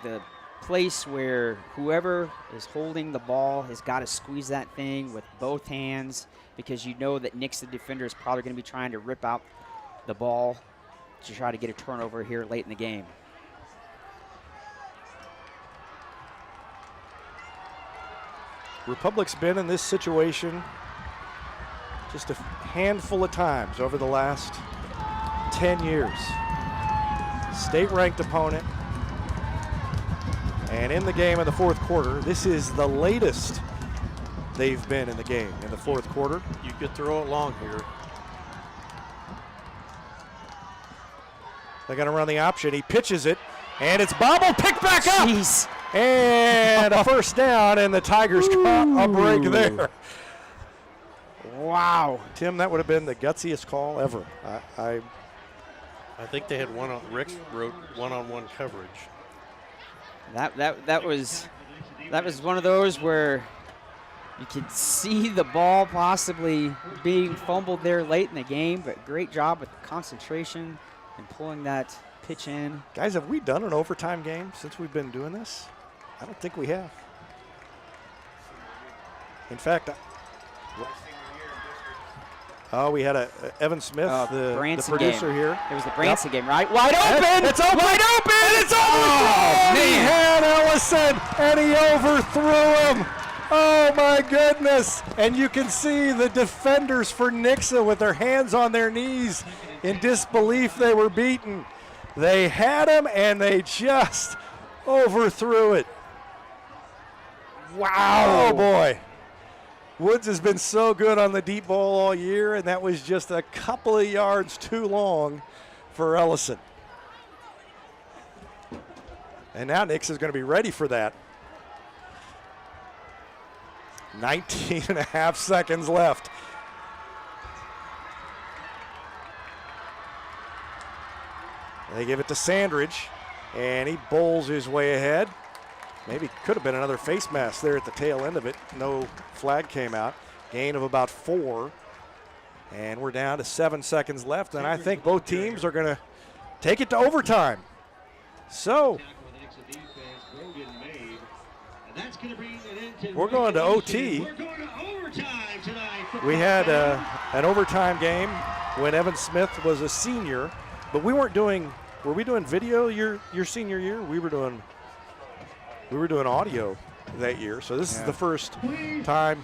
the place where whoever is holding the ball has got to squeeze that thing with both hands, because you know that Nixa, the defender, is probably going to be trying to rip out the ball to try to get a turnover here late in the game. Republic's been in this situation just a handful of times over the last 10 years. State-ranked opponent. And in the game in the fourth quarter, this is the latest they've been in the game in the fourth quarter. You could throw it long here. They're going to run the option. He pitches it, and it's bobbled, picked back up. Jeez. And a first down, and the Tigers got a break there. Wow. Tim, that would have been the gutsiest call ever. I think they had Rick's wrote one-on-one coverage. That was one of those where you could see the ball possibly being fumbled there late in the game, but great job with concentration and pulling that pitch in. Guys, have we done an overtime game since we've been doing this? I don't think we have. In fact, we had Evan Smith, the producer game. here. It was the Branson game, right? Wide open! It's open! Wide open! It's overthrown! He had Ellison, and he overthrew him. Oh, my goodness. And you can see the defenders for Nixa with their hands on their knees in disbelief they were beaten. They had him, and they just overthrew it. Wow. Oh, boy. Woods has been so good on the deep ball all year, and that was just a couple of yards too long for Ellison. And now Nixa is going to be ready for that. 19 and a half seconds left. They give it to Sandridge, and he bowls his way ahead. Maybe could have been another face mask there at the tail end of it. No flag came out. Gain of about 4. And we're down to 7 seconds left, and I think both teams are going to take it to overtime. So we're going to OT. We had an overtime game when Evan Smith was a senior, but we weren't doing. Were we doing video your senior year? We were doing audio that year. So this is the first time.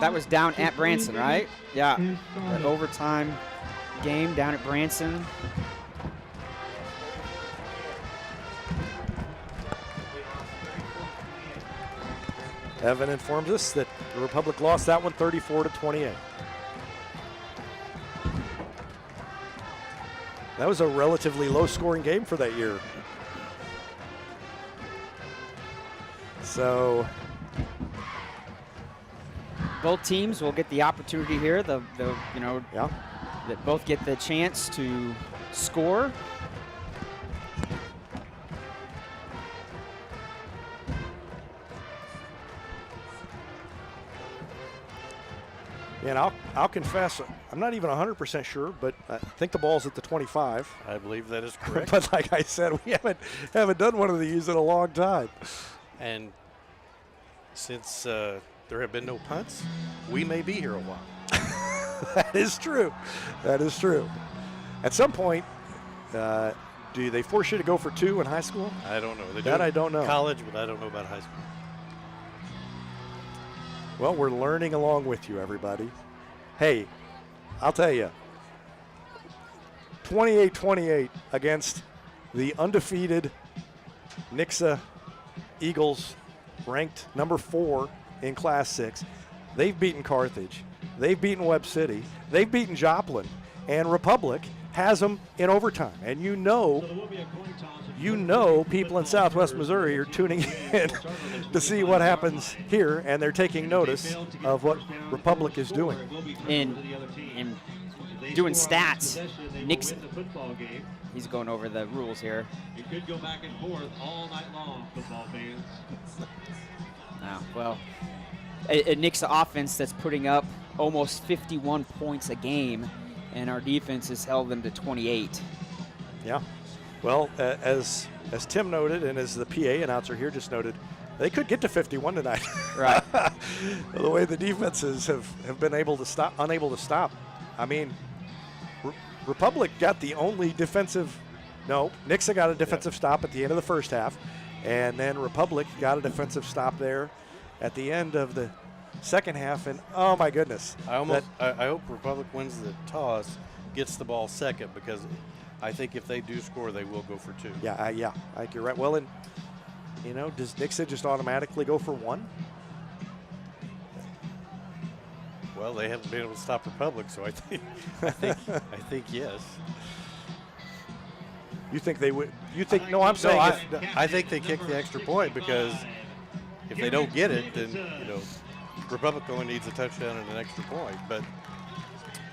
That was down at Branson, right? Yeah, that overtime game down at Branson. Evan informs us that the Republic lost that one 34-28. That was a relatively low-scoring game for that year. So both teams will get the opportunity here. That both get the chance to score. And I'll confess, I'm not even 100% sure, but I think the ball's at the 25. I believe that is correct. But like I said, we haven't done one of these in a long time. And since there have been no punts, we may be here a while. That is true. That is true. At some point, do they force you to go for 2 in high school? I don't know. That I don't know. College, but I don't know about high school. Well, we're learning along with you, everybody. Hey, I'll tell you, 28-28 against the undefeated Nixa Eagles, ranked number 4 in Class 6. They've beaten Carthage. They've beaten Webb City. They've beaten Joplin. And Republic has them in overtime. And you know people in Southwest Missouri are tuning in to see what happens here, and they're taking notice of what Republic is doing. In doing stats, Nixa, he's going over the rules here. It could go back and forth all night long, football fans. Well, a Nixa offense that's putting up almost 51 points a game, and our defense has held them to 28. Yeah. Well, as Tim noted, and as the PA announcer here just noted, they could get to 51 tonight. Right. The way the defenses have been unable to stop. I mean, Republic got the only defensive. No, Nixa got a defensive stop at the end of the first half, and then Republic got a defensive stop there at the end of the second half. And oh my goodness, I hope Republic wins the toss, gets the ball second, because I think if they do score, they will go for 2. Yeah, I think you're right. Well, and does Nixa just automatically go for 1? Well, they haven't been able to stop Republic, so I think yes. You think they would? You think? No, I'm saying. I think they kick the extra point, because if they don't get it, then Republic only needs a touchdown and an extra point. But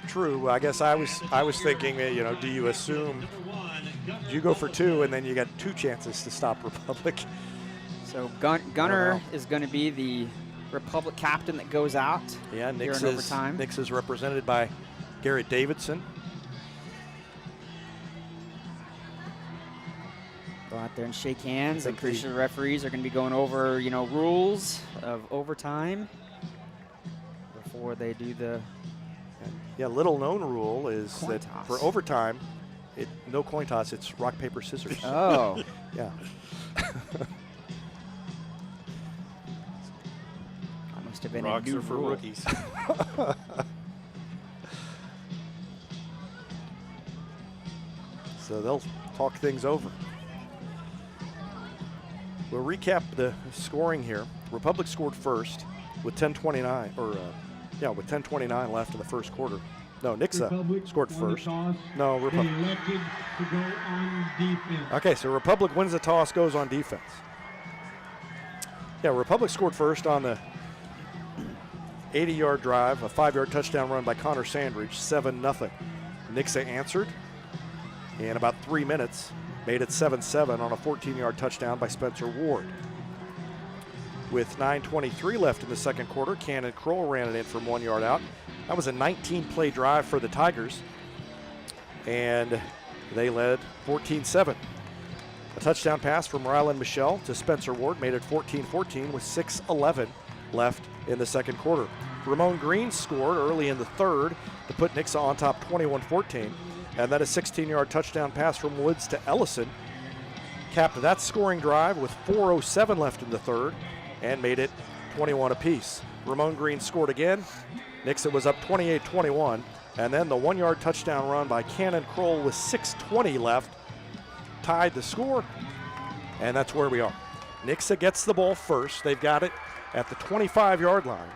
true. I guess I was thinking, do you assume you go for 2 and then you got 2 chances to stop Republic? So Gunner is going to be the Republic captain that goes out. Yeah, here in overtime. Nixa is represented by Garrett Davidson. Go out there and shake hands. I'm pretty sure the referees are going to be going over, rules of overtime before they do the. Yeah, little known rule is coin that toss. For overtime, no coin toss. It's rock, paper, scissors. Oh. Yeah. That must have been Rocks a new are for rule. rookies. So they'll talk things over. We'll recap the scoring here. Republic scored first with 10:29, with 10:29 left in the first quarter. No, Nixa scored first. No, Republic. To go on defense. Okay, so Republic wins the toss, goes on defense. Yeah, Republic scored first on the 80-yard drive, a 5-yard touchdown run by Connor Sandridge, 7-0. Nixa answered in about 3 minutes, made it 7-7 on a 14-yard touchdown by Spencer Ward. with 9:23 left in the second quarter. Cannon Kroll ran it in from 1 yard out. That was a 19-play drive for the Tigers, and they led 14-7. A touchdown pass from Rylan Michelle to Spencer Ward made it 14-14 with 6:11 left in the second quarter. Ramon Green scored early in the third to put Nixa on top 21-14, and then a 16-yard touchdown pass from Woods to Ellison capped that scoring drive with 4:07 left in the third and made it 21 apiece. Ramon Green scored again. Nixa was up 28-21, and then the 1 yard touchdown run by Cannon Kroll with 6:20 left tied the score, and that's where we are. Nixa gets the ball first. They've got it at the 25-yard line.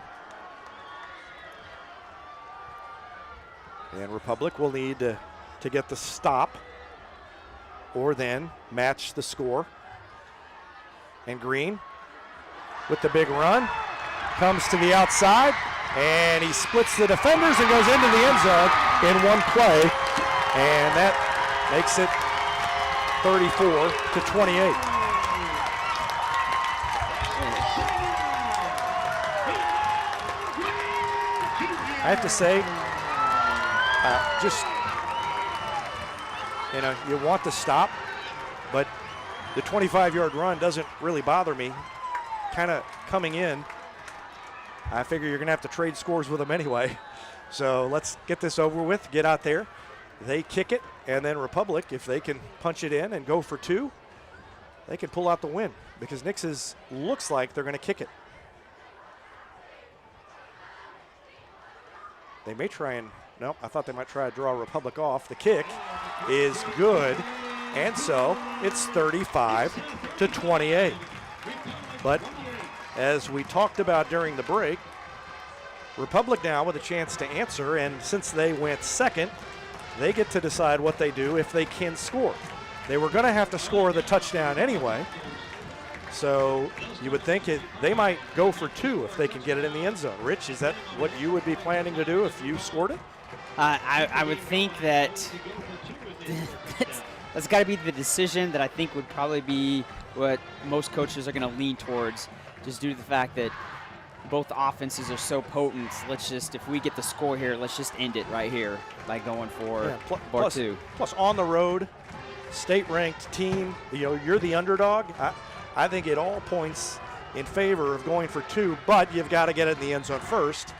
And Republic will need to get the stop or then match the score. And Green with the big run comes to the outside, and he splits the defenders and goes into the end zone in one play, and that makes it 34-28. I have to say, you want to stop, but the 25-yard run doesn't really bother me. Kind of coming in, I figure you're going to have to trade scores with them anyway. So let's get this over with, get out there. They kick it, and then Republic, if they can punch it in and go for two, they can pull out the win because Nix's looks like they're going to kick it. They may try and, no, I thought they might try to draw Republic off. The kick is good, and so it's 35-28. But as we talked about during the break, Republic now with a chance to answer, and since they went second, they get to decide what they do if they can score. They were going to have to score the touchdown anyway, so you would think they might go for two if they can get it in the end zone. Rich, is that what you would be planning to do if you scored it? I would think that that's got to be the decision that I think would probably be what most coaches are going to lean towards, just due to the fact that both offenses are so potent. If we get the score here, let's just end it right here by going for two. Plus on the road, state-ranked team, you're the underdog. I think it all points in favor of going for two, but you've got to get it in the end zone first.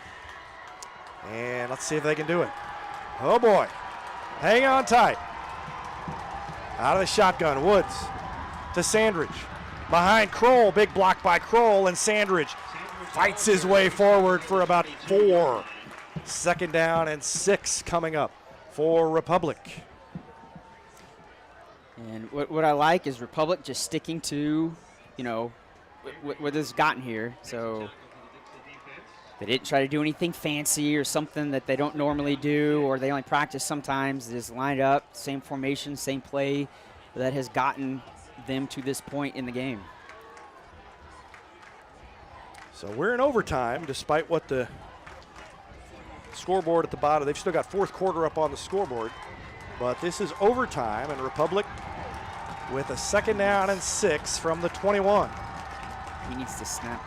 And let's see if they can do it. Oh boy, hang on tight. Out of the shotgun, Woods to Sandridge. Behind Kroll, big block by Kroll, and Sandridge fights his way forward for about 4. Second down and 6 coming up for Republic. And what I like is Republic just sticking to, what has gotten here. So they didn't try to do anything fancy or something that they don't normally do, or they only practice sometimes. They just lined up, same formation, same play that has gotten them to this point in the game. So we're in overtime, despite what the scoreboard at the bottom, they've still got fourth quarter up on the scoreboard, but this is overtime, and Republic with a second down and 6 from the 21. He needs to snap.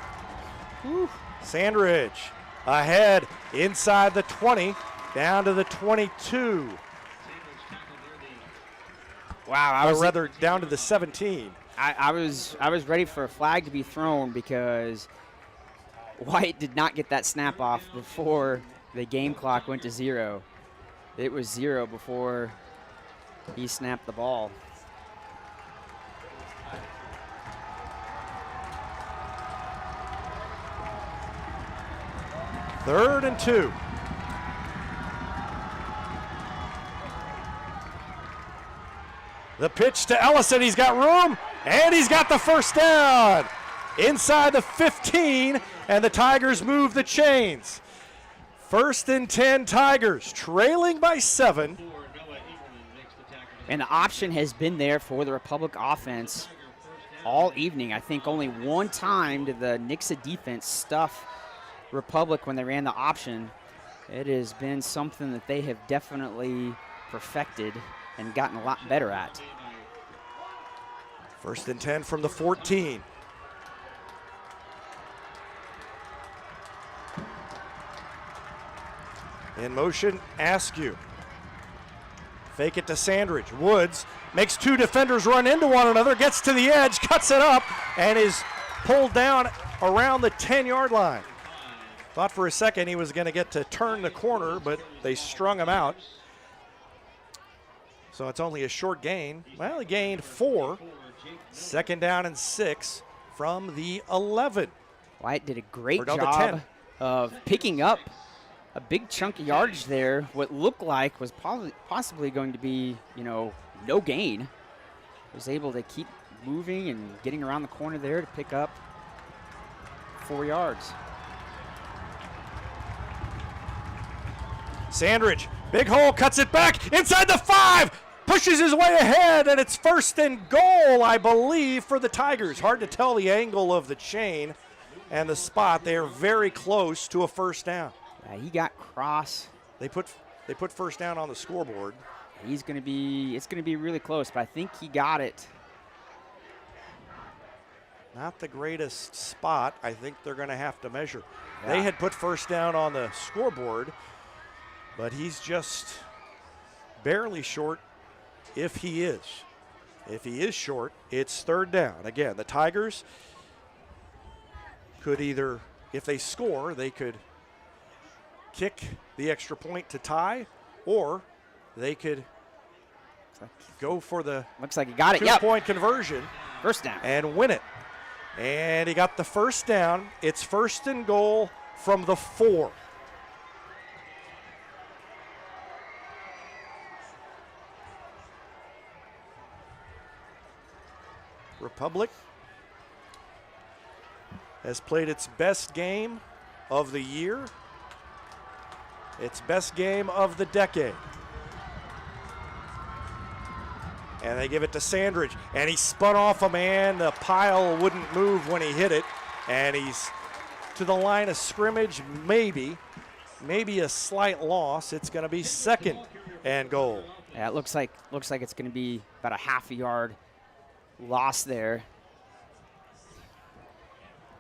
Whew. Sandridge ahead inside the 20, down to the 22. Wow, rather down to the 17. I was ready for a flag to be thrown because White did not get that snap off before the game clock went to 0. It was 0 before he snapped the ball. Third and 2. The pitch to Ellison. He's got room, and he's got the first down. Inside the 15, and the Tigers move the chains. First and 10 Tigers, trailing by 7. And the option has been there for the Republic offense all evening. I think only one time did the Nixa defense stuff Republic when they ran the option. It has been something that they have definitely perfected and gotten a lot better at. First and 10 from the 14. In motion, Askew. Fake it to Sandridge. Woods makes two defenders run into one another, gets to the edge, cuts it up, and is pulled down around the 10-yard line. Thought for a second he was going to get to turn the corner, but they strung him out. So it's only a short gain. Well, he gained 4. 2nd down and 6 from the 11. Wyatt did a great down to job 10. of picking up a big chunk of yardage there. What looked like was possibly going to be, no gain. Was able to keep moving and getting around the corner there to pick up 4 yards. Sandridge, big hole, cuts it back inside the 5, pushes his way ahead, and it's 1st and goal, I believe, for the Tigers. Hard to tell the angle of the chain and the spot. They are very close to a 1st down. He got cross. They put 1st down on the scoreboard. It's going to be really close, but I think he got it. Not the greatest spot. I think they're going to have to measure. Yeah. They had put 1st down on the scoreboard, but he's just barely short if he is. If he is short, it's 3rd down. Again, the Tigers could either, if they score, they could kick the extra point to tie, or they could go for the looks like he got it. 2-point conversion. 1st down. And win it. And he got the 1st down. It's 1st and goal from the 4. Republic has played its best game of the year, its best game of the decade. And they give it to Sandridge, and he spun off a man. The pile wouldn't move when he hit it, and he's to the line of scrimmage, maybe a slight loss. It's going to be 2nd and goal. Yeah, it looks like it's going to be about a half a yard loss there.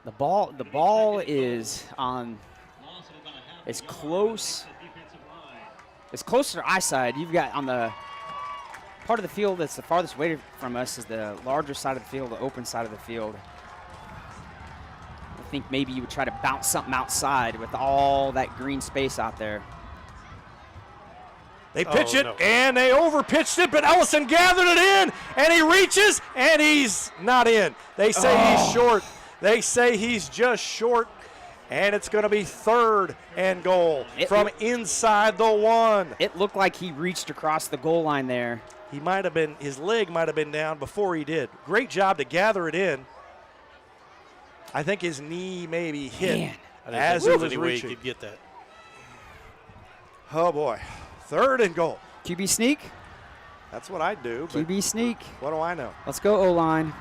The ball is on as close to their eye side. You've got on the part of the field that's the farthest away from us is the larger side of the field, the open side of the field. I think maybe you would try to bounce something outside with all that green space out there. They pitch it, and they overpitched it, but Ellison gathered it in, and he reaches, and he's not in. They say he's short. They say he's just short, and it's going to be 3rd and goal from inside the 1. It looked like he reached across the goal line there. He might have been, his leg might have been down before he did. Great job to gather it in. I think his knee maybe hit as he was reaching. He could get that. Oh boy, 3rd and goal. QB sneak. That's what I do. QB sneak. What do I know? Let's go O-line.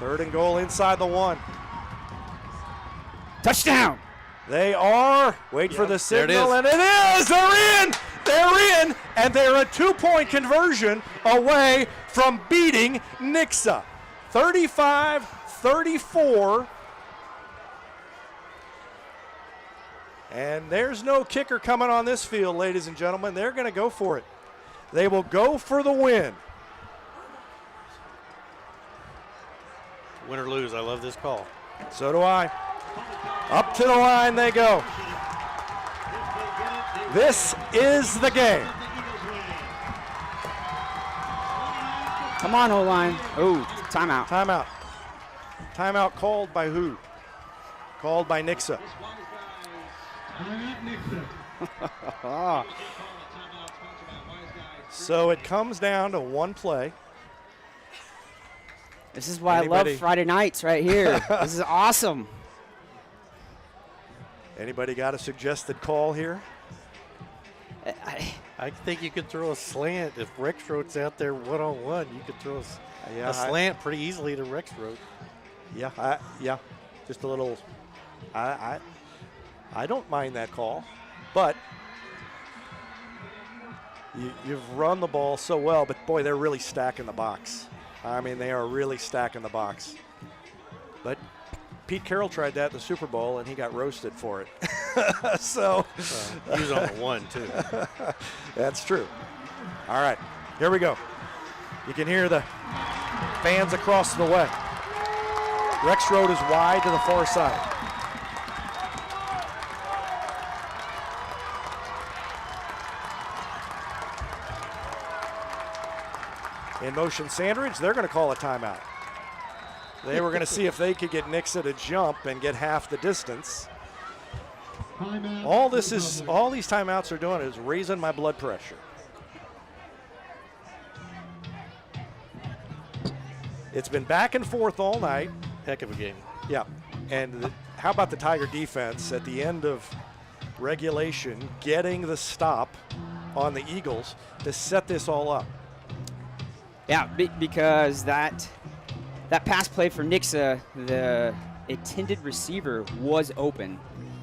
3rd and goal inside the 1. Touchdown. They are. Wait for the signal, and it is. They're in. They're in, and they're a 2-point conversion away from beating Nixa. 35-34. And there's no kicker coming on this field, ladies and gentlemen. They're going to go for it. They will go for the win. Win or lose, I love this call. So do I. Up to the line they go. This is the game. Come on, O-line. Oh, timeout. Timeout. Timeout called by who? Called by Nixa. So it comes down to one play. This is why I love Friday nights right here. This is awesome. Anybody got a suggested call here? I think you could throw a slant. If Rexroad's out there one-on-one, you could throw a slant pretty easily to Rexroad. Yeah, just a little. I don't mind that call, but you've run the ball so well. But boy, they're really stacking the box. I mean, they are really stacking the box. But Pete Carroll tried that in the Super Bowl, and he got roasted for it. So he was on the one, too. That's true. All right, here we go. You can hear the fans across the way. Rex Road is wide to the far side. In motion Sandridge, they're going to call a timeout. They were going to see if they could get Nixa to jump and get half the distance. All these timeouts are doing is raising my blood pressure. It's been back and forth all night. Heck of a game. Yeah. And how about the Tiger defense at the end of regulation getting the stop on the Eagles to set this all up? Yeah, because that pass play for Nixa, the intended receiver was open.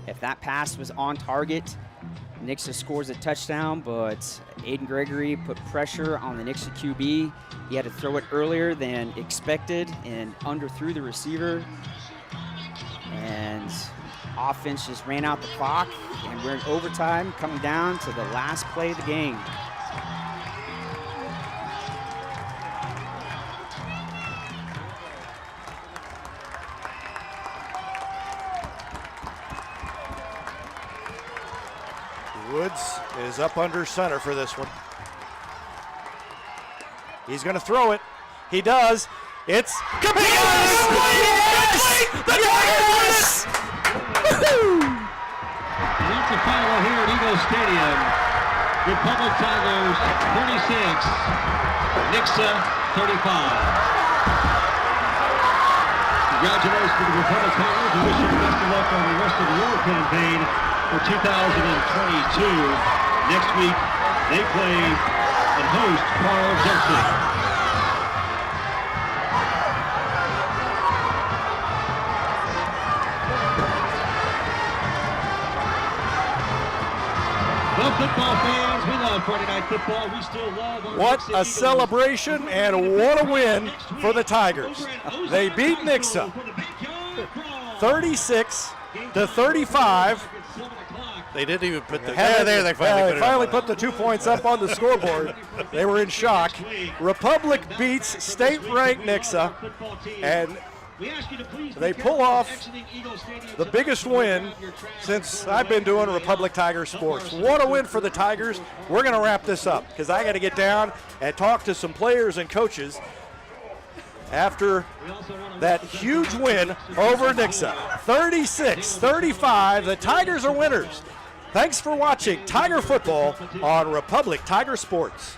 If that pass was on target, Nixa scores a touchdown, but Aiden Gregory put pressure on the Nixa QB. He had to throw it earlier than expected and underthrew the receiver. And offense just ran out the clock, and we're in overtime coming down to the last play of the game. Woods is up under center for this one. He's going to throw it. He does. It's complete. Yes! The Tigers! That's a final here at Eagle Stadium. Republic Tigers 36, Nixa 35. Congratulations to the Republic Tigers. We wish you the best of luck on the rest of your campaign for 2022. Next week, they play and host Carl Judson. Well, football fans, we love Friday Night Football. We still love our What a celebration and what a win for the Tigers. They beat Nixa 36-35. They didn't even put the They finally put the 2 points up on the scoreboard. They were in shock. Republic beats state-ranked Nixa, and they pull off the biggest win since I've been doing Republic Tiger sports. What a win for the Tigers. We're going to wrap this up because I got to get down and talk to some players and coaches after that huge win over Nixa. 36-35. The Tigers are winners. Thanks for watching Tiger Football on Republic Tiger Sports.